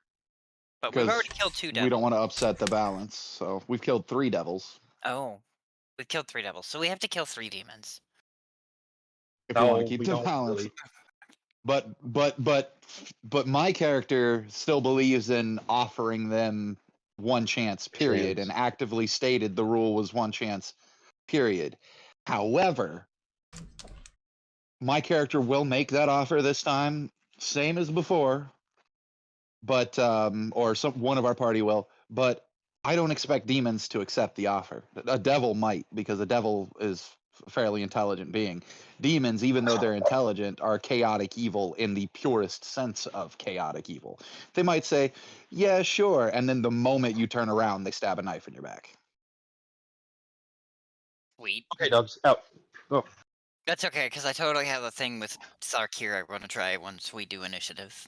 But we've because already killed two we devils. don't want to upset the balance. So we've killed 3 devils. Oh. We've killed 3 devils, so we have to kill 3 demons. If we want No, to keep we the don't balance. really. But my character still believes in offering them one chance, period, Chance. and actively stated the rule was one chance, period. However, my character will make that offer this time, same as before, but or one of our party will, but I don't expect demons to accept the offer. A devil might, because a devil is a fairly intelligent being. Demons, even though they're intelligent, are chaotic evil in the purest sense of chaotic evil. They might say, "Yeah, sure," and then the moment you turn around, they stab a knife in your back. Sweet. Okay, dogs, out. Go. That's okay, because I totally have a thing with Sarkir I want to try once we do initiative.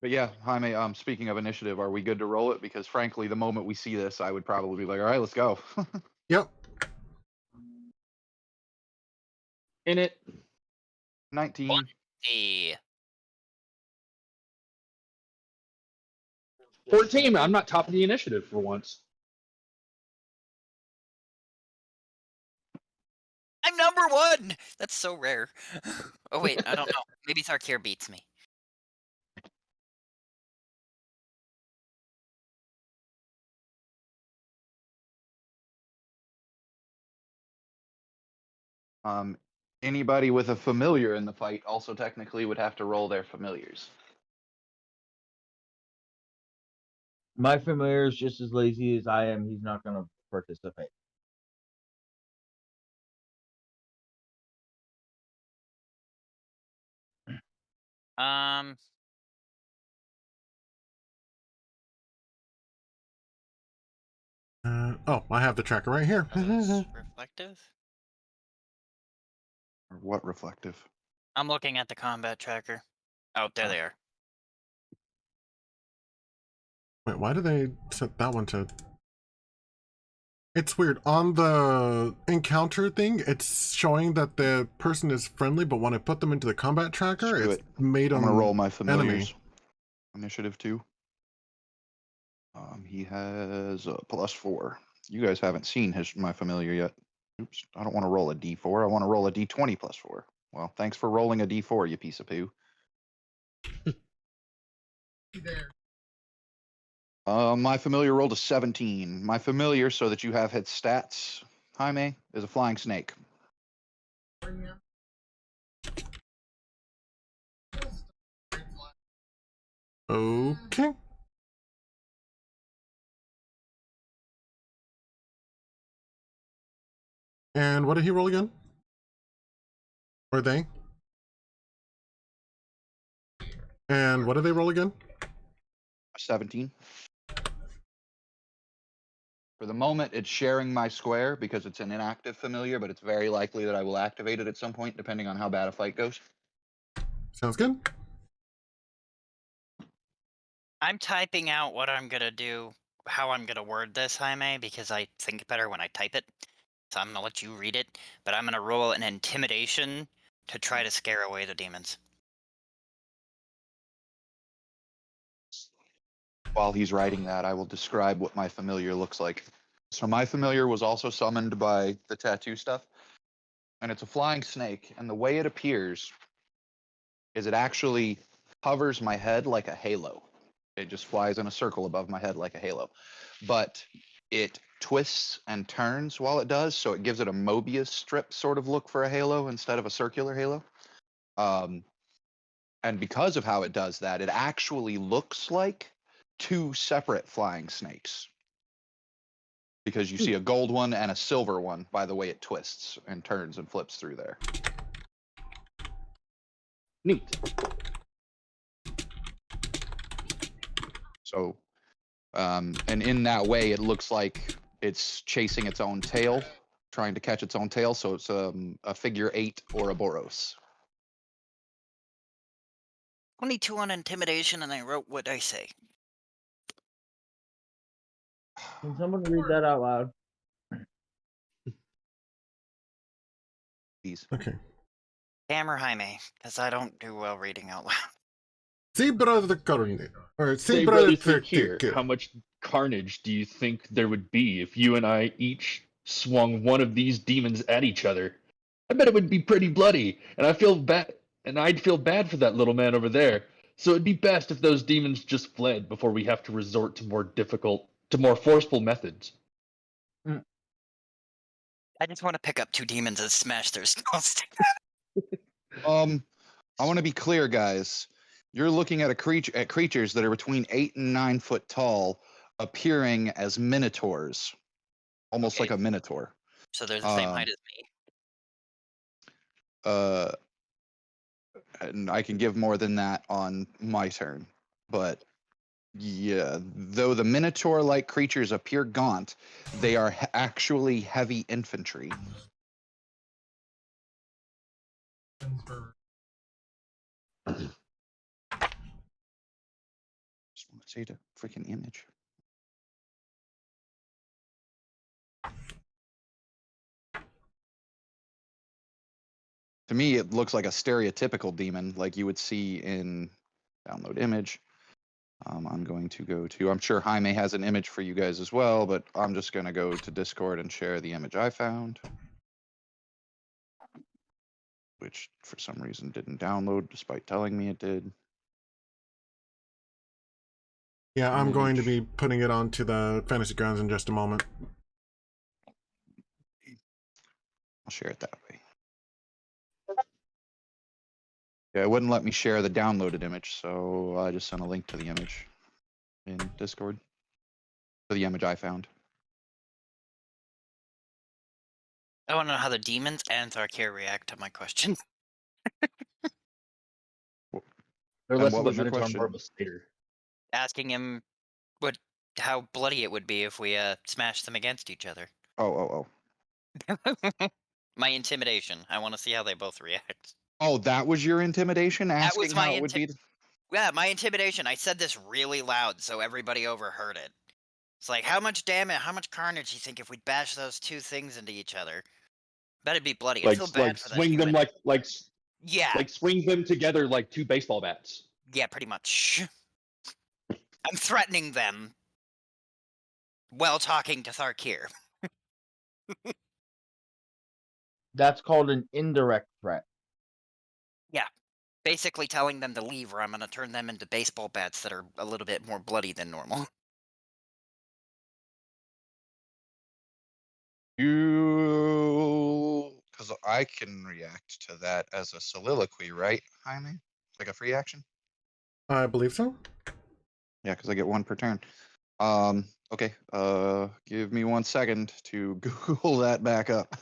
But yeah, Jaime, speaking of initiative, are we good to roll it? Because frankly, the moment we see this, I would probably be like, all right, let's go. Yep. In it. 19. The 14. I'm not topping the initiative for once. I'm number 1! That's so rare. Oh wait, I don't know. Maybe Sarkir beats me. Anybody with a familiar in the fight also technically would have to roll their familiars. My familiar is just as lazy as I am. He's not going to participate. Um, Oh, I have the tracker right here. reflective? Or what reflective? I'm looking at the combat tracker. Oh, there they are. Wait, why do they set that one to... It's weird. On the encounter thing, it's showing that the person is friendly, but when I put them into the combat tracker, Screw it's it. made I'm them gonna roll my familiars. enemy. Initiative 2. He has a +4. You guys haven't seen my familiar yet. Oops, I don't want to roll a d4. I want to roll a d20 +4. Well, thanks for rolling a d4, you piece of poo. My familiar rolled a 17. My familiar, so that you have hit stats, Jaime, is a flying snake. Okay. And what did he roll again? Or they? And what did they roll again? 17. For the moment, it's sharing my square because it's an inactive familiar, but it's very likely that I will activate it at some point, depending on how bad a fight goes. Sounds good. I'm typing out what I'm gonna do, how I'm gonna word this, Jaime, because I think better when I type it. So I'm gonna let you read it, but I'm gonna roll an intimidation to try to scare away the demons. While he's writing that, I will describe what my familiar looks like. So my familiar was also summoned by the tattoo stuff, and it's a flying snake, and the way it appears is it actually hovers my head like a halo. It just flies in a circle above my head like a halo. But it twists and turns while it does, so it gives it a Mobius strip sort of look for a halo instead of a circular halo. And because of how it does that, it actually looks like 2 separate flying snakes. Because you see a gold one and a silver one by the way it twists and turns and flips through there. Neat. So, and in that way, it looks like it's chasing its own tail, trying to catch its own tail. So it's a figure 8 or a Boros. 22 on intimidation, and I wrote what I say. Can someone read that out loud? Please. Okay. Hammer Jaime, because I don't do well reading out loud. See, brother Carine. Or Say, see, brother, brother think here. How much carnage do you think there would be if you and I each swung one of these demons at each other? I bet it would be pretty bloody, and I'd feel bad for that little man over there. So it'd be best if those demons just fled before we have to resort to more forceful methods. I just want to pick up 2 demons and smash their skulls. I want to be clear, guys. You're looking at creatures that are between 8 and 9 foot tall, appearing as minotaurs, almost like a minotaur. So they're the same height as me. And I can give more than that on my turn, but Yeah, though the Minotaur-like creatures appear gaunt, they are actually heavy infantry. Just want to see the freaking image. To me, it looks like a stereotypical demon, like you would see in download image. I'm going to go to, I'm sure Jaime has an image for you guys as well, but I'm just going to go to Discord and share the image I found, which for some reason didn't download despite telling me it did. Yeah, I'm going to Image. be putting it onto the Fantasy Grounds in just a moment. I'll share it that way. Yeah, it wouldn't let me share the downloaded image, so I just sent a link to the image in Discord. For the image I found. I want to know how the demons and Tharkir react to my question. They're And less what of a was your minotaur, question? more of a slater. Asking him how bloody it would be if we smashed them against each other. Oh. My intimidation. I want to see how they both react. Oh, that was your intimidation? That Asking was my how it would be? Yeah, my intimidation. I said this really loud so everybody overheard it. It's like, how much damage, how much carnage do you think if we bash those two things into each other? Bet it'd be bloody. I feel bad for that swing them human. like swing them together like two baseball bats. Yeah, pretty much. I'm threatening them while talking to Tharkir. That's called an indirect threat. Basically telling them to leave or I'm going to turn them into baseball bats that are a little bit more bloody than normal. Because I can react to that as a soliloquy, right, Jaime? Like a free action? I believe so. Yeah, because I get one per turn. Okay. Give me 1 second to Google that back up.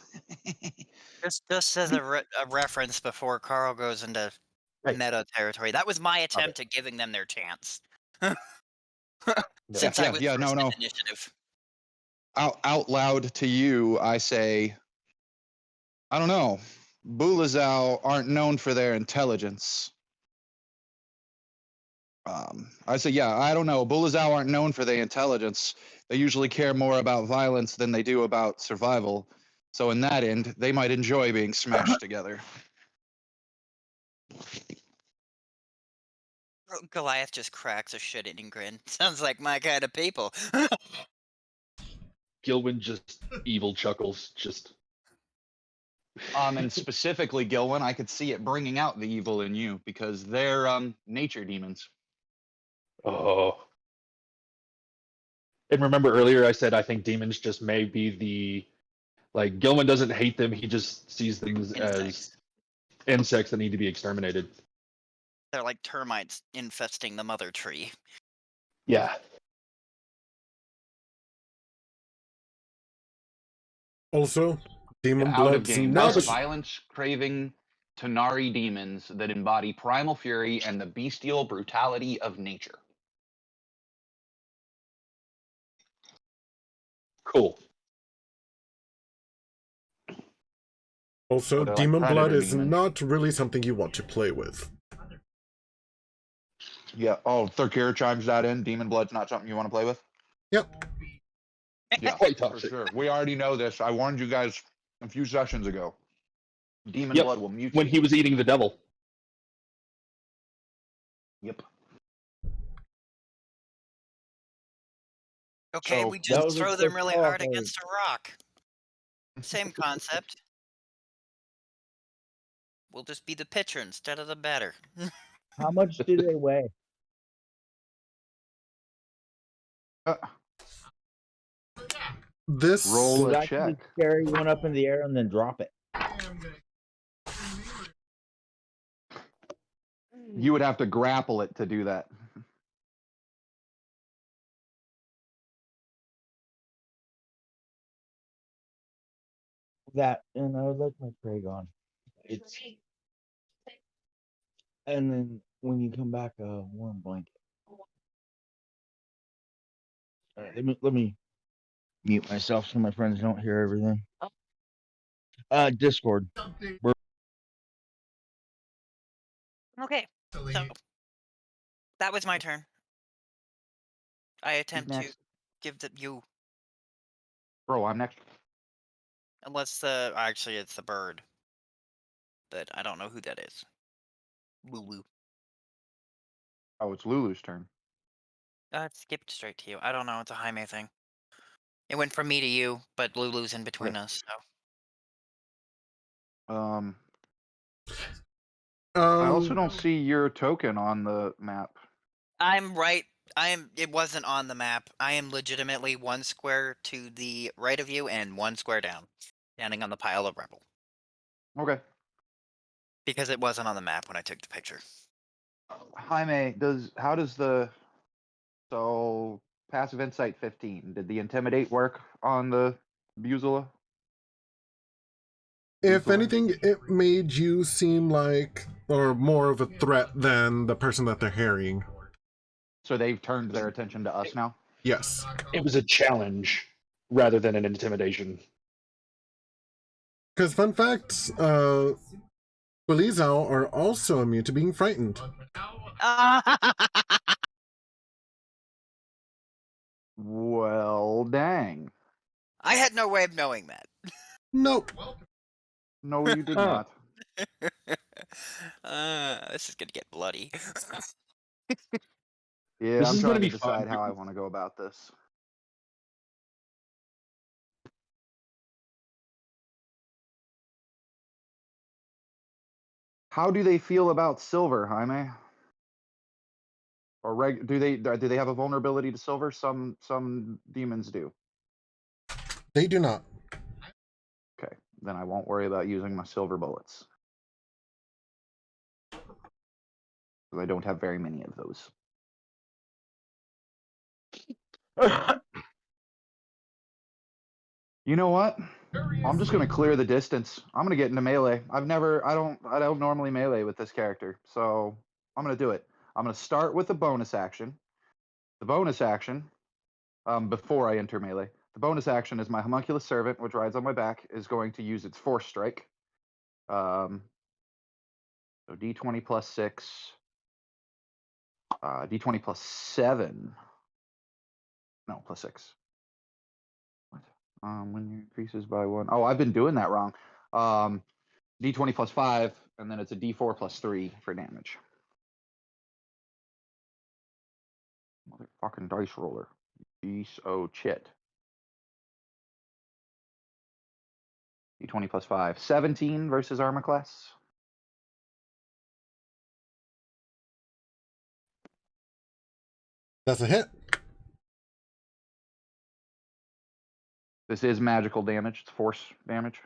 Just as a reference before Carl goes into Right. meta territory, that was my attempt at giving them their chance. Since Yeah, I was yeah, first no. in initiative. Out loud to you, I say, I don't know. Bulazau aren't known for their intelligence. I say, yeah, I don't know. Bulazau aren't known for their intelligence. They usually care more about violence than they do about survival. So in that end, they might enjoy being smashed together. Goliath just cracks a shit-eating grin. Sounds like my kind of people. Gilwin just evil chuckles. Just And specifically, Gilwin, I could see it bringing out the evil in you because they're nature demons. oh. And remember earlier I said I think demons just may be the like Gilwin doesn't hate them. He just sees things as Insects. insects that need to be exterminated. They're like termites infesting the mother tree. Yeah. Also, demon Out of blood's game. not. Those violence-craving Tanari demons that embody primal fury and the bestial brutality of nature. Cool. Also, They're like demon blood predator is demons. not really something you want to play with. Yeah. Oh, Thurkir chimes that in. Demon blood's not something you want to play with. Yep. Yeah, Quite for toxic. sure. We already know this. I warned you guys a few sessions ago. Demon blood will mutate. When he was eating the devil. Yep. Okay, So, we that just was a throw them quick really call, hard hey. against a rock. Same concept. We'll just be the pitcher instead of the batter. How much do they weigh? This roll Because a I can check. just carry one up in the air and then drop it. You would have to grapple it to do that. That, and I would like my tray gone. It's and then when you come back, a warm blanket. Let me mute myself so my friends don't hear everything. Discord. Okay, so that was my turn. I attempt to next? give you, Bro, I'm next. unless actually it's the bird, but I don't know who that is. Lulu. Oh, it's Lulu's turn. It skipped straight to you. I don't know. It's a Jaime thing. It went from me to you, but Lulu's in between Okay. us. So I also Um, don't see your token on the map. I'm right. It wasn't on the map. I am legitimately 1 square to the right of you and 1 square down, standing on the pile of rebel. Okay. Because it wasn't on the map when I took the picture. Jaime, how does the passive insight 15? Did the intimidate work on the Buzula? if Buzula? anything, it made you seem like, or more of a threat than the person that they're harrying. So they've turned their attention to us now? Yes. It was a challenge rather than an intimidation. Because, fun fact, Belizao are also immune to being frightened. Well, dang. I had no way of knowing that. Nope. No, you did Huh. not. This is gonna get bloody. Yeah, This I'm is going to trying to be decide fun. how I want to go about this. How do they feel about silver, Jaime? Or do they have a vulnerability to silver? Some demons do. They do not. Okay, then I won't worry about using my silver bullets. Because I don't have very many of those. You know what? I'm just gonna clear the distance. I'm gonna get into melee. I don't normally melee with this character, so I'm gonna do it. I'm gonna start with the bonus action. The bonus action, before I enter melee, the bonus action is my homunculus servant, which rides on my back, is going to use its force strike. So d20 plus 6, d20 plus 7. No, plus 6. What? When you increases by 1. Oh, I've been doing that wrong. D20 plus 5, and then it's a D4 plus 3 for damage. Motherfucking dice roller. Piece of shit. D20 plus 5. 17 versus armor class. That's a hit. This is magical damage. It's force damage.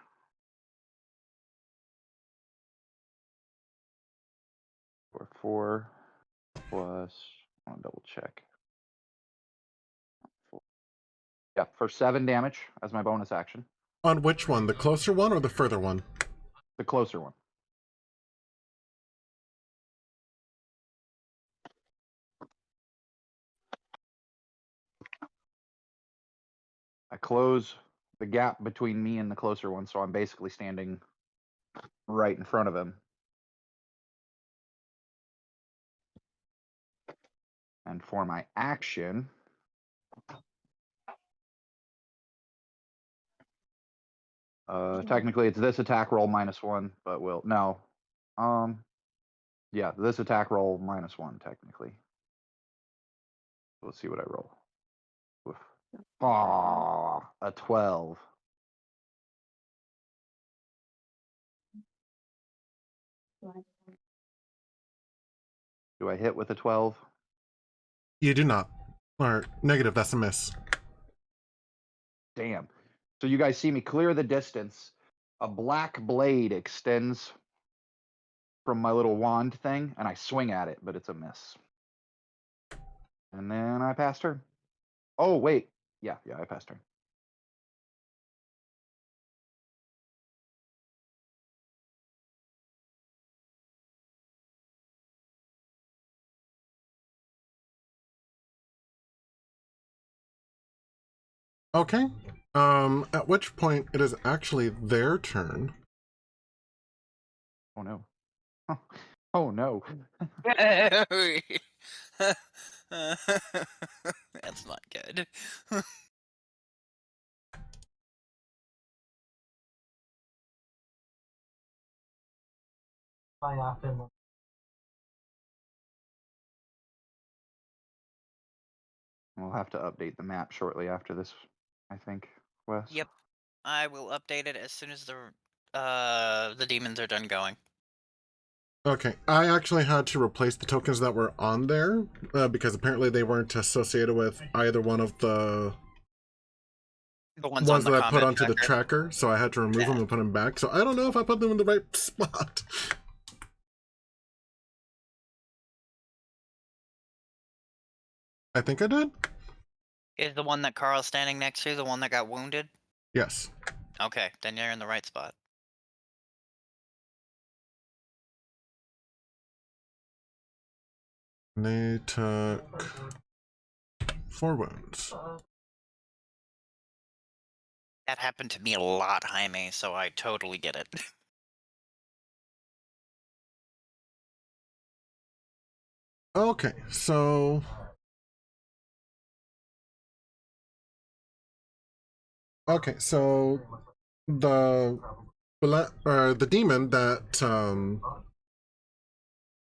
For 4 plus. I'll double check. Yeah, for 7 damage as my bonus action. On which one? The closer one or the further one? The closer one. I close the gap between me and the closer one, so I'm basically standing right in front of him. And for my action, technically it's this attack roll -1, but no. Yeah, this attack roll -1 technically. Let's see what I roll. Oof. A 12. Do I hit with a 12? You do not. Or negative, that's a miss. Damn. So you guys see me clear the distance. A black blade extends from my little wand thing, and I swing at it, but it's a miss. And then I pass turn. Oh, wait. Yeah, I passed turn. Okay. At which point it is actually their turn. Oh no. Oh no. That's not good. We'll have to update the map shortly after this, I think, Wes. Yep. I will update it as soon as the demons are done going. Okay, I actually had to replace the tokens that were on there because apparently they weren't associated with either one of the Ones on the that I put combat onto the tracker. tracker, so I had to remove Yeah. them and put them back. So I don't know if I put them in the right spot. I think I did. Is the one that Carl's standing next to the one that got wounded? Yes. Okay, then you're in the right spot. They took 4 wounds. That happened to me a lot, Jaime, so I totally get it. Okay, so the demon that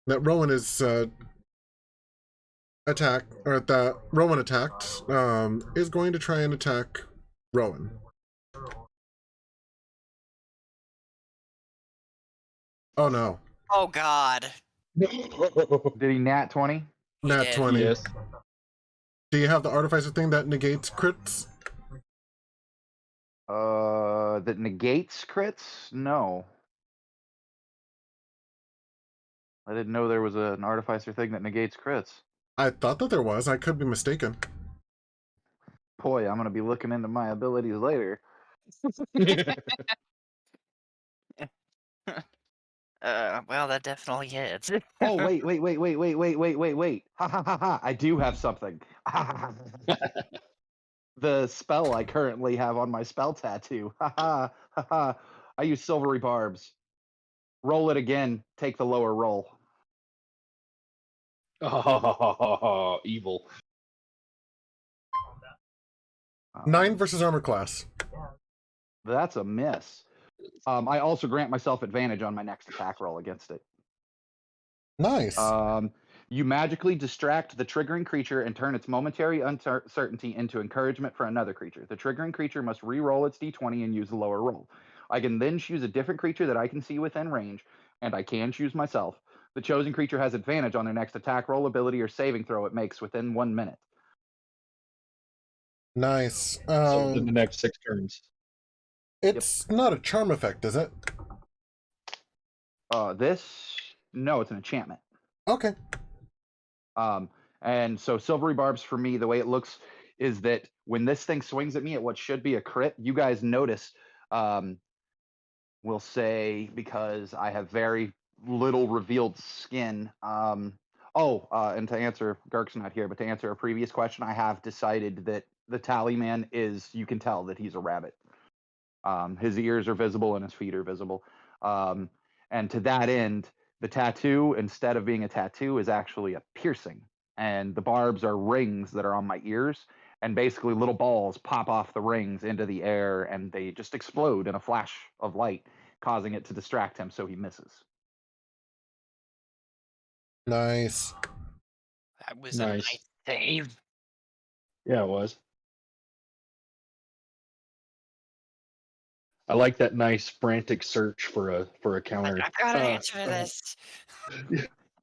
that Rowan is that Rowan attacked is going to try and attack Rowan. Oh no. Oh god. Did he nat 20? Nat did. 20. Yes. Do you have the artificer thing that negates crits? That negates crits? No. I didn't know there was an artificer thing that negates crits. I thought that there was. I could be mistaken. Boy, I'm gonna be looking into my abilities later. Well, that definitely hits. Oh wait. Ha ha ha ha! I do have something. The spell I currently have on my spell tattoo. Ha ha ha ha! I use silvery barbs. Roll it again. Take the lower roll. Oh, evil. 9 versus armor class. That's a miss. I also grant myself advantage on my next attack roll against it. Nice. You magically distract the triggering creature and turn its momentary uncertainty into encouragement for another creature. The triggering creature must re-roll its d20 and use the lower roll. I can then choose a different creature that I can see within range, and I can choose myself. The chosen creature has advantage on their next attack roll, ability, or saving throw it makes within 1 minute. Nice. So within the next 6 turns. It's not a charm effect, is it? No, it's an enchantment. Okay. And so silvery barbs for me, the way it looks is that when this thing swings at me at what should be a crit, you guys notice, we'll say, because I have very little revealed skin. And to answer, Gark's not here, but to answer a previous question, I have decided that the tally man is, you can tell that he's a rabbit. His ears are visible and his feet are visible. And to that end, the tattoo, instead of being a tattoo, is actually a piercing. And the barbs are rings that are on my ears. And basically little balls pop off the rings into the air and they just explode in a flash of light, causing it to distract him so he misses. Nice. That was a nice save. Yeah, it was. I like that nice frantic search for a counter. I've got an answer for this.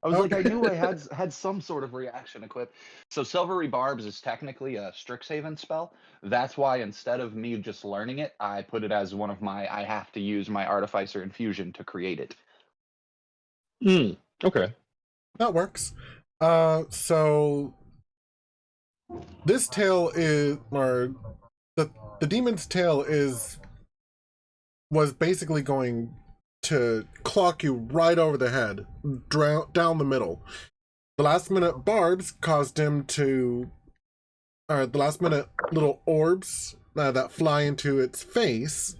I was like, I knew I had some sort of reaction equipped. So Silvery Barbs is technically a Strixhaven spell. That's why instead of me just learning it, I put it as one of my, I have to use my Artificer Infusion to create it. Okay. That works. So this tail is, or the demon's tail was basically going to clock you right over the head, down the middle. The last minute barbs caused him to, the last minute little orbs that fly into its face,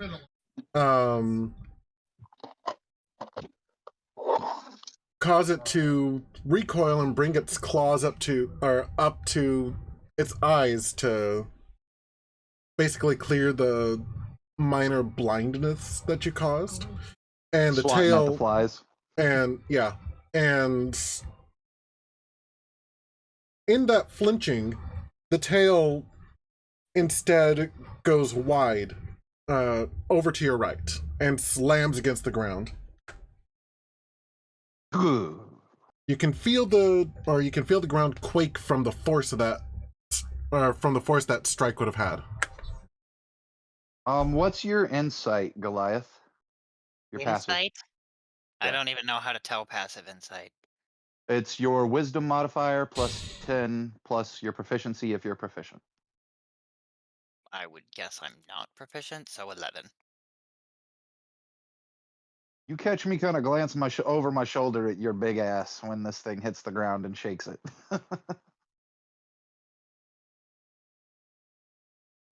cause it to recoil and bring its claws up to its eyes to basically clear the minor blindness that you caused. And the Swatting at the tail, flies. and yeah, and in that flinching, the tail instead goes wide over to your right and slams against the ground. You can feel the ground quake from the force of that, from the force that strike would have had. What's your insight, Goliath? Your passive. Insight? I Yeah. don't even know how to tell passive insight. It's your wisdom modifier plus 10 plus your proficiency if you're proficient. I would guess I'm not proficient, so 11. You catch me kind of glancing over my shoulder at your big ass when this thing hits the ground and shakes it.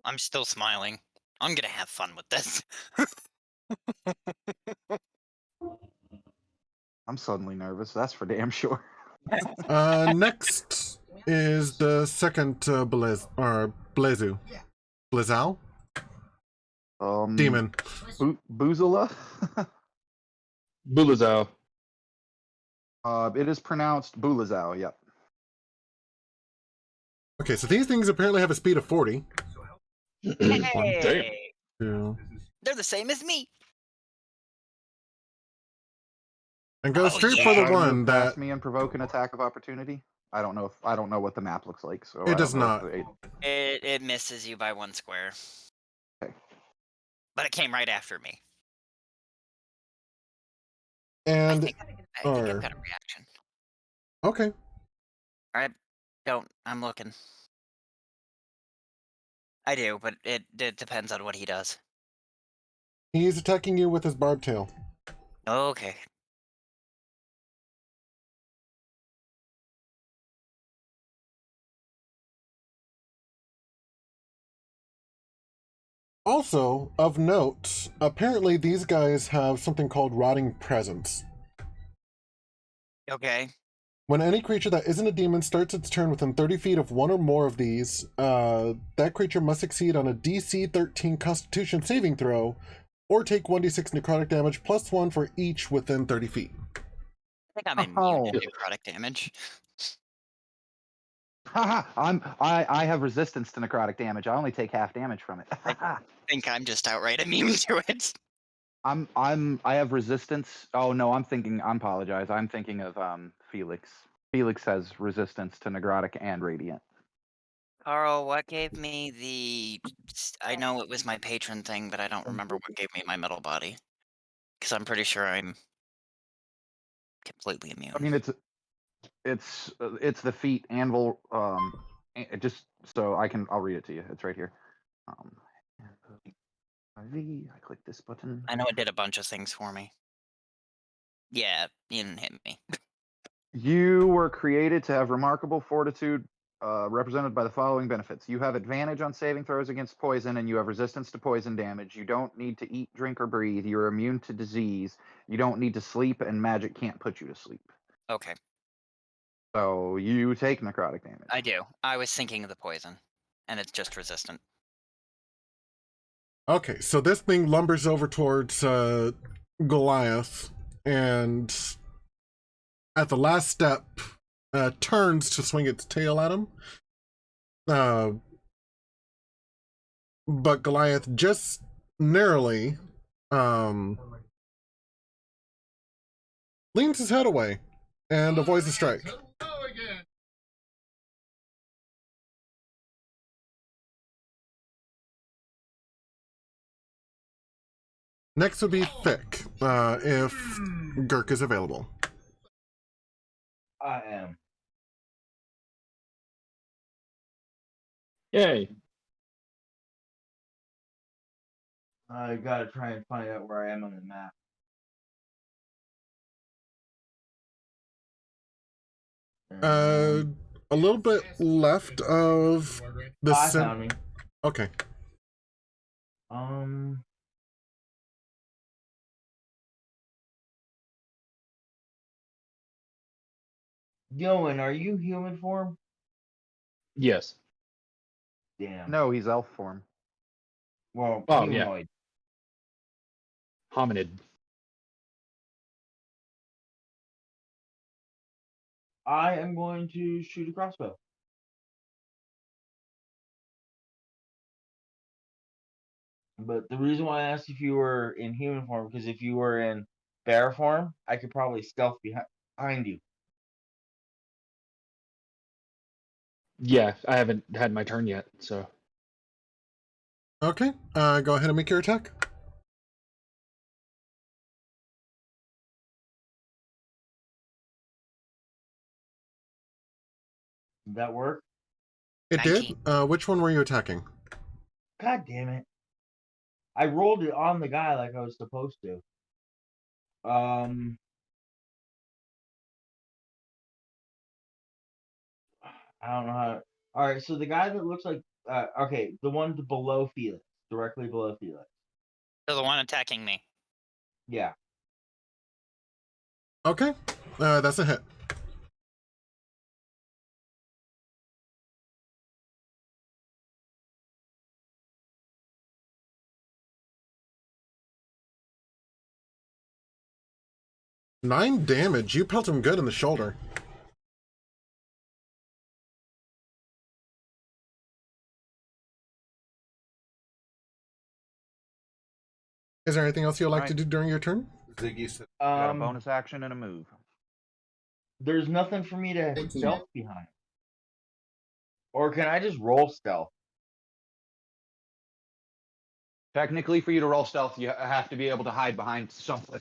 I'm still smiling. I'm gonna have fun with this. I'm suddenly nervous. That's for damn sure. Next is the second Blezu. Blazal? Demon. Boozula? Bulazao. It is pronounced Bulazao, yep. Okay, so these things apparently have a speed of 40. Hey! Two, They're the same as me. and go Oh, straight yeah. for the Try to one move past that me and provoke an attack of opportunity. I don't know what the map looks like, so It I does don't know not. if It misses you by 1 square. Okay. But it came right after me. and I think I've got a reaction. okay. I'm looking. I do, but it depends on what he does. He's attacking you with his barbed tail. Okay. Also, of note, apparently these guys have something called Rotting Presence. Okay. When any creature that isn't a demon starts its turn within 30 feet of one or more of these, that creature must succeed on a DC 13 Constitution saving throw, or take 1d6 necrotic damage plus 1 for each within 30 feet. I think I'm immune to necrotic damage. I have resistance to necrotic damage. I only take half damage from it. I think I'm just outright immune to it. I have resistance. Oh no, I apologize. I'm thinking of Felix. Felix has resistance to necrotic and radiant. Carl, what gave me the... I know it was my patron thing, but I don't remember what gave me my metal body. Because I'm pretty sure I'm completely immune. I mean, it's the feat anvil. Just so I'll read it to you. It's right here. I click this button. I know it did a bunch of things for me. Yeah, you didn't hit me. You were created to have remarkable fortitude, represented by the following benefits. You have advantage on saving throws against poison, and you have resistance to poison damage. You don't need to eat, drink, or breathe. You're immune to disease. You don't need to sleep, and magic can't put you to sleep. Okay, So you take necrotic damage. I do. I was thinking of the poison, and it's just resistant. Okay, so this thing lumbers over towards Goliath, and at the last step, turns to swing its tail at him. But Goliath just narrowly leans his head away and avoids the strike. Next would be Thick, if Gurk is available. I am. Yay. I gotta try and find out where I am on the map. A little bit left of the I found me. Okay. Um. Yoan, are you human form? Yes. Damn. No, he's elf form. Well, Oh, yeah. humanoid. Hominid. I am going to shoot a crossbow. But the reason why I asked if you were in human form, because if you were in bear form, I could probably stealth behind you. Yeah, I haven't had my turn yet, so. Okay, go ahead and make your attack. Did that work? It 19. did. Which one were you attacking? God damn it. I rolled it on the guy like I was supposed to. I don't know how. All right, so the guy that looks like okay, the one below Felix, directly below Felix. So the one attacking me. Yeah. Okay, that's a hit. Nine damage. You pelt him good in the shoulder. Is there anything else you'd like to do during your turn? Ziggy said, Got a bonus action and a move. There's nothing for me to stealth behind. Or can I just roll stealth? Technically, for you to roll stealth, you have to be able to hide behind something.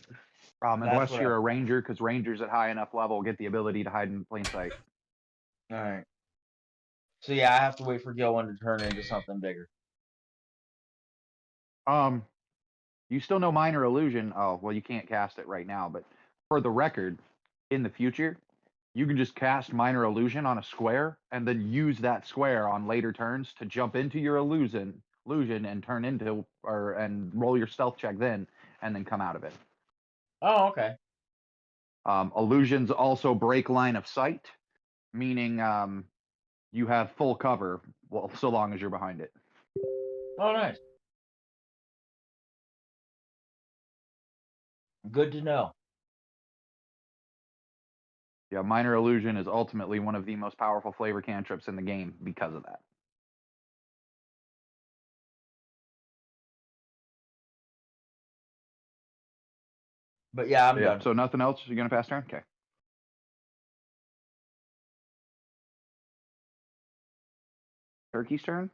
That's Unless what you're a ranger, because rangers at high enough level get the ability to hide in plain sight. All right. So yeah, I have to wait for Gilwin to turn into something bigger. You still know minor illusion. Oh, well, you can't cast it right now, but for the record, in the future, you can just cast minor illusion on a square and then use that square on later turns to jump into your illusion and turn into and roll your stealth check then and then come out of it. Oh, okay. Illusions also break line of sight, meaning you have full cover, well, so long as you're behind it. Oh, nice. Good to know. Yeah, minor illusion is ultimately one of the most powerful flavor cantrips in the game because of that. But yeah, I'm Yeah, done. so nothing else? You're gonna pass turn? Okay. Turkey's turn?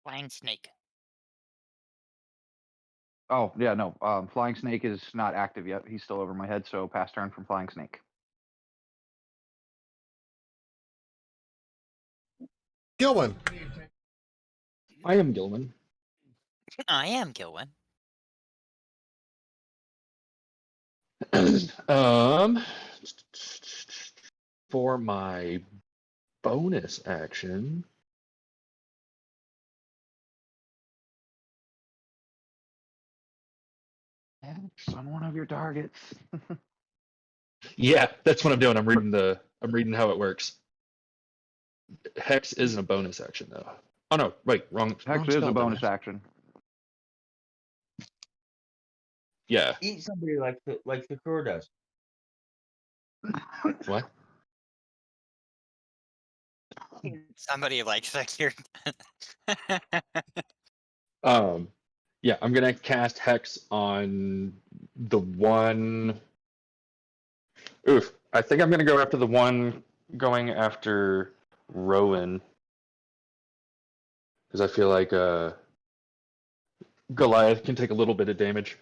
Flying snake. Oh, yeah, no. Flying Snake is not active yet. He's still over my head, so pass turn from Flying Snake. Gilwin. I am Gilman. I am Gilwin. For my bonus action, X on one of your targets. yeah, that's what I'm doing. I'm reading how it works. Hex isn't a bonus action though. Oh no, wait, wrong. Hex wrong is spell, a bonus dumbass. action. Yeah. Eat somebody like the Kur does. What? Somebody likes that here. Yeah, I'm gonna cast Hex on the one. Oof, I think I'm gonna go after the one going after Rowan because I feel like Goliath can take a little bit of damage.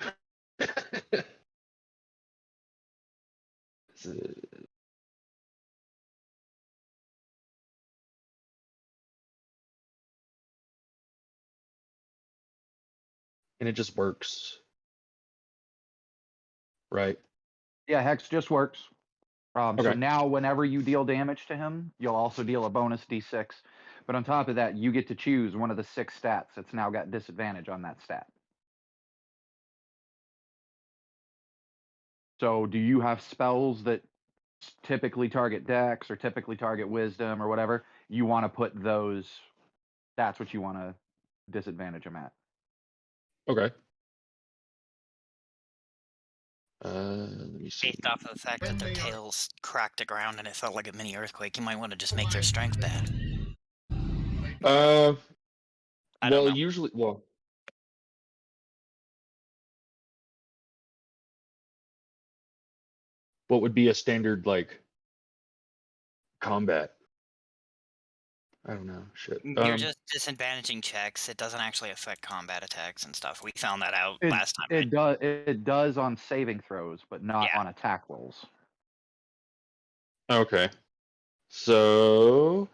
And it just works, right? Yeah, Hex just works. So Okay. now whenever you deal damage to him, you'll also deal a bonus D6. But on top of that, you get to choose one of the 6 stats. It's now got disadvantage on that stat. So do you have spells that typically target dex or typically target wisdom or whatever? You want to put those, that's what you want to disadvantage them at. Okay. Let me see. Based off of the fact that their tails cracked the ground and it felt like a mini earthquake, you might want to just make their strength bad. Uh, I don't well, know. usually, well, what would be a standard like combat? I don't know. Shit. You're just disadvantaging checks. It doesn't actually affect combat attacks and stuff. We found that out last time. Right? It does on saving throws, but not Yeah. on attack rolls. Okay. So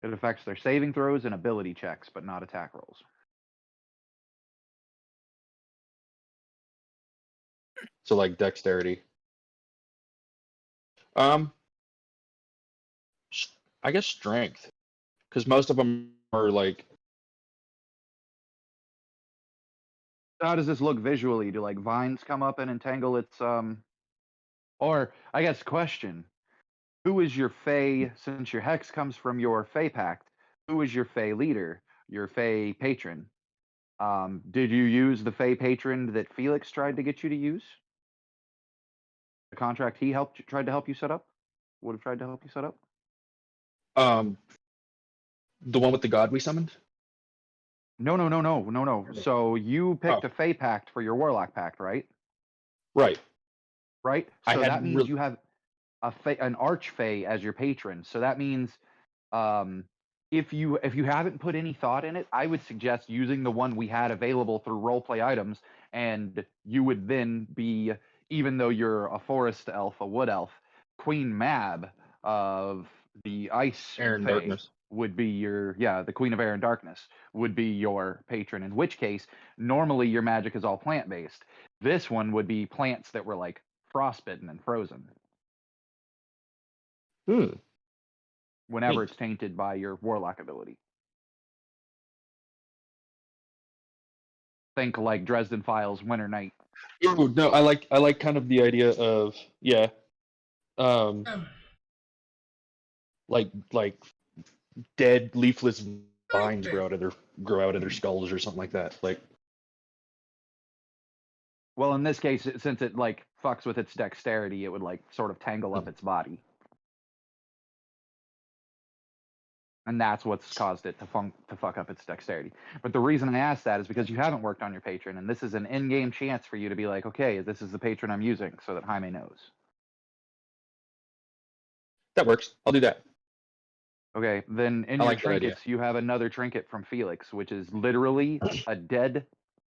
It affects their saving throws and ability checks, but not attack rolls. like dexterity. Um, I guess strength, because most of them are like. How does this look visually? Do like vines come up and entangle its or I guess question. Who is your Fey, since your hex comes from your Fey pact, who is your Fey leader, your Fey patron? Did you use the Fey patron that Felix tried to get you to use? The contract he tried to help you set up? Would have tried to help you set up? The one with the god we summoned? No. So you picked Oh. a Fey pact for your Warlock pact, right? Right. Right? I So had that means you have an Archfey as your patron. So that means if you haven't put any thought in it, I would suggest using the one we had available through roleplay items, and you would then be, even though you're a forest elf, a wood elf, Queen Mab of the Ice Air and Fae Darkness. would be your the Queen of Air and Darkness would be your patron. In which case, normally your magic is all plant based. This one would be plants that were like frostbitten and frozen. Whenever Neat. it's tainted by your warlock ability. Think like Dresden Files Winter Night. Ooh, no, I like kind of the idea of like dead leafless vines grow out of their skulls or something like that. Like, Well, in this case, since it like fucks with its dexterity, it would like sort of tangle up its body. And that's what's caused it to fuck up its dexterity. But the reason I asked that is because you haven't worked on your patron, and this is an in-game chance for you to be like, okay, this is the patron I'm using, so that Jaime knows. that works. I'll do that. Okay, then in I your like that idea. trinkets, you have another trinket from Felix, which is literally a dead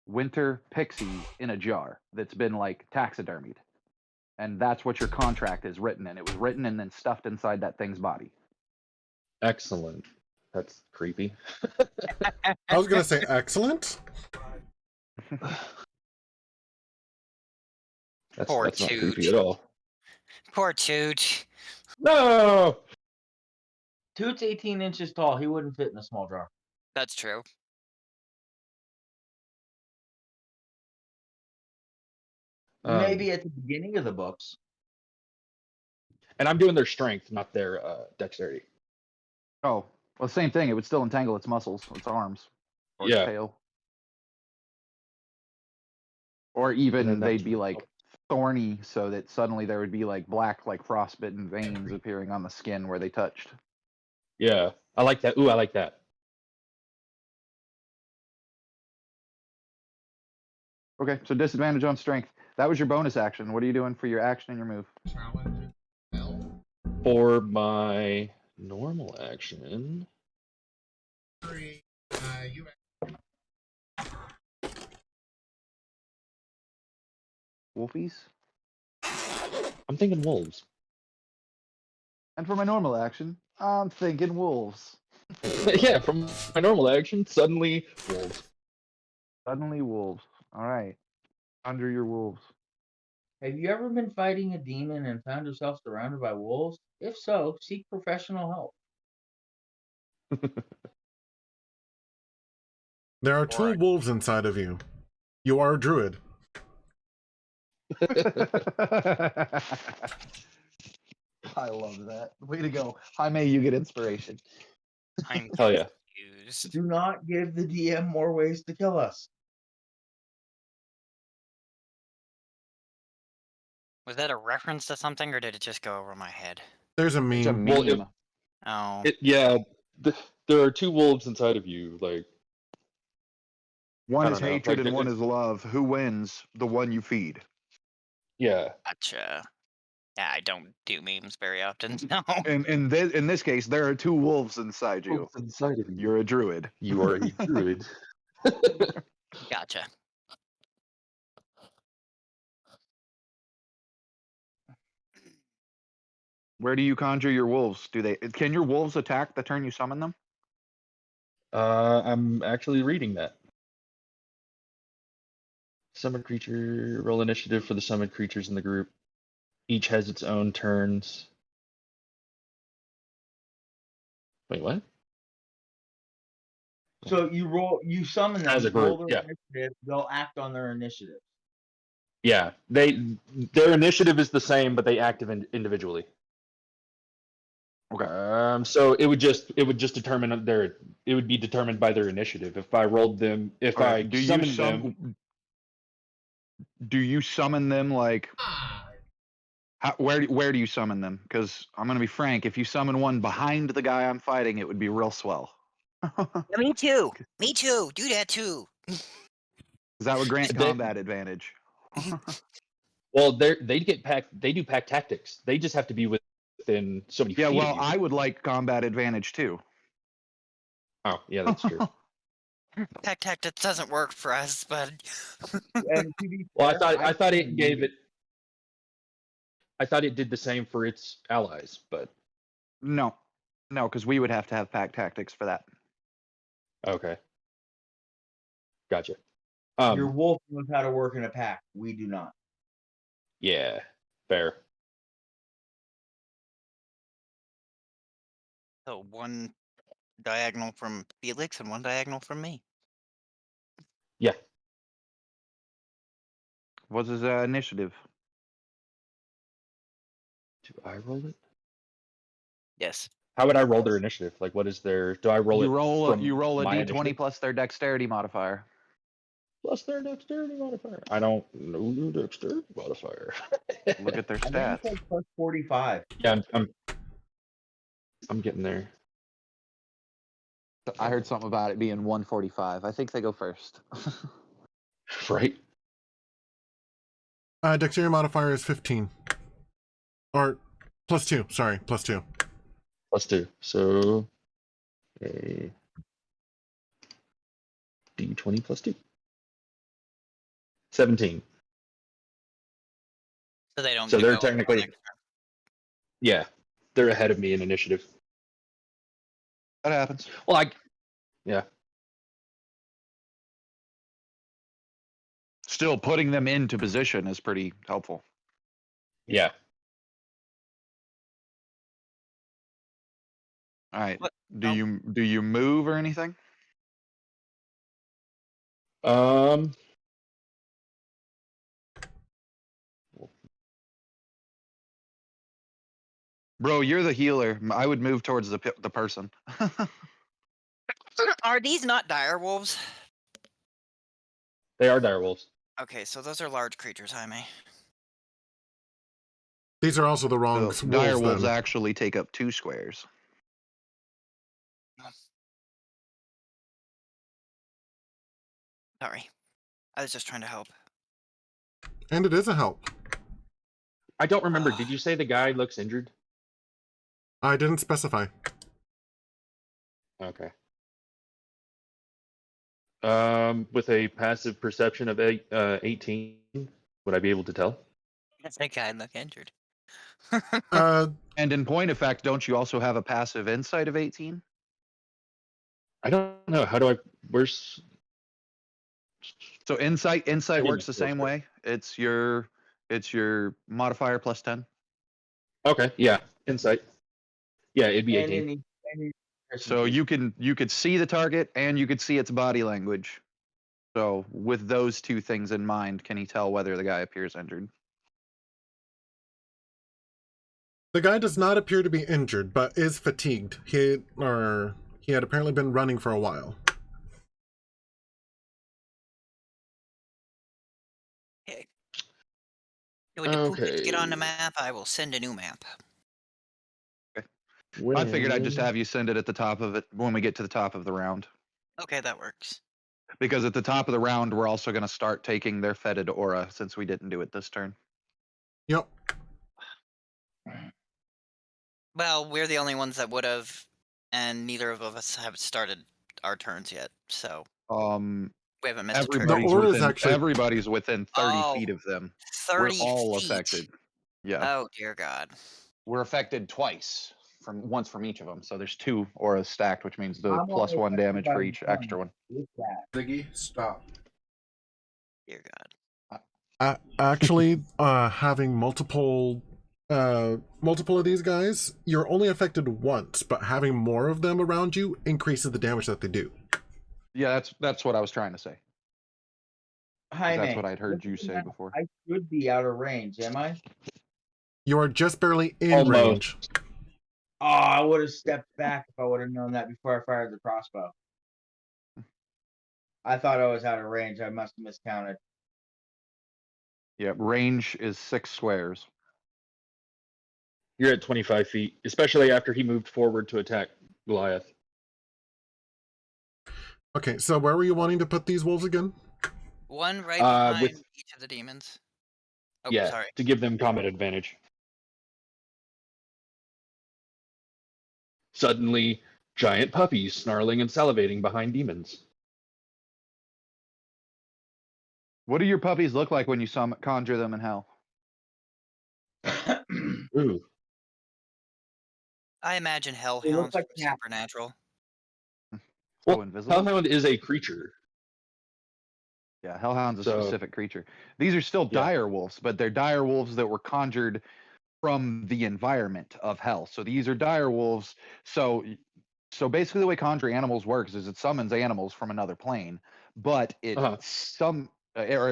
winter pixie in a jar that's been like taxidermied. And that's what your contract is written in. It was written and then stuffed inside that thing's body. Excellent. That's creepy. I was gonna say excellent. Poor That's not creepy Tooch. at all. Poor Tooch. No. Toot's 18 inches tall. He wouldn't fit in a small jar. That's true. Maybe at the beginning of the books. And I'm doing their strength, not their dexterity. Oh, well, same thing. It would still entangle its muscles, its arms, or its Yeah. tail. Or even then they'd that's- be like thorny, so that suddenly there would be like black, like frostbitten veins appearing on the skin where they touched. Yeah. I like that. Ooh, I like that. Okay, so disadvantage on strength. That was your bonus action. What are you doing for your action and your move? For my normal action. Wolfies? I'm thinking wolves. And for my normal action, I'm thinking wolves. Yeah, from my normal action, suddenly wolves. Suddenly wolves. All right. Under your wolves. Have you ever been fighting a demon and found yourself surrounded by wolves? If so, seek professional help. There are two Alright. wolves inside of you. You are a druid. I love that. Way to go. Jaime, you get inspiration. I'm Hell yeah. confused. Do not give the DM more ways to kill us. Was that a reference to something, or did it just go over my head? There's a It's a meme. Well, meme. Oh, Yeah, there are two wolves inside of you. Like, One I is don't know, hatred like, and one it- is love. Who wins? The one you feed. yeah, gotcha. Yeah, I don't do memes very often. No. In this case, there are two wolves inside you. wolves inside of you. You're a druid. You are a druid. Gotcha. Where do you conjure your wolves? Can your wolves attack the turn you summon them? I'm actually reading that. Summon creature, roll initiative for the summoned creatures in the group. Each has its own turns. Wait, what? So you summon them, As a roll group, their yeah. initiative, they'll act on their initiative. Yeah, their initiative is the same, but they act individually. Okay. So it would just determine it would be determined by their initiative. If I rolled them, if I Do you summoned them, Do you summon them like? Where do you summon them? Because I'm gonna be frank. If you summon one behind the guy I'm fighting, it would be real swell. Yeah, me too. Me too. Do that too. That would grant They- combat advantage. well, they get pack. They do pack tactics. They just have to be within so many Yeah, feet well, of you. I would like combat advantage too. Oh, yeah, that's true. Pack tactics doesn't work for us, but And to be Well, fair, I thought it summon gave you. it. I thought it did the same for its allies, but No, because we would have to have pack tactics for that. okay, gotcha. Your wolf knows how to work in a pack. We do not. Yeah, fair. so one diagonal from Felix and one diagonal from me. Yeah, What's his initiative? do I roll it? Yes. How would I roll their initiative? Like, what is their? Do I roll You it? roll from you roll a my d20 initiative? plus their dexterity modifier. Plus their dexterity modifier. I don't know their dexterity modifier. Look at their I think stats. it's like plus 45. Yeah, I'm getting there. I heard something about it being 145. I think they go first. Right? Dexterity modifier is 15. Or +2. Sorry, +2. +2. So a d20 plus 2. 17. So they don't. So get they're going until technically- next turn. Yeah, they're ahead of me in initiative. That happens. Well, yeah. Still, putting them into position is pretty helpful. Yeah. All right. What? Do you move or anything? Bro, you're the healer. I would move towards the person. Are these not dire wolves? They are direwolves. Okay, so those are large creatures, Jaime. These are also the wrong So wolves dire wolves then. actually take up 2 squares. Sorry. I was just trying to help. And it is a help. I don't remember. Did you say the guy looks injured? I didn't specify. Okay. With a passive perception of 18, would I be able to tell? That guy look injured. And in point of fact, don't you also have a passive insight of 18? I don't know. How do I? Where's? So insight didn't works the feel same sure. way. It's your modifier plus 10. Okay. Yeah. Insight. Yeah, it'd be And 18. So you could see the target and you could see its body language. So with those two things in mind, can he tell whether the guy appears injured? The guy does not appear to be injured, but is fatigued. He had apparently been running for a while. Okay. When the poopies get on the Okay. map, I will send a new map. I figured I'd just have you send it at the top of it when we get to the top of the round. Okay, that works. Because at the top of the round, we're also going to start taking their fetid aura since we didn't do it this turn. Yep. Well, we're the only ones that would have, and neither of us have started our turns yet, so we haven't missed a turn. The aura is actually- everybody's within 30 Oh, feet of them. 30 We're all feet. affected. Yeah. Oh dear God. We're affected twice, once from each of them. So there's 2 auras stacked, which means the I'm plus only 1 damage for affected each by extra one. With that. Ziggy, stop. Dear God. Actually, having multiple of these guys, you're only affected once, but having more of them around you increases the damage that they do. Yeah, that's what I was trying to say. Hi, That's man. what I'd heard you say before. I should be out of range, am I? You are just barely in Almost. range. Oh, I would have stepped back if I would have known that before I fired the crossbow. I thought I was out of range. I must have miscounted. Yeah, range is 6 squares. You're at 25 feet, especially after he moved forward to attack Goliath. Okay, so where were you wanting to put these wolves again? One right behind with- each of the demons. Oh, Yeah, sorry. to give them combat advantage. Suddenly, giant puppies snarling and salivating behind demons. What do your puppies look like when you conjure them in hell? Ooh. I imagine They look hellhounds like from cats. Supernatural. So Well, invisible? Hellhound is a creature. Yeah, Hellhound's a So- specific creature. These are still Yeah. dire wolves, but they're dire wolves that were conjured from the environment of hell. So these are dire wolves. So basically the way conjuring animals works is it summons animals from another plane, but it or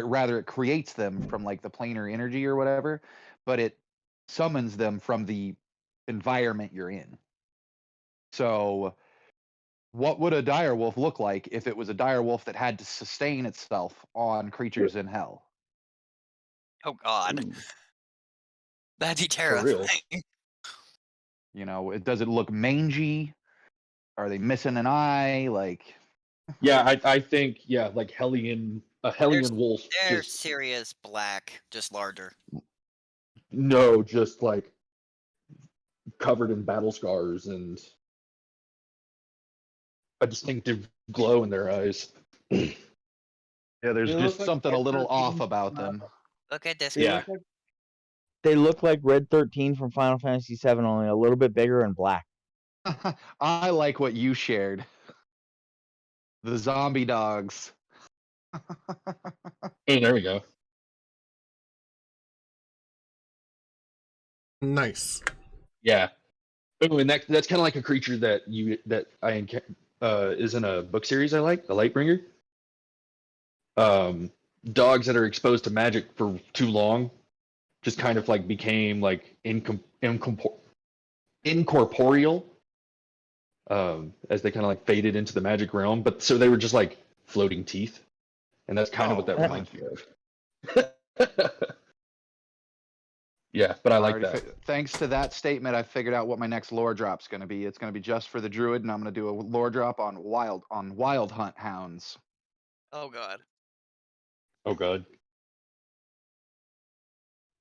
rather it creates them from like the planar energy or whatever, but it summons them from the environment you're in. So what would a dire wolf look like if it was a dire wolf that had to sustain itself on creatures in hell? Oh God. Ooh. That'd be For real. terrifying. You know, does it look mangy? Are they missing an eye? Like, Yeah, I think, yeah, like a Hellion wolf. They're Just, serious black, just larger. no, just like covered in battle scars and a distinctive glow in their eyes. yeah, there's They just look like something a Red little 13 off about from, them. Look at this. Yeah. guy. They look like Red 13 from Final Fantasy VII, only a little bit bigger and black. I like what you shared. The zombie dogs. Oh, there we go. Nice. Yeah. Oh, and that's kind of like a creature that is in a book series I like, The Lightbringer. Dogs that are exposed to magic for too long just kind of like became like incorporeal as they kind of like faded into the magic realm. But so they were just like floating teeth, and that's kind of what that reminds me of. Yeah, but I like that. Thanks to that statement, I figured out what my next lore drop's going to be. It's going to be just for the druid, and I'm going to do a lore drop on wild hunt hounds. Oh God. Oh god.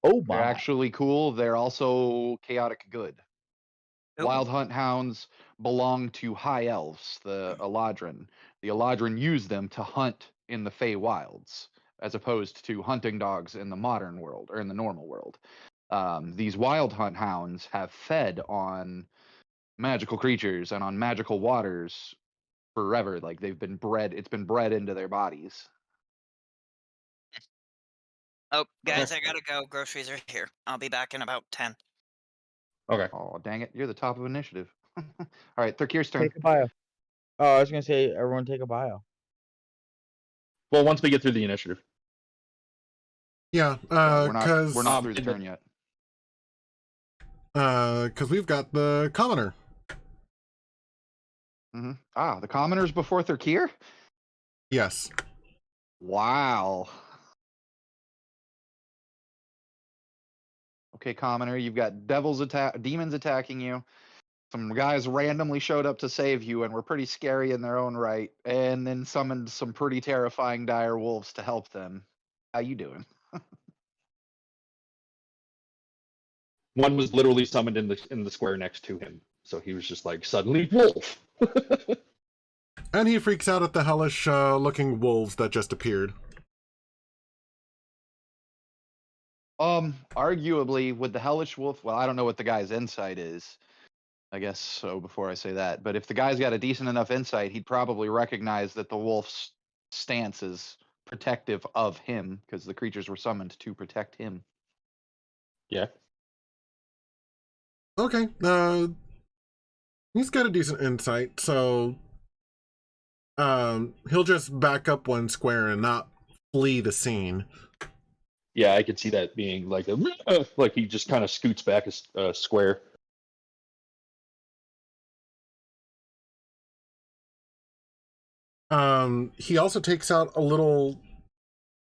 Oh They're my. actually cool. They're also chaotic good. Ooh. Wild hunt hounds belong to high elves, the Eladrin. The Eladrin use them to hunt in the Fey Wilds, as opposed to hunting dogs in the modern world or in the normal world. These wild hunt hounds have fed on magical creatures and on magical waters forever. Like they've been bred, it's been bred into their bodies. Oh, guys, I gotta go. Groceries are here. I'll be back in about 10. Okay. Oh, dang it. You're the top of initiative. All right, Thurkir's turn. Take a bio. Oh, I was gonna say everyone take a bio. Well, once we get through the initiative. Yeah, We're because not through the in the- turn yet. we've got the commoner. Ah, the commoners before Thurkir? Yes. Wow. Okay, commoner, you've got demons attacking you. Some guys randomly showed up to save you and were pretty scary in their own right, and then summoned some pretty terrifying dire wolves to help them. How you doing? One was literally summoned in the square next to him, so he was just like suddenly wolf. And he freaks out at the hellish looking wolves that just appeared. Arguably with the hellish wolf, well, I don't know what the guy's insight is. I guess so before I say that. But if the guy's got a decent enough insight, he'd probably recognize that the wolf's stance is protective of him because the creatures were summoned to protect him. Yeah. Okay, he's got a decent insight, so he'll just back up one square and not flee the scene. Yeah, I could see that being like like he just kind of scoots back a square. He also takes out a little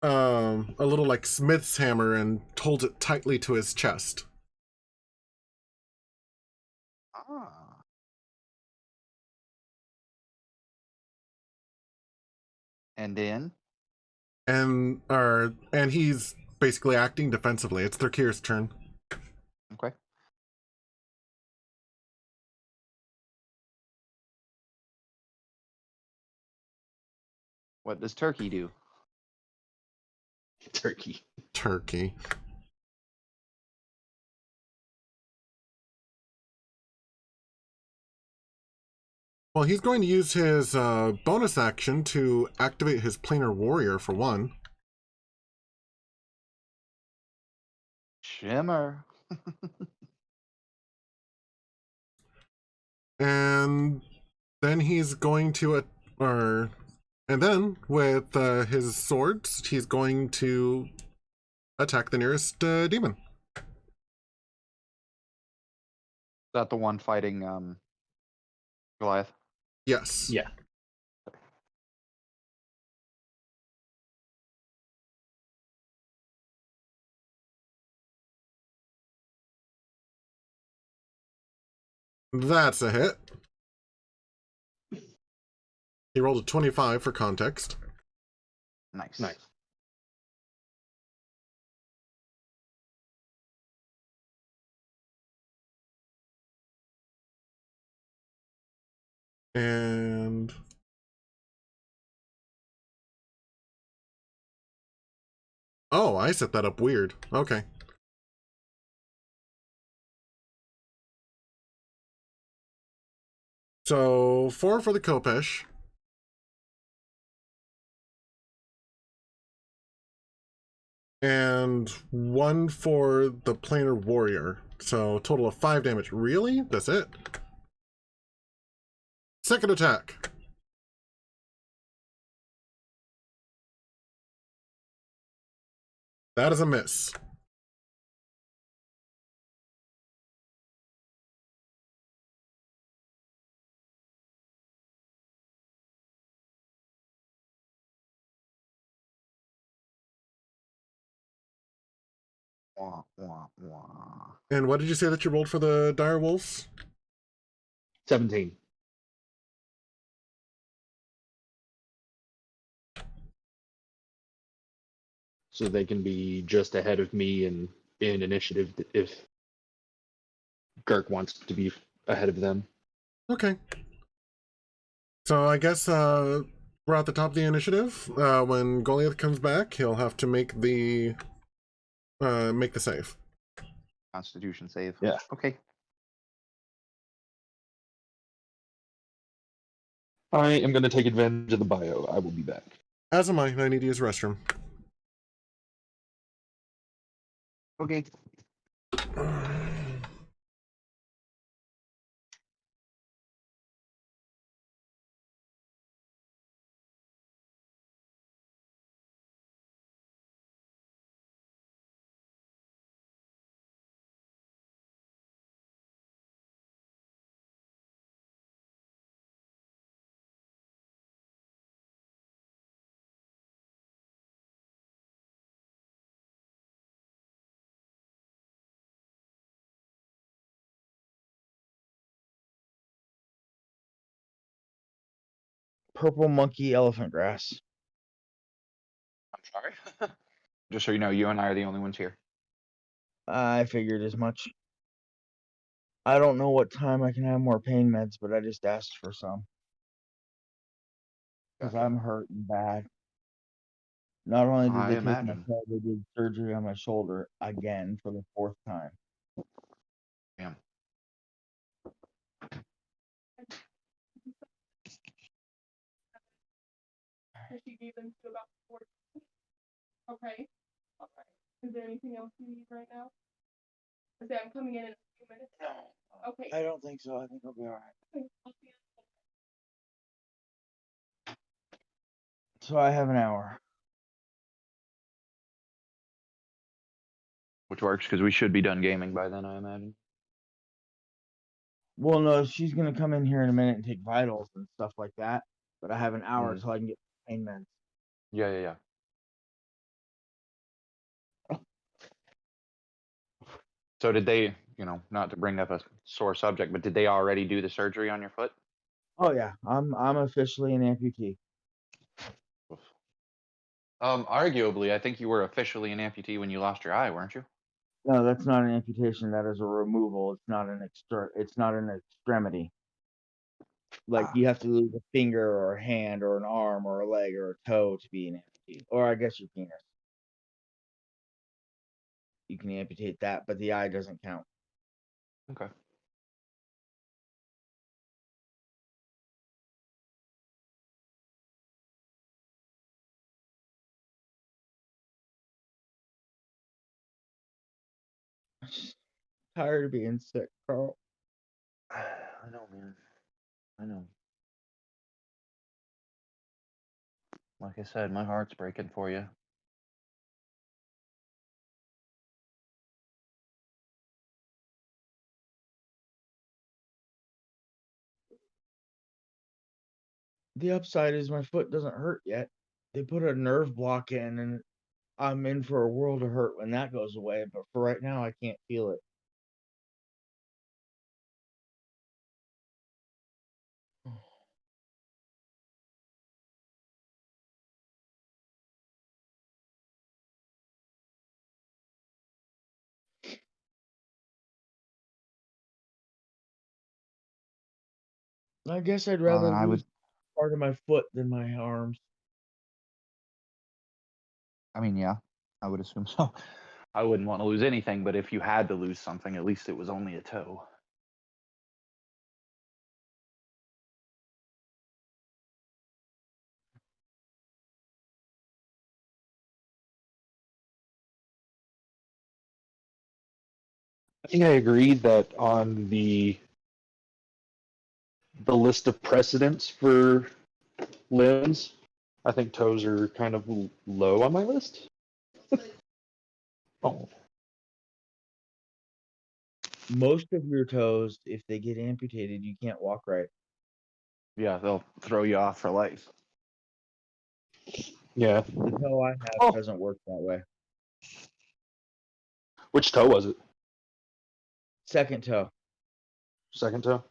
like smith's hammer and holds it tightly to his chest. Ah. And then And he's basically acting defensively. It's Thurkir's turn. okay. What does Turkey do? Turkey. Turkey. Well, he's going to use his bonus action to activate his planar warrior for one. Shimmer. And then he's going to and then with his swords, he's going to attack the nearest demon. Is that the one fighting Goliath? Yes. Yeah. That's a hit. He rolled a 25 for context. Nice. Nice. And oh, I set that up weird. Okay. So 4 for the Kopesh. And 1 for the planar warrior. So total of 5 damage. Really? That's it? Second attack. That is a miss. Wah, wah, wah. And what did you say that you rolled for the dire wolves? 17. So they can be just ahead of me in initiative if Girk wants to be ahead of them. Okay. So I guess we're at the top of the initiative. When Goliath comes back, he'll have to make the save. Constitution save. Yeah. Okay. I am going to take advantage of the bio. I will be back. As am I. I need to use restroom. Okay. purple monkey elephant grass. I'm sorry. Just so you know, you and I are the only ones here. I figured as much. I don't know what time I can have more pain meds, but I just asked for some. Because Gotcha. I'm hurting bad. Not only did I they take my imagine. head, they did surgery on my shoulder again for the 4th time. Damn. She gave them to about 4. Okay. All right. Is there anything else you need right now? I say I'm coming in a few minutes. No. Okay. I don't think so. I think I'll be alright. Okay, I'll see you. So I have an hour. Which works because we should be done gaming by then, I imagine. Well, no, she's gonna come in here in a minute and take vitals and stuff like that. But I have an hour till I can get pain meds. Yeah. So did they, not to bring up a sore subject, but did they already do the surgery on your foot? Oh yeah, I'm officially an amputee. Arguably, I think you were officially an amputee when you lost your eye, weren't you? No, that's not an amputation. That is a removal. It's not an extremity. Like you have to lose a finger or a hand or an arm or a leg or a toe to be an amputee, or I guess your penis. You can amputate that, but the eye doesn't count. Okay. I'm just tired of being sick, Carl. I know, man. I know. Like I said, my heart's breaking for you. The upside is my foot doesn't hurt yet. They put a nerve block in, and I'm in for a world of hurt when that goes away. But for right now, I can't feel it. I guess I'd Well, rather then I lose would. part of my foot than my arms. I mean, yeah, I would assume so. I wouldn't want to lose anything, but if you had to lose something, at least it was only a toe. I think I agree that on the list of precedents for limbs, I think toes are kind of low on my list. Oh, Most of your toes, if they get amputated, you can't walk right. Yeah, they'll throw you off for life. yeah. The toe I have Oh, doesn't work that way. which toe was it? Second toe. Second toe?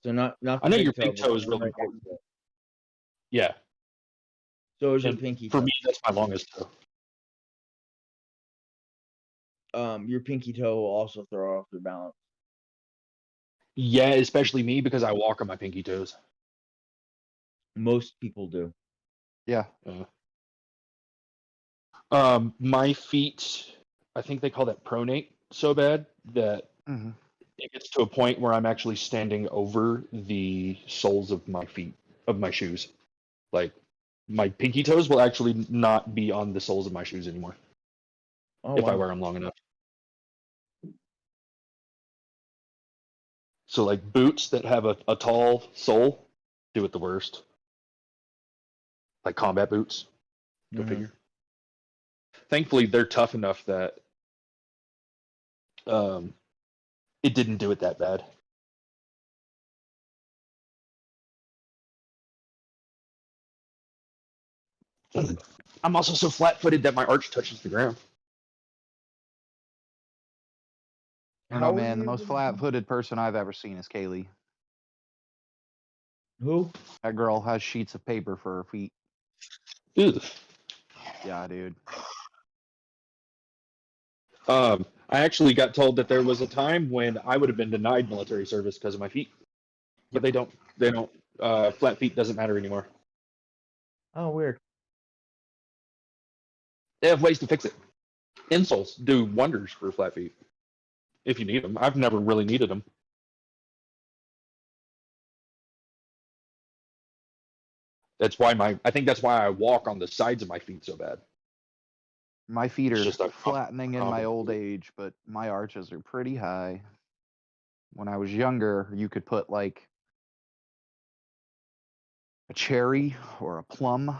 So not the I know your big toe, big but toe the is one really right next important. to it. Yeah. So is your And pinky for toe. me, that's my longest toe. Your pinky toe will also throw off your balance. Yeah, especially me because I walk on my pinky toes. Most people do. Yeah. My feet, I think they call that pronate so bad that Mm-hmm. it gets to a point where I'm actually standing over the soles of my feet, of my shoes. Like, my pinky toes will actually not be on the soles of my shoes anymore Oh if I wow. wear them long enough. So, like, boots that have a tall sole do it the worst. Like combat boots. Go Mhm. figure. Thankfully, they're tough enough that it didn't do it that bad. I'm also so flat-footed that my arch touches the ground. I don't know, How are man. you The most able to do flat-footed person I've ever seen is Kaylee. Who? That girl has sheets of paper for her feet. Ugh. Yeah, dude. I actually got told that there was a time when I would have been denied military service because of my feet, but they don't. They don't. Flat feet doesn't matter anymore. Oh, weird. They have ways to fix it. Insoles do wonders for flat feet if you need them. I've never really needed them. That's why I think that's why I walk on the sides of my feet so bad. My feet It's are just a flattening in my old age, but my arches are pretty high. When I was younger, you could put like a cherry or a plum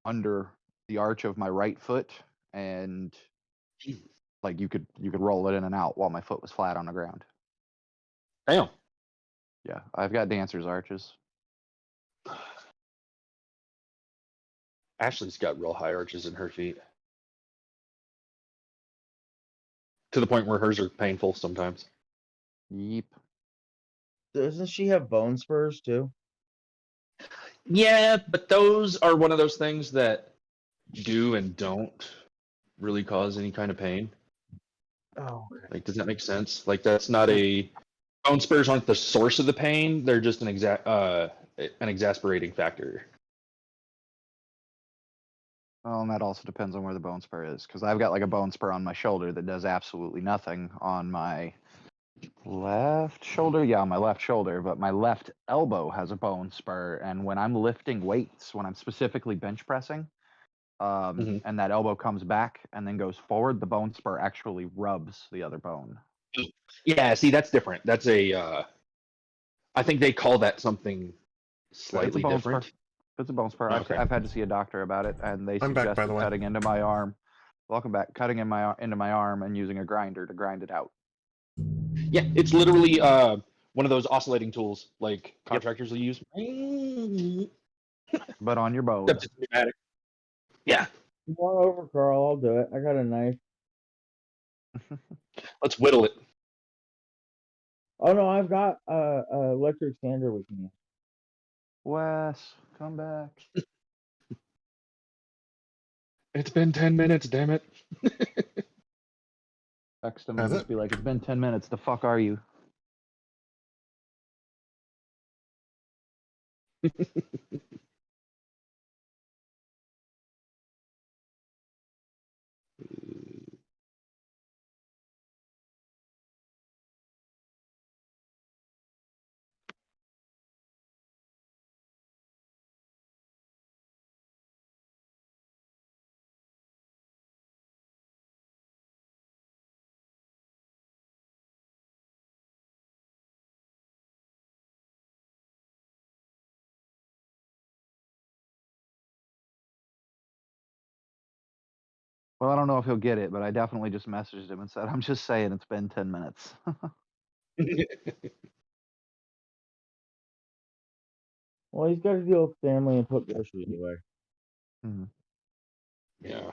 under the arch of my right foot, and like you could roll it in and out while my foot was flat on the ground. Damn. Yeah, I've got dancer's arches. Ashley's got real high arches in her feet. To the point where hers are painful sometimes. Yeep. Doesn't she have bone spurs too? Yeah, but those are one of those things that do and don't really cause any kind of pain. Oh, Like, does that make sense? Like, that's not a bone spurs aren't the source of the pain. They're just an exasperating factor. Well, and that also depends on where the bone spur is, because I've got like a bone spur on my shoulder that does absolutely nothing on my left shoulder. Yeah, on my left shoulder, but my left elbow has a bone spur, and when I'm lifting weights, when I'm specifically bench pressing, Mhm. and that elbow comes back and then goes forward, the bone spur actually rubs the other bone. Yeah, see, that's different. That's I think they call that something It's a slightly bone different. spur. It's a bone spur. Okay. I've had to see a doctor about it, and they I'm back, by suggested the way. cutting into my arm. Welcome back. Cutting into my arm and using a grinder to grind it out. Yeah, it's literally one of those oscillating tools like contractors will use. But on your bone. Except it's pneumatic. Yeah, come on over, Carl. I'll do it. I got a knife. let's whittle it. Oh no, I've got a electric sander with me. Wes, come back. It's been 10 minutes, damn it. Text him and Has just it? be like, "It's been 10 minutes. The fuck are you?" Well, I don't know if he'll get it, but I definitely just messaged him and said, "I'm just saying it's been 10 minutes." Well, he's got to deal with family and put groceries away. Mhm. Yeah.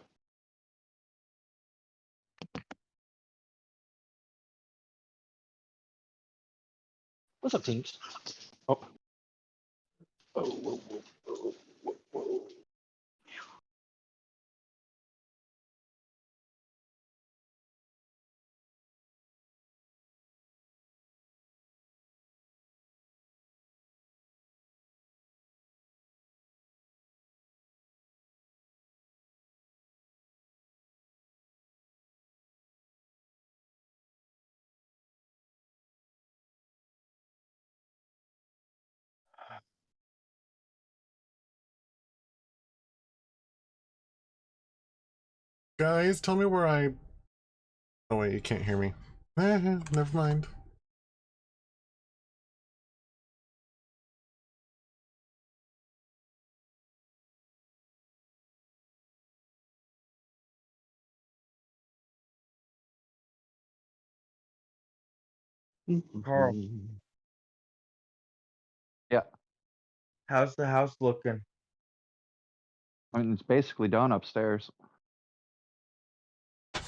What's up, teams? Oh. Oh, whoa, whoa, whoa, whoa, whoa. Guys, tell me where I... Oh wait, you can't hear me. Never mind. Carl, Yeah. how's the house looking? I mean, it's basically done upstairs. Oh,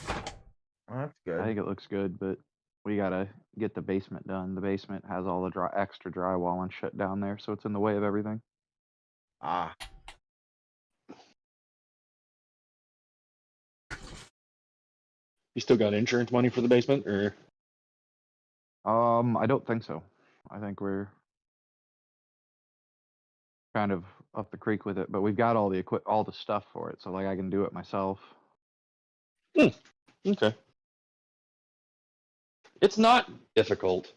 that's I good. think it looks good, but We gotta get the basement done. The basement has all the extra drywall and shit down there, so it's in the way of everything. Ah, You still got insurance money for the basement, or I don't think so. I think we're kind of up the creek with it, but we've got all the stuff for it, so like I can do it myself. okay? It's not difficult.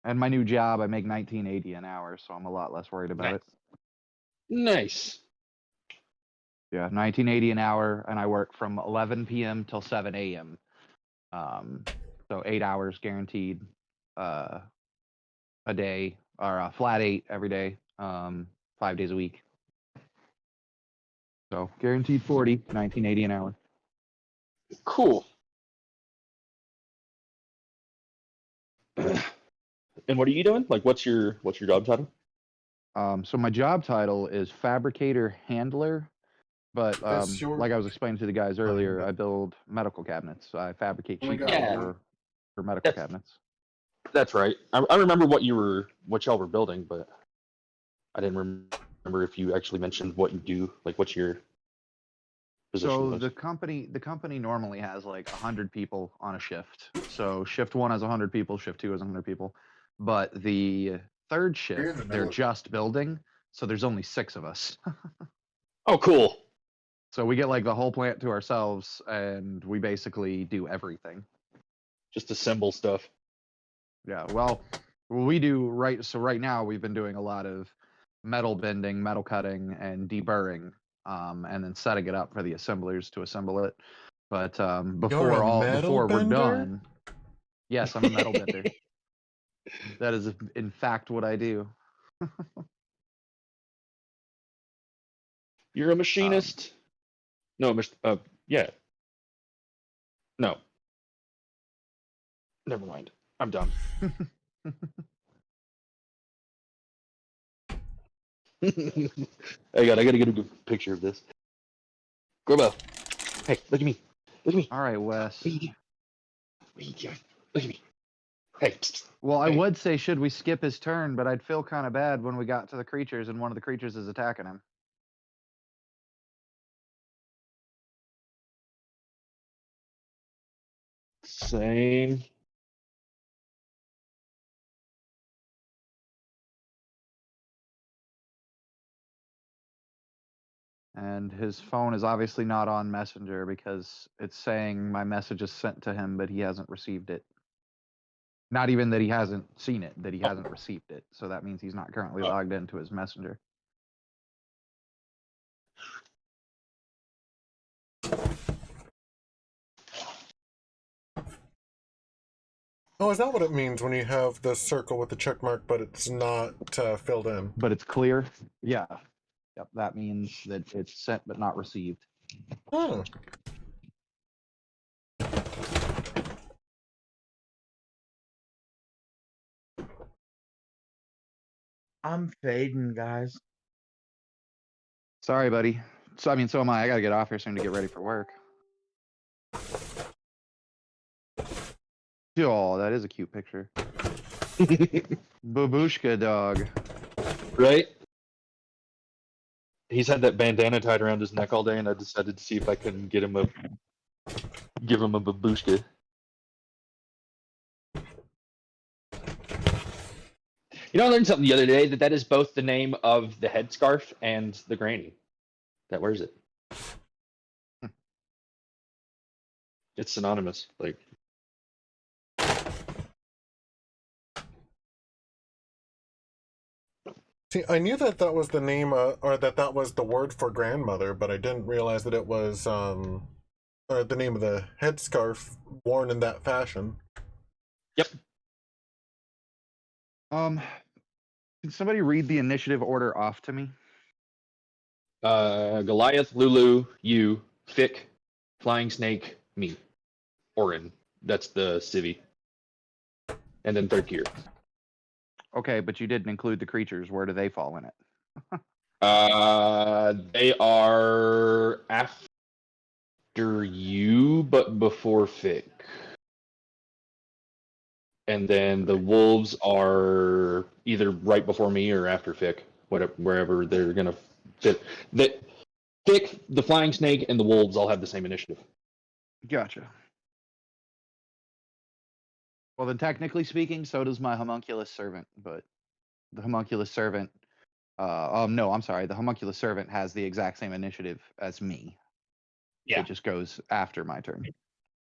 And my new job, I make $19.80 an hour, so I'm a lot less worried about it. Nice. Yeah, $19.80 an hour, and I work from 11 p.m. till 7 a.m. So 8 hours guaranteed a day, or a flat 8 every day, 5 days a week. So guaranteed 40, $19.80 an hour. Cool. And what are you doing? Like, what's your job title? So my job title is fabricator handler, but Is your- like I was explaining to the guys earlier, but- I build medical cabinets. I fabricate Oh my sheet God. metal for medical That's- cabinets. That's right. I remember what y'all were building, but I didn't remember if you actually mentioned what you do. Like, what's your position? So was. the company normally has like 100 people on a shift. So shift 1 has 100 people, shift 2 has 100 people. But the third You're in the shift, they're middle. just building, so there's only 6 of us. Oh, cool. So we get like the whole plant to ourselves, and we basically do everything. Just assemble stuff. Yeah, well, we do right now we've been doing a lot of metal bending, metal cutting, and deburring, and then setting it up for the assemblers to assemble it. But before we're bender? done, yes, I'm a metal bender. That is in fact what I do. You're a machinist. No, yeah. No. Never mind. I'm done. I gotta get a good picture of this. Grubbo. Hey, look at me. Look at me. All right, Wes. What are you doing? What are you doing? Look at me. Hey. Well, I Hey. would say should we skip his turn, but I'd feel kind of bad when we got to the creatures and one of the creatures is attacking him. Same. And his phone is obviously not on Messenger because it's saying my message is sent to him, but he hasn't received it. Not even that he hasn't seen it, that he hasn't received it. So that means he's not currently logged into his Messenger. Oh, is that what it means when you have the circle with the check mark, but it's not filled in? But it's clear? Yeah. Yep, that means that it's sent but not received. Oh. I'm fading, guys. Sorry, buddy. So am I. I gotta get off here soon to get ready for work. Oh, that is a cute picture. Babushka dog. Right? He's had that bandana tied around his neck all day, and I decided to see if I can give him a babushka. You know, I learned something the other day that is both the name of the headscarf and the granny that wears it. It's synonymous. Like, See, I knew that that was the name, or that was the word for grandmother, but I didn't realize that it was the name of the headscarf worn in that fashion. yep. Can somebody read the initiative order off to me? Goliath, Lulu, you, Fick, Flying Snake, me. Orin. That's the civvy. And then third tier. Okay, but you didn't include the creatures. Where do they fall in it? They are after you, but before Fick. and then the wolves are either right before me or after Fick, whatever, wherever they're gonna fit. That Fick, the flying snake, and the wolves all have the same initiative. Gotcha. Well, then, technically speaking, so does my homunculus servant. But the homunculus servant, no, I'm sorry. The homunculus servant has the exact same initiative as me. Yeah. It just goes after my turn.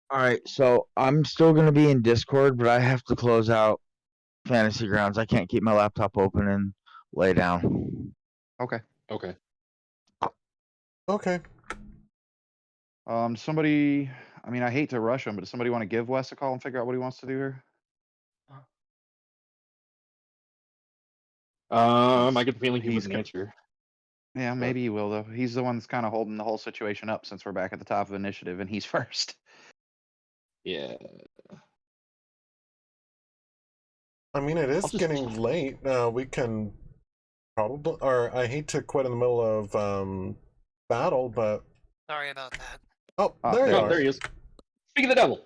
All right, so I'm still gonna be in Discord, but I have to close out Fantasy Grounds. I can't keep my laptop open and lay down. Okay. Okay. Okay. Somebody. I mean, I hate to rush him, but does somebody want to give Wes a call and figure out what he wants to do here? I get the feeling he He's wouldn't answer. Yeah, maybe he will though. He's the one that's kind of holding the whole situation up since we're back at the top of initiative and he's first. Yeah. I mean, it is I'll just- getting late. We can probably, or I hate to quit in the middle of battle, but Sorry about that. oh, Oh, there you there Oh, are. there he is. Speak of the devil.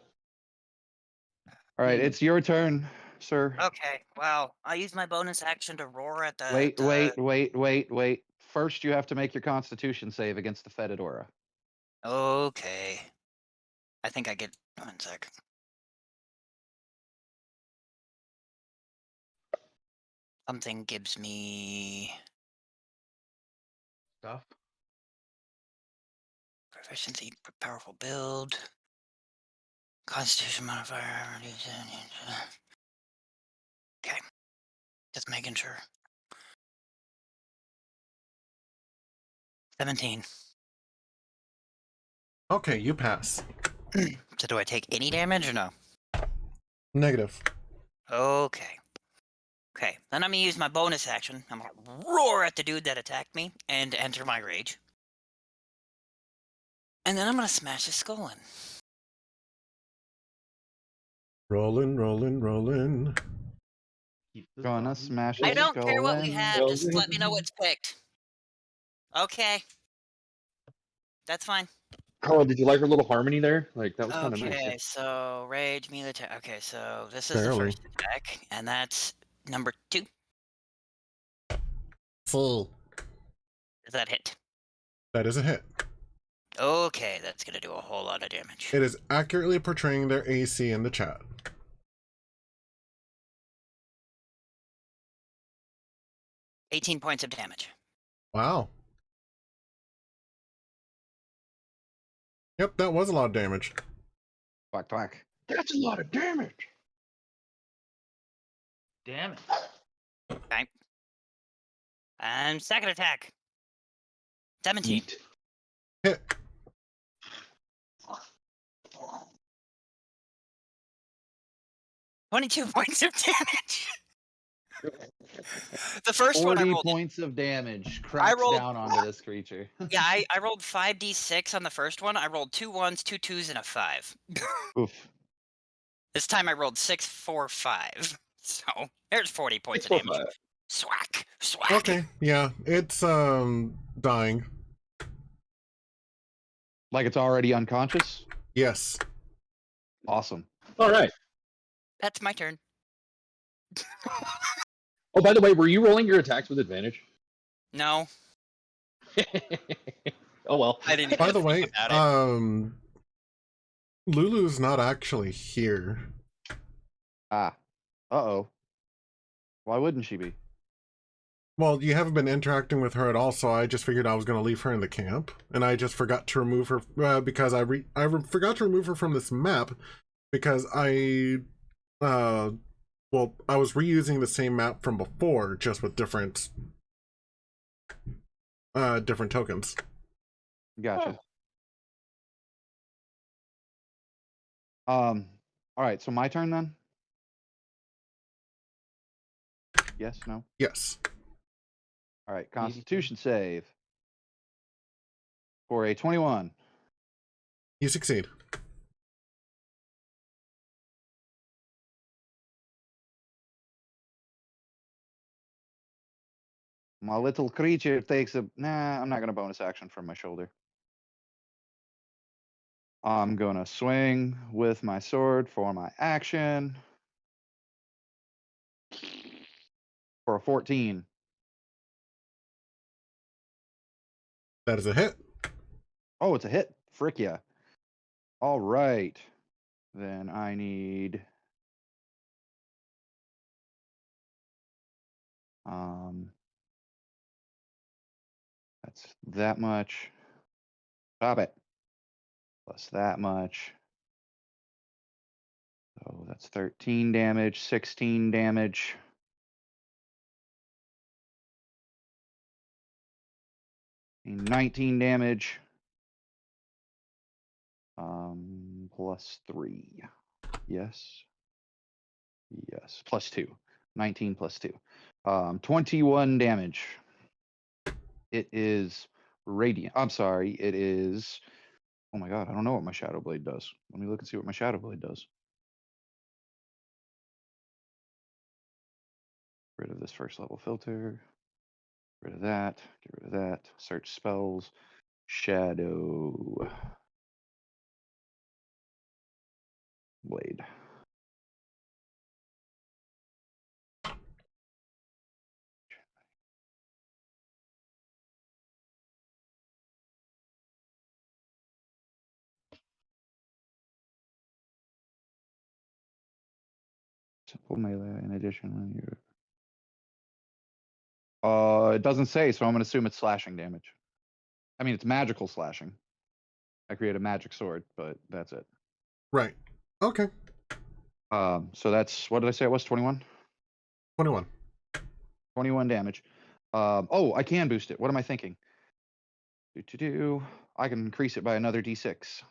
All right, it's your turn, sir. Okay, well, I used my bonus action to roar at the. Wait. First, you have to make your Constitution save against the fetid aura. Okay. I think I get 1 sec. Something gives me Stuff. proficiency, powerful build, Constitution modifier. Okay, just making sure. 17. Okay, you pass. So do I take any damage or no? Negative. Okay. Okay, then I'm gonna use my bonus action. I'm gonna roar at the dude that attacked me and enter my rage. And then I'm gonna smash his skull in. Rolling. Gonna smash I his don't care what we skull have, in. just let me know what's picked. Okay. That's fine. Oh, did you like her little harmony there? Like that was kind of nice. Okay, so rage, melee attack. Okay, so this is Barely. the first attack, and that's number 2. Full. Does that hit? That is a hit. Okay, that's gonna do a whole lot of damage. It is accurately portraying their AC in the chat. $18 points of damage. Wow. Yep, that was a lot of damage. Whack, whack. That's a lot of damage. Damn it. Okay. And second attack. 17. Eat. Hit. $22 points of damage. The first one I 40 rolled. points of damage cracks rolled- down onto this creature. Yeah, I rolled 5d6 on the first one. I rolled 2 1s, 2 2s, and a 5. Oof. This time I rolled 6, 4, 5. So there's 40 points of damage. Swack, swack. Okay, yeah, it's dying. Like it's already unconscious? Yes. Awesome. All right. That's my turn. Oh, by the way, were you rolling your attacks with advantage? No, Oh well. I didn't. By even the think way, about it. Lulu's not actually here. Ah. Uh-oh. Why wouldn't she be? Well, you haven't been interacting with her at all, so I just figured I was going to leave her in the camp, and I just forgot to remove her because I forgot to remove her from this map because I was reusing the same map from before, just with different tokens. Gotcha. All right, so my turn then? Yes, no? Yes. All right, Constitution save. For a 21. You succeed. My little creature takes a... Nah, I'm not going to bonus action from my shoulder. I'm going to swing with my sword for my action. for a 14. That is a hit. Oh, it's a hit. Frick yeah. All right. Then I need that's that much. Stop it. Plus that much. So that's 13 damage, 16 damage. And 19 damage. Plus 3. Yes. Yes. Plus 2. 19 plus 2. 21 damage. It is radiant. I'm sorry. It is. Oh my god, I don't know what my Shadow Blade does. Let me look and see what my Shadow Blade does. Rid of this first level filter. Rid of that. Get rid of that. Search spells. Shadow Blade. Simple melee in addition when you're it doesn't say, so I'm gonna assume it's slashing damage. I mean it's magical slashing. I create a magic sword, but that's it. Right. Okay. So that's what did I say it was? 21? 21. 21 damage. Oh, I can boost it. What am I thinking? I can increase it by another d6.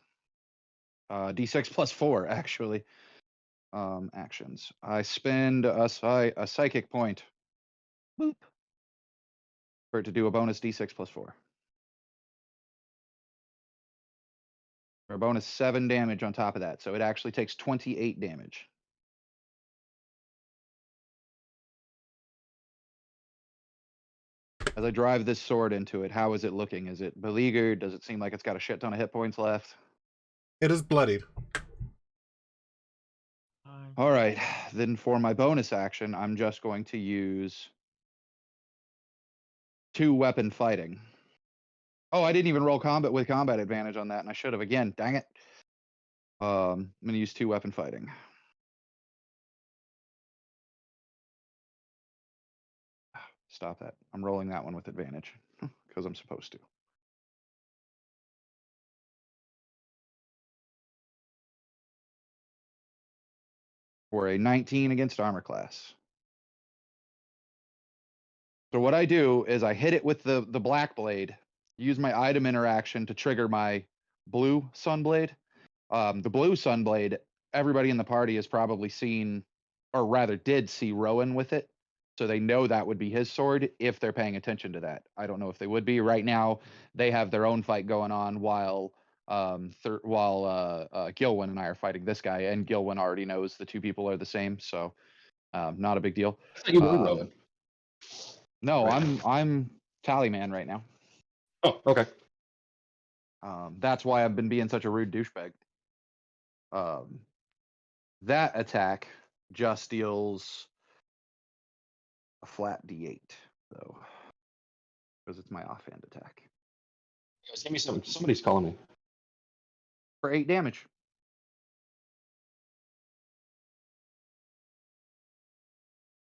D6 plus 4, actually. Actions. I spend a psychic point. Boop. For it to do a bonus d6 plus 4. Or a bonus 7 damage on top of that. So it actually takes 28 damage. As I drive this sword into it, how is it looking? Is it beleaguered? Does it seem like it's got a shit ton of hit points left? It is bloodied. All right. Then for my bonus action, I'm just going to use 2 weapon fighting. Oh, I didn't even roll combat with combat advantage on that, and I should have again. Dang it. I'm going to use 2 weapon fighting. Stop that. I'm rolling that one with advantage because I'm supposed to. For a 19 against armor class. So what I do is I hit it with the black blade, use my item interaction to trigger my blue sunblade. The blue sunblade, everybody in the party has probably seen, or rather did see Rowan with it. So they know that would be his sword if they're paying attention to that. I don't know if they would be. Right now, they have their own fight going on while Gilwyn and I are fighting this guy, and Gilwyn already knows the 2 people are the same, so not a big deal. I thought you were Rowan. No, Right. I'm Tallyman right now. Oh, okay. That's why I've been being such a rude douchebag. That attack just deals a flat D8, though, because it's my offhand attack. Guys, give me some. Somebody's calling me. For 8 damage.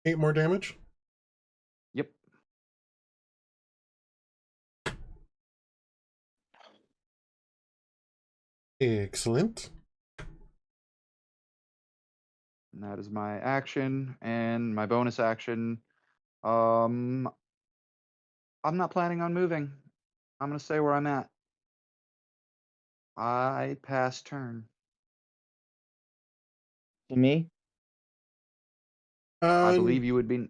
Eight more damage. Yep. Excellent. And that is my action and my bonus action. I'm not planning on moving. I'm gonna stay where I'm at. I pass turn. To me, I believe you would be.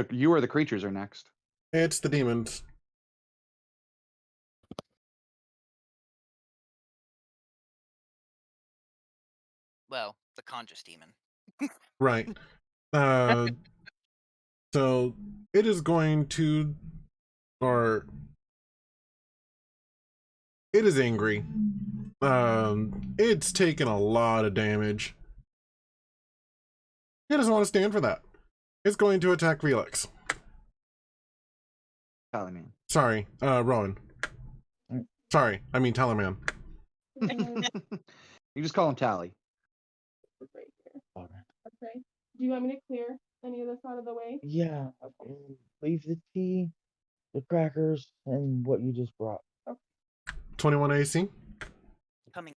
You or the creatures are next. It's the demons. Well, the conscious demon. Right. So it is going to, or it is angry. It's taken a lot of damage. It doesn't want to stand for that. is going to attack Felix. Tallyman. Sorry, Rowan. Sorry, I mean Talaman. You just call him Tally. Right here. Okay. Do you want me to clear any of this out of the way? Yeah, leave the tea, the crackers, and what you just brought. 21 AC. Coming.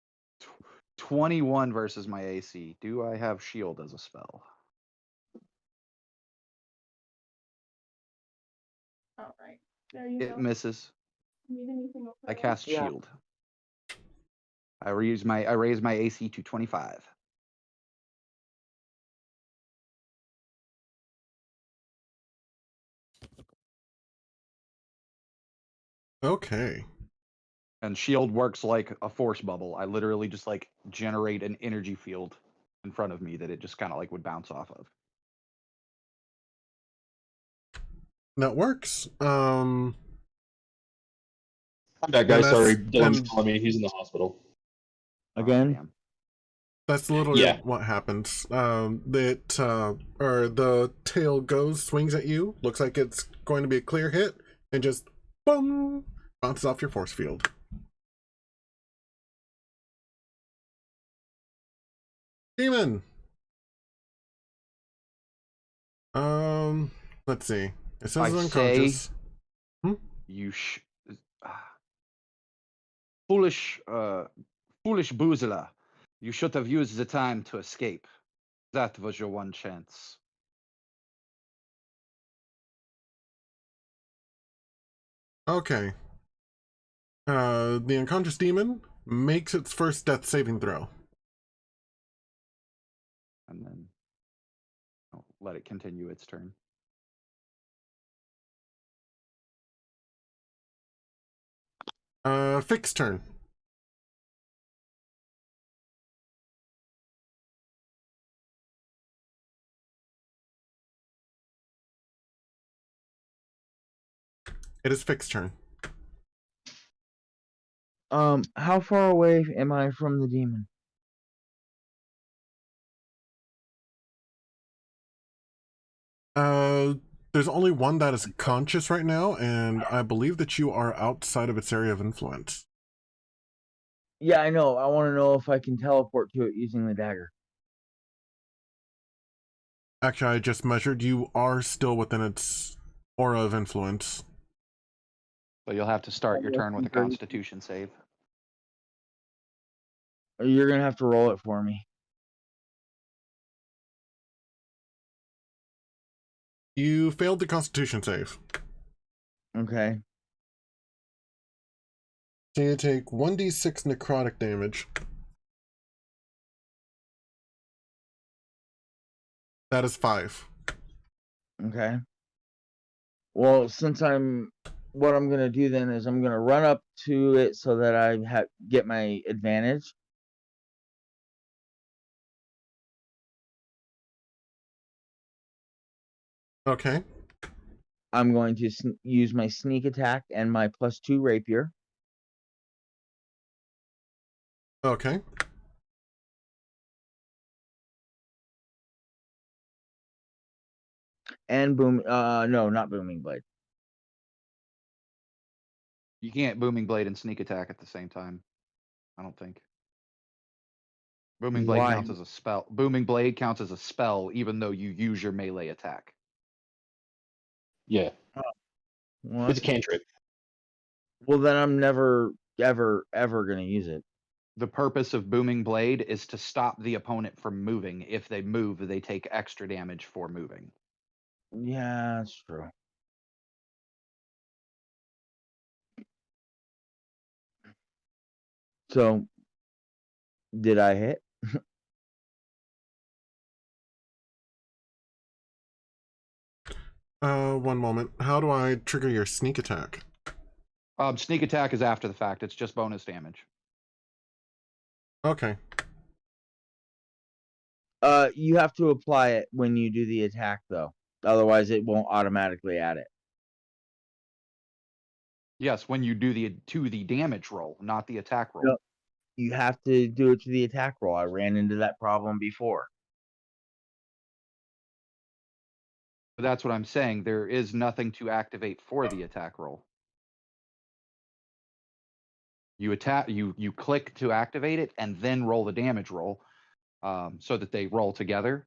21 versus my AC. Do I have shield as a spell? All right. There you It go. misses. Need anything over I there? cast Yeah. shield. I raise my AC to 25. Okay. And shield works like a force bubble. I literally just like generate an energy field in front of me that it just kind of like would bounce off of. That works. I'm back, guys. And Sorry, that's- Dylan's and- calling me. He's in the hospital. Again? damn. That's literally Yeah. what happens. The tail goes, swings at you, looks like it's going to be a clear hit, and just boom, bounces off your force field. Demon. Let's see. It says it's unconscious. You foolish boozler. You should have used the time to escape. That was your one chance. Okay. The unconscious demon makes its first death saving throw. And then I'll let it continue its turn. Fixed turn. It is fixed turn. How far away am I from the demon? There's only one that is conscious right now, and I believe that you are outside of its area of influence. Yeah, I know. I want to know if I can teleport to it using the dagger. Actually, I just measured. You are still within its aura of influence. So you'll have to start your Yeah, turn with a 30. Constitution save. You're gonna have to roll it for me. You failed the Constitution save. Okay. So you take 1d6 necrotic damage. That is 5. Okay. Well, since what I'm gonna do then is I'm gonna run up to it so that I get my advantage. Okay. I'm going to use my sneak attack and my +2 rapier. Okay. And no, not booming blade. You can't booming blade and sneak attack at the same time. I don't think. Booming blade Why? counts as a spell. Booming blade counts as a spell, even though you use your melee attack. Yeah, Well, it's a cantrip. well, then I'm never, ever gonna use it. The purpose of booming blade is to stop the opponent from moving. If they move, they take extra damage for moving. Yeah, that's true. So, did I hit? One moment. How do I trigger your sneak attack? Sneak attack is after the fact. It's just bonus damage. Okay. You have to apply it when you do the attack, though. Otherwise, it won't automatically add it. Yes, when you do the damage roll, not the attack roll. Yep. You have to do it to the attack roll. I ran into that problem before. But that's what I'm saying. There is nothing to activate for the attack roll. You click to activate it and then roll the damage roll, so that they roll together.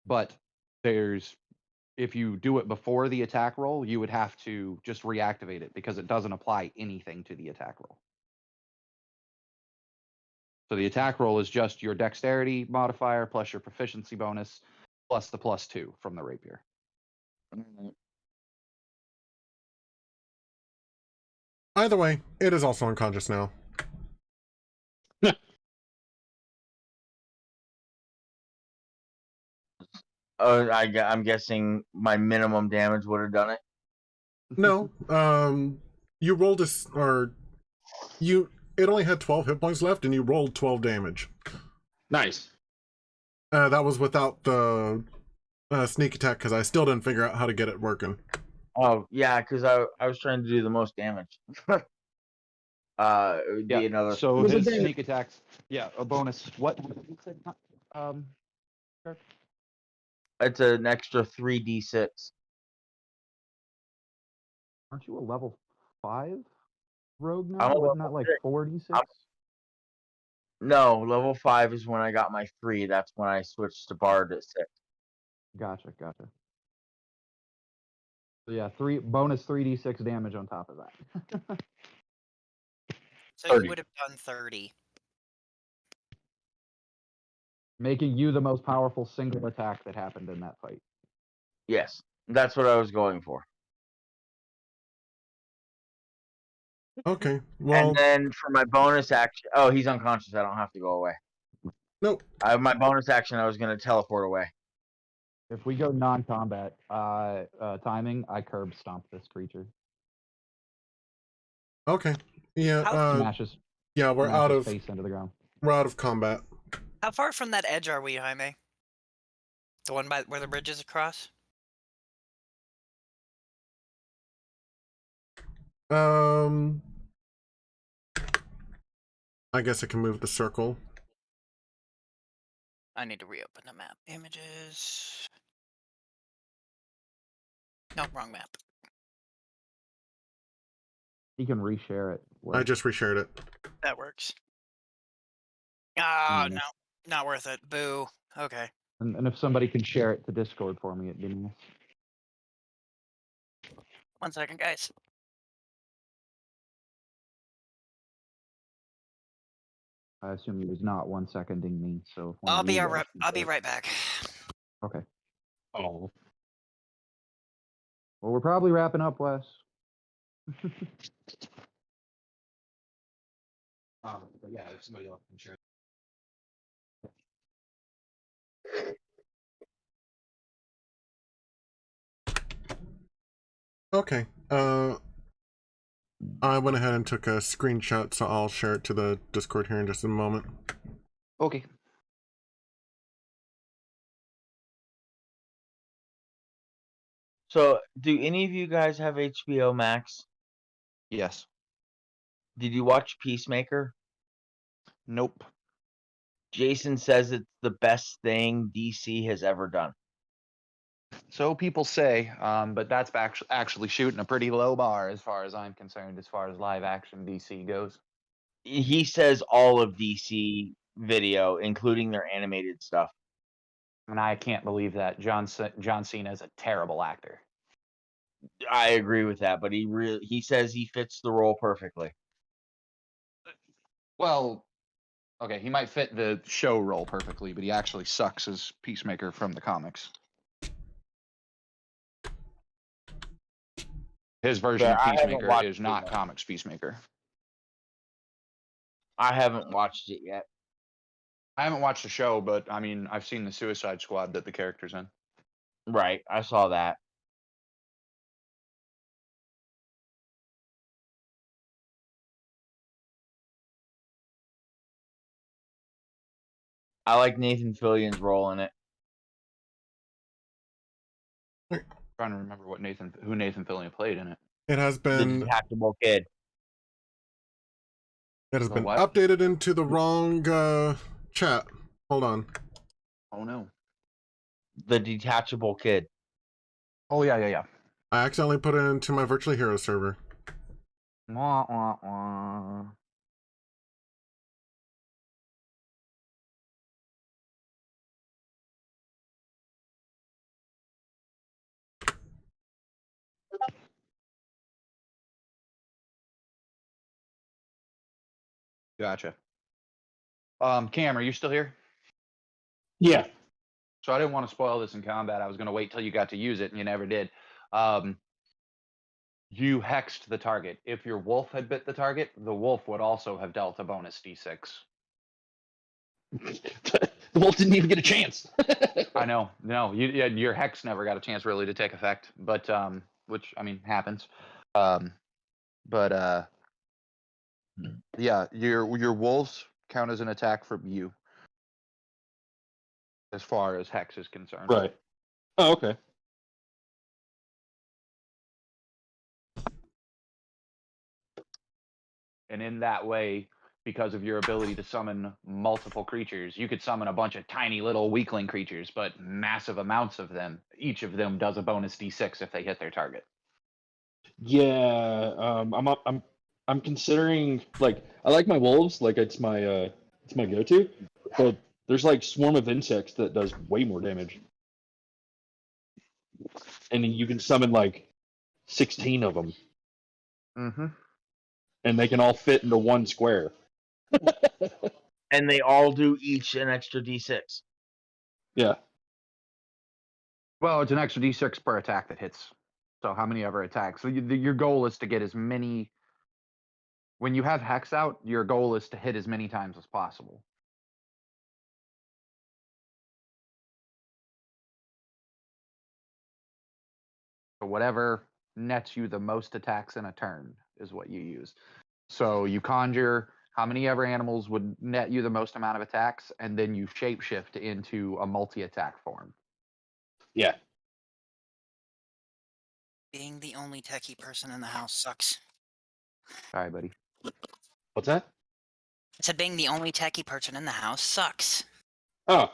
But if you do it before the attack roll, you would have to just reactivate it because it doesn't apply anything to the attack roll. So the attack roll is just your dexterity modifier plus your proficiency bonus plus the +2 from the rapier. Either way, it is also unconscious now. I'm guessing my minimum damage would have done it. No, you rolled it only had 12 hit points left, and you rolled 12 damage. Nice. That was without the sneak attack, because I still didn't figure out how to get it working. Oh yeah, because I was trying to do the most damage. It would be another. So his sneak attacks, a bonus. What? It's an extra 3d6. Aren't you a level 5 rogue I'm now? a Wasn't level that like 6. 4d6? No, level 5 is when I got my 3. That's when I switched to Bard at 6. Gotcha. So yeah, bonus 3d6 damage on top of that. So 30. you would have done 30. Making you the most powerful single attack that happened in that fight. Yes, that's what I was going for. Okay, well, And then for my bonus action, oh, he's unconscious. I don't have to go away. nope. My bonus action, I was going to teleport away. If we go non-combat timing, I curb stomp this creature. Okay, yeah, Smashes. yeah, we're smashes out of face into the ground. combat. How far from that edge are we, Jaime? The one where the bridge is across? I guess I can move the circle. I need to reopen the map. Images. No, wrong map. You can reshare it. I just reshared it. That works. Oh, Mm. no. Not worth it. Boo. Okay. And if somebody can share it to Discord for me, it'd be nice. 1 second, guys. I assume he was not 1 seconding me, so if one I'll of be you right. guys can I'll be share it. right back. Okay. Oh. Well, we're probably wrapping up, Wes. But yeah, if somebody else can share. Okay, I went ahead and took a screenshot, so I'll share it to the Discord here in just a moment. Okay. So, do any of you guys have HBO Max? Yes. Did you watch Peacemaker? Nope. Jason says it's the best thing DC has ever done. So people say, but that's actually shooting a pretty low bar as far as I'm concerned, as far as live action DC goes. He says all of DC video, including their animated stuff. And I can't believe that John Cena is a terrible actor. I agree with that, but he says he fits the role perfectly. Well, okay, he might fit the show role perfectly, but he actually sucks as Peacemaker from the comics. His version of Peacemaker is not comics Peacemaker. I haven't watched it yet. I haven't watched the show, but I mean, I've seen the Suicide Squad that the character's in. Right, I saw that. I like Nathan Fillion's role in it. I'm trying to remember who Nathan Fillion played in it. It has The been detachable kid. It has been what? updated into the wrong chat. Hold on. Oh no. The detachable kid. Oh yeah. I accidentally put it into my virtual hero server. Wah, wah, wah. Gotcha. Cam, are you still here? Yeah. So I didn't want to spoil this in combat. I was going to wait till you got to use it, and you never did. You hexed the target. If your wolf had bit the target, the wolf would also have dealt a bonus d6. The wolf didn't even get a chance. I know. No, your hex never got a chance really to take effect, but which I mean happens. But yeah, your wolves count as an attack from you, as far as hex is concerned. Right. Oh, okay. And in that way, because of your ability to summon multiple creatures, you could summon a bunch of tiny little weakling creatures, but massive amounts of them. Each of them does a bonus d6 if they hit their target. Yeah. I'm considering, like, I like my wolves, like it's my go-to, but there's like swarm of insects that does way more damage, and you can summon like 16 of them, Mm-hmm. and they can all fit into one square. And they all do each an extra d6. Yeah. Well, it's an extra d6 per attack that hits. So how many ever attacks? So your goal is to get as many. When you have hex out, your goal is to hit as many times as possible. So whatever nets you the most attacks in a turn is what you use. So you conjure how many ever animals would net you the most amount of attacks, and then you shapeshift into a multi-attack form. Yeah. Being the only techie person in the house sucks. Sorry, buddy. What's that? I said being the only techie person in the house sucks. Oh.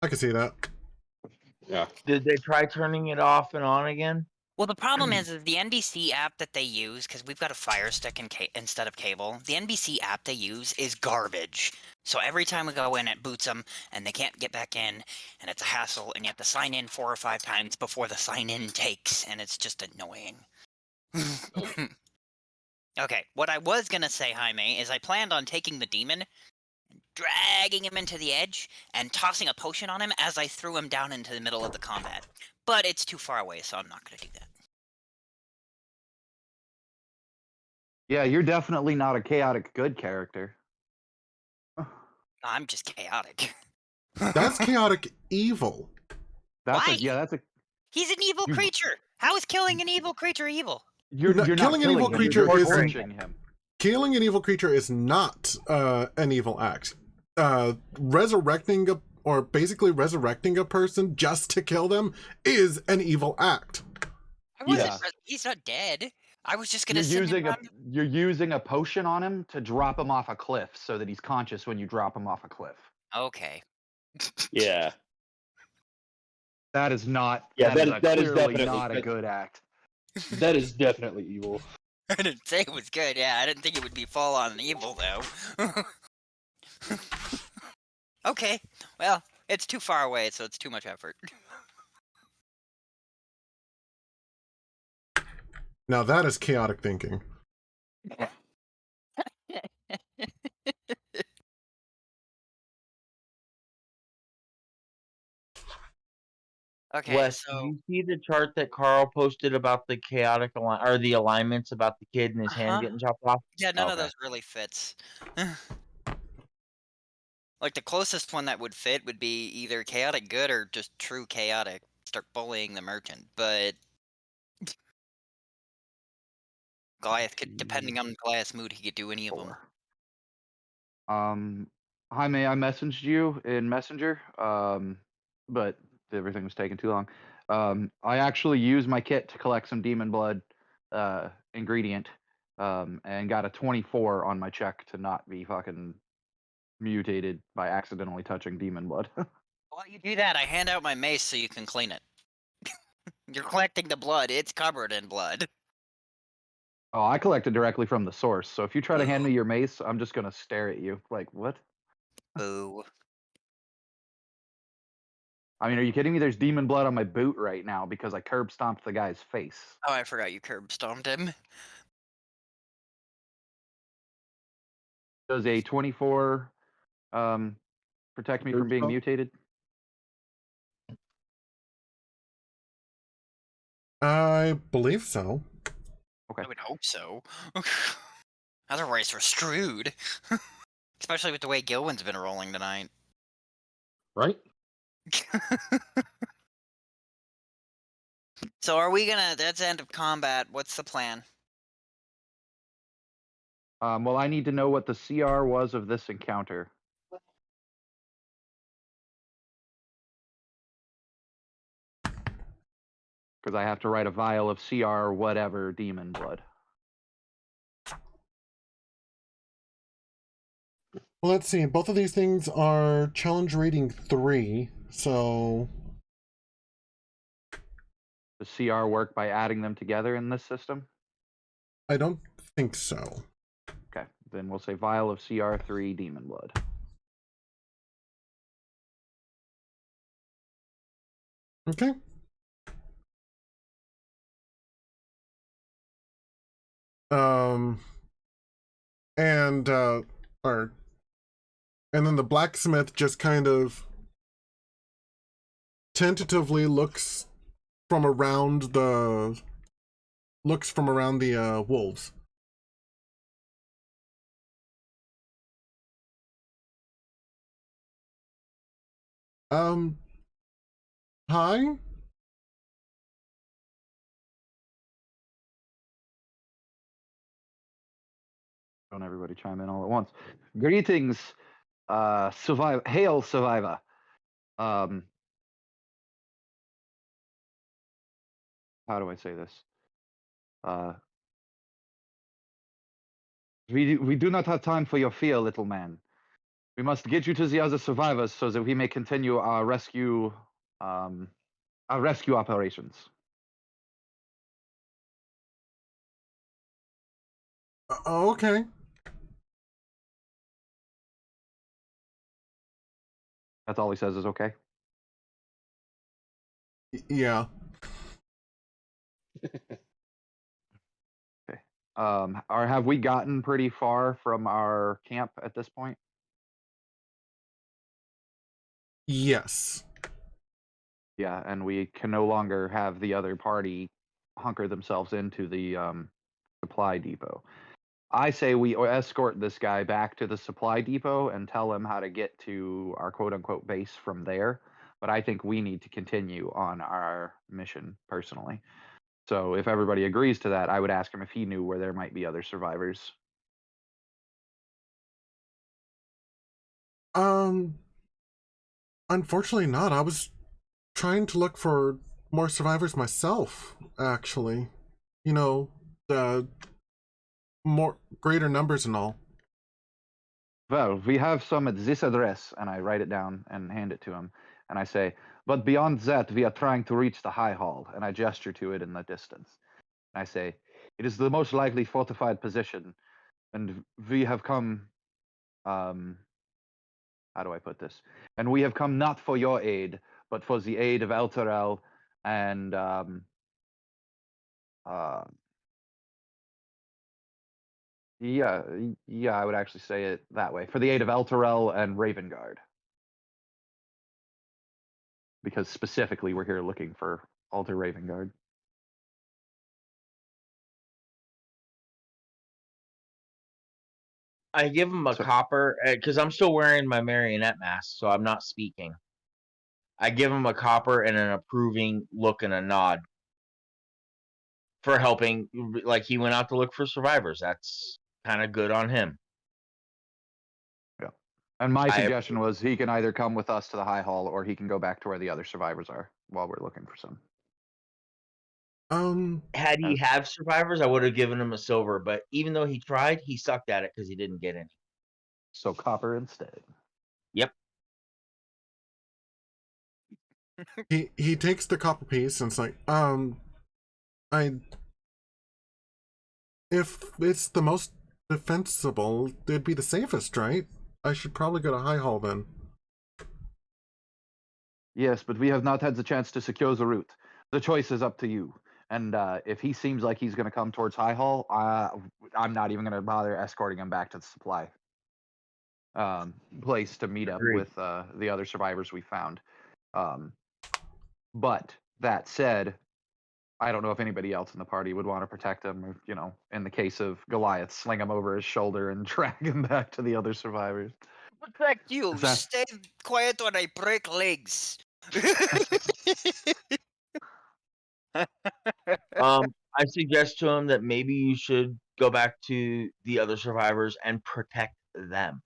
I can see that. Yeah. Did they try turning it off and on again? Well, the problem is the NBC app that they use, because we've got a Fire Stick instead of cable, the NBC app they use is garbage. So every time we go in, it boots them, and they can't get back in, and it's a hassle, and you have to sign in 4 or 5 times before the sign-in takes, and it's just annoying. Okay, what I was going to say, Jaime, is I planned on taking the demon, dragging him into the edge, and tossing a potion on him as I threw him down into the middle of the combat. But it's too far away, so I'm not going to do that. Yeah, you're definitely not a chaotic good character. I'm just chaotic. That's chaotic evil. That's Why? that's a. He's an evil You- creature. How is killing an evil creature evil? You're No, not killing an evil him, creature you're is- torturing him. Killing an evil creature is not an evil act. Resurrecting basically resurrecting a person just to kill them is an evil act. I wasn't. Yeah. He's not dead. I was just gonna You're send him using a down. you're using a potion on him to drop him off a cliff so that he's conscious when you drop him off a cliff. Okay. Yeah. That is not. Yeah, that is clearly definitely- not a good act. That is definitely evil. I didn't say it was good. Yeah, I didn't think it would be full on evil though. Okay. Well, it's too far away, so it's too much effort. Now that is chaotic thinking. Okay. Wes, so did you see the chart that Carl posted about the chaotic or the alignments about the kid and his Uh-huh. hand getting chopped off? yeah, none of Okay. those really fits. Like the closest one that would fit would be either chaotic good or just true chaotic. Start bullying the merchant, but Goliath could, depending on Goliath's mood, he could do any of them. Jaime, I messaged you in Messenger, but everything was taking too long. I actually used my kit to collect some demon blood ingredient, and got a 24 on my check to not be fucking mutated by accidentally touching demon blood. While you do that, I hand out my mace so you can clean it. You're collecting the blood. It's covered in blood. Oh, I collected directly from the source. So if you try to hand Boo. me your mace, I'm just gonna stare at you like, what? Boo. I mean, are you kidding me? There's demon blood on my boot right now because I curb stomped the guy's face. Oh, I forgot you curb stomped him. Does a 24 protect me from Curb being stomp? mutated? I believe so. Okay. I would hope so. Otherwise, we're screwed. Especially with the way Gilwin's been rolling tonight. Right? So are we gonna... That's the end of combat. What's the plan? Well, I need to know what the CR was of this encounter. Because I have to write a vial of CR whatever demon blood. Well, let's see. Both of these things are challenge rating 3, so Does CR work by adding them together in this system? I don't think so. Okay, then we'll say vial of CR3 demon blood. Okay. And and then the blacksmith just kind of tentatively looks from around the wolves. Hi? Don't everybody chime in all at once. Greetings, survivor. Hail, survivor. How do I say this? We do not have time for your fear, little man. We must get you to the other survivors so that we may continue our rescue operations. Okay. That's all he says is okay. Yeah. Okay. Or have we gotten pretty far from our camp at this point? Yes. Yeah, and we can no longer have the other party hunker themselves into the supply depot. I say we escort this guy back to the supply depot and tell him how to get to our quote unquote base from there. But I think we need to continue on our mission personally. So if everybody agrees to that, I would ask him if he knew where there might be other survivors. Unfortunately not. I was trying to look for more survivors myself, actually. You know, the more greater numbers and all. Well, we have some at this address, and I write it down and hand it to him. And I say, but beyond that, we are trying to reach the High Hall. And I gesture to it in the distance. And I say, it is the most likely fortified position. And we have come, how do I put this? And we have come not for your aid, but for the aid of Elturel and, yeah, I would actually say it that way. For the aid of Elturel and Ravengard. Because specifically we're here looking for Alter Ravengard. I give him a So- copper because I'm still wearing my marionette mask, so I'm not speaking. I give him a copper and an approving look and a nod for helping. Like, he went out to look for survivors. That's kind of good on him. Yeah. And my I- suggestion was he can either come with us to the High Hall or he can go back to where the other survivors are while we're looking for some. Had he have survivors, I would have given him a silver. But even though he tried, he sucked at it because he didn't get any. So copper instead. Yep. He takes the copper piece and it's like, if it's the most defensible, it'd be the safest, right? I should probably go to High Hall then. Yes, but we have not had the chance to secure the route. The choice is up to you. And if he seems like he's going to come towards High Hall, I'm not even going to bother escorting him back to the supply place to meet up Agreed. with the other survivors we found. But that said, I don't know if anybody else in the party would want to protect him, or, you know, in the case of Goliath, sling him over his shoulder and drag him back to the other survivors. Protect you. Is that- Stay quiet when I break legs. I suggest to him that maybe you should go back to the other survivors and protect them.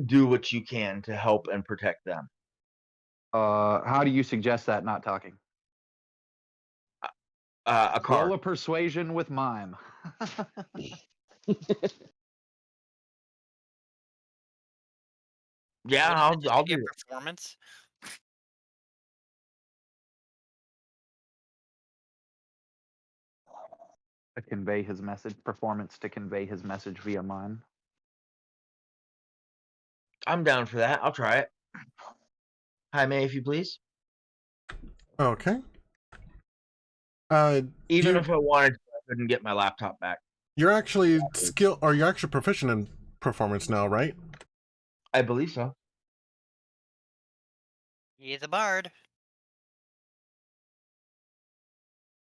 Do what you can to help and protect them. How do you suggest that, not talking? A card. Roll a persuasion with mime. Yeah, Wouldn't it I'll just be do a it. performance. To convey his message, performance to convey his message via mime. I'm down for that. I'll try it. Hi, May, if you please. Okay. Even you- if I wanted to, I couldn't get my laptop back. You're actually you're actually proficient in performance now, right? I believe so. He's a bard.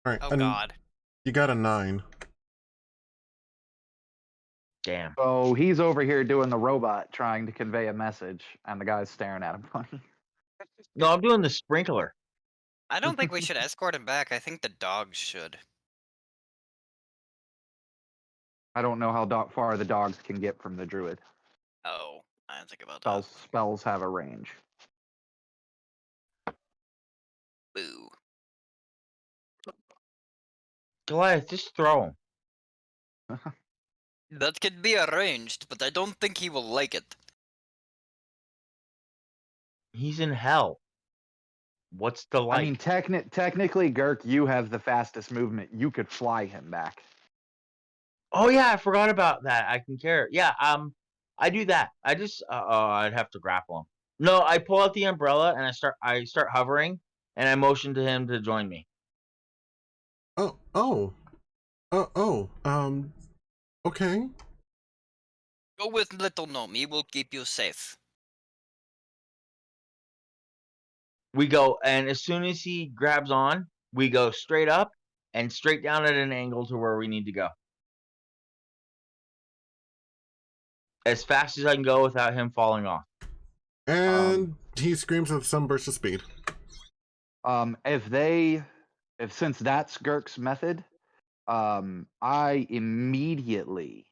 All right. Oh and God. You got a 9. Damn. So he's over here doing the robot trying to convey a message, and the guy's staring at him funny. No, I'm doing the sprinkler. I don't think we should escort him back. I think the dogs should. I don't know how far the dogs can get from the druid. Oh, I didn't think about that. Spells have a range. Boo. Goliath, just throw him. That can be arranged, but I don't think he will like it. He's in hell. What's the like? I mean, technically, Girk, you have the fastest movement. You could fly him back. Oh yeah, I forgot about that. I can carry. Yeah, I do that. I just I'd have to grapple him. No, I pull out the umbrella and I start hovering and I motion to him to join me. Okay. Go with little gnome. He will keep you safe. We go, and as soon as he grabs on, we go straight up and straight down at an angle to where we need to go. As fast as I can go without him falling off. And he screams with some burst of speed. If since that's Girk's method, I immediately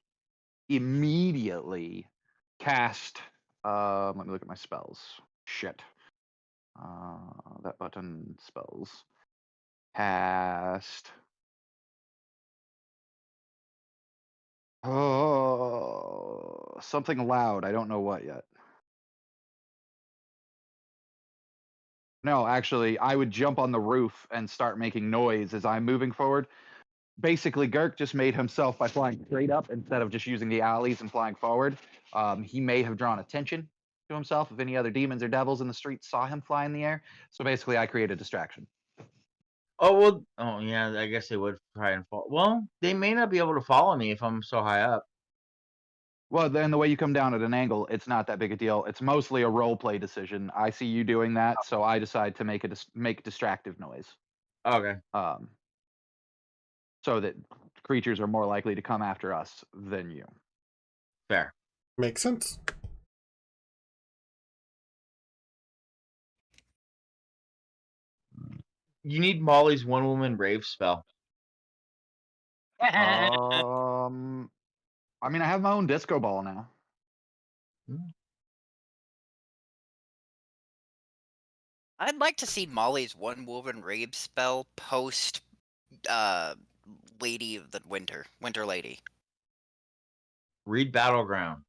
cast. Let me look at my spells. Shit. That button spells. Cast. Oh, something loud. I don't know what yet. No, actually, I would jump on the roof and start making noise as I'm moving forward. Basically, Girk just made himself by flying straight up instead of just using the alleys and flying forward. He may have drawn attention to himself if any other demons or devils in the street saw him fly in the air. So basically, I create a distraction. Oh well. Oh yeah. I guess they would try and fall. Well, they may not be able to follow me if I'm so high up. Well, then the way you come down at an angle, it's not that big a deal. It's mostly a role play decision. I see you doing that, so I decide to make distractive noise. Okay. So that creatures are more likely to come after us than you. Fair. Makes sense. You need Molly's one woman rave spell. I mean, I have my own disco ball now. I'd like to see Molly's one woven rave spell post Lady of the Winter Lady. Read Battleground.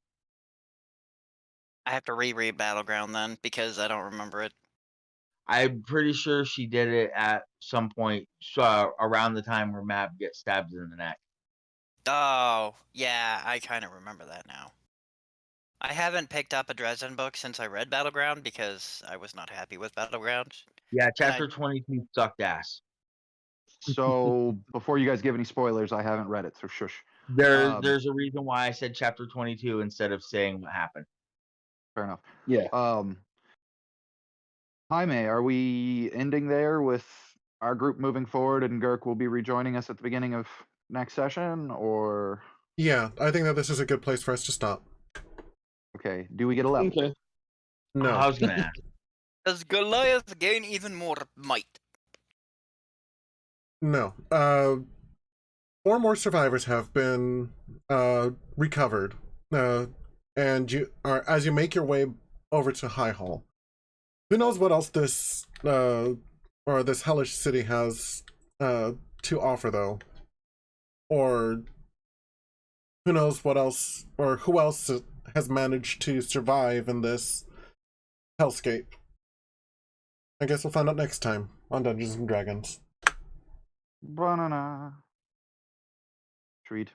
I have to reread Battleground then because I don't remember it. I'm pretty sure she did it at some point around the time where Mab gets stabbed in the neck. Oh, yeah, I kind of remember that now. I haven't picked up a Dresden book since I read Battleground because I was not happy with Battleground. Yeah, And chapter 22 sucked ass. So before you guys give any spoilers, I haven't read it, so shush. There's a reason why I said chapter 22 instead of saying what happened. Fair enough. Yeah. Jaime, are we ending there with our group moving forward and Girk will be rejoining us at the beginning of next session, or Yeah, I think that this is a good place for us to stop. okay, do we get a level? Okay. No. I was gonna ask. Does Goliath gain even more might? No. 4 more survivors have been recovered. And you are, as you make your way over to High Hall. Who knows what else this or this hellish city has to offer, though? Or who knows what else, or who else has managed to survive in this hellscape? I guess we'll find out next time on Dungeons and Dragons. Banana. Treat.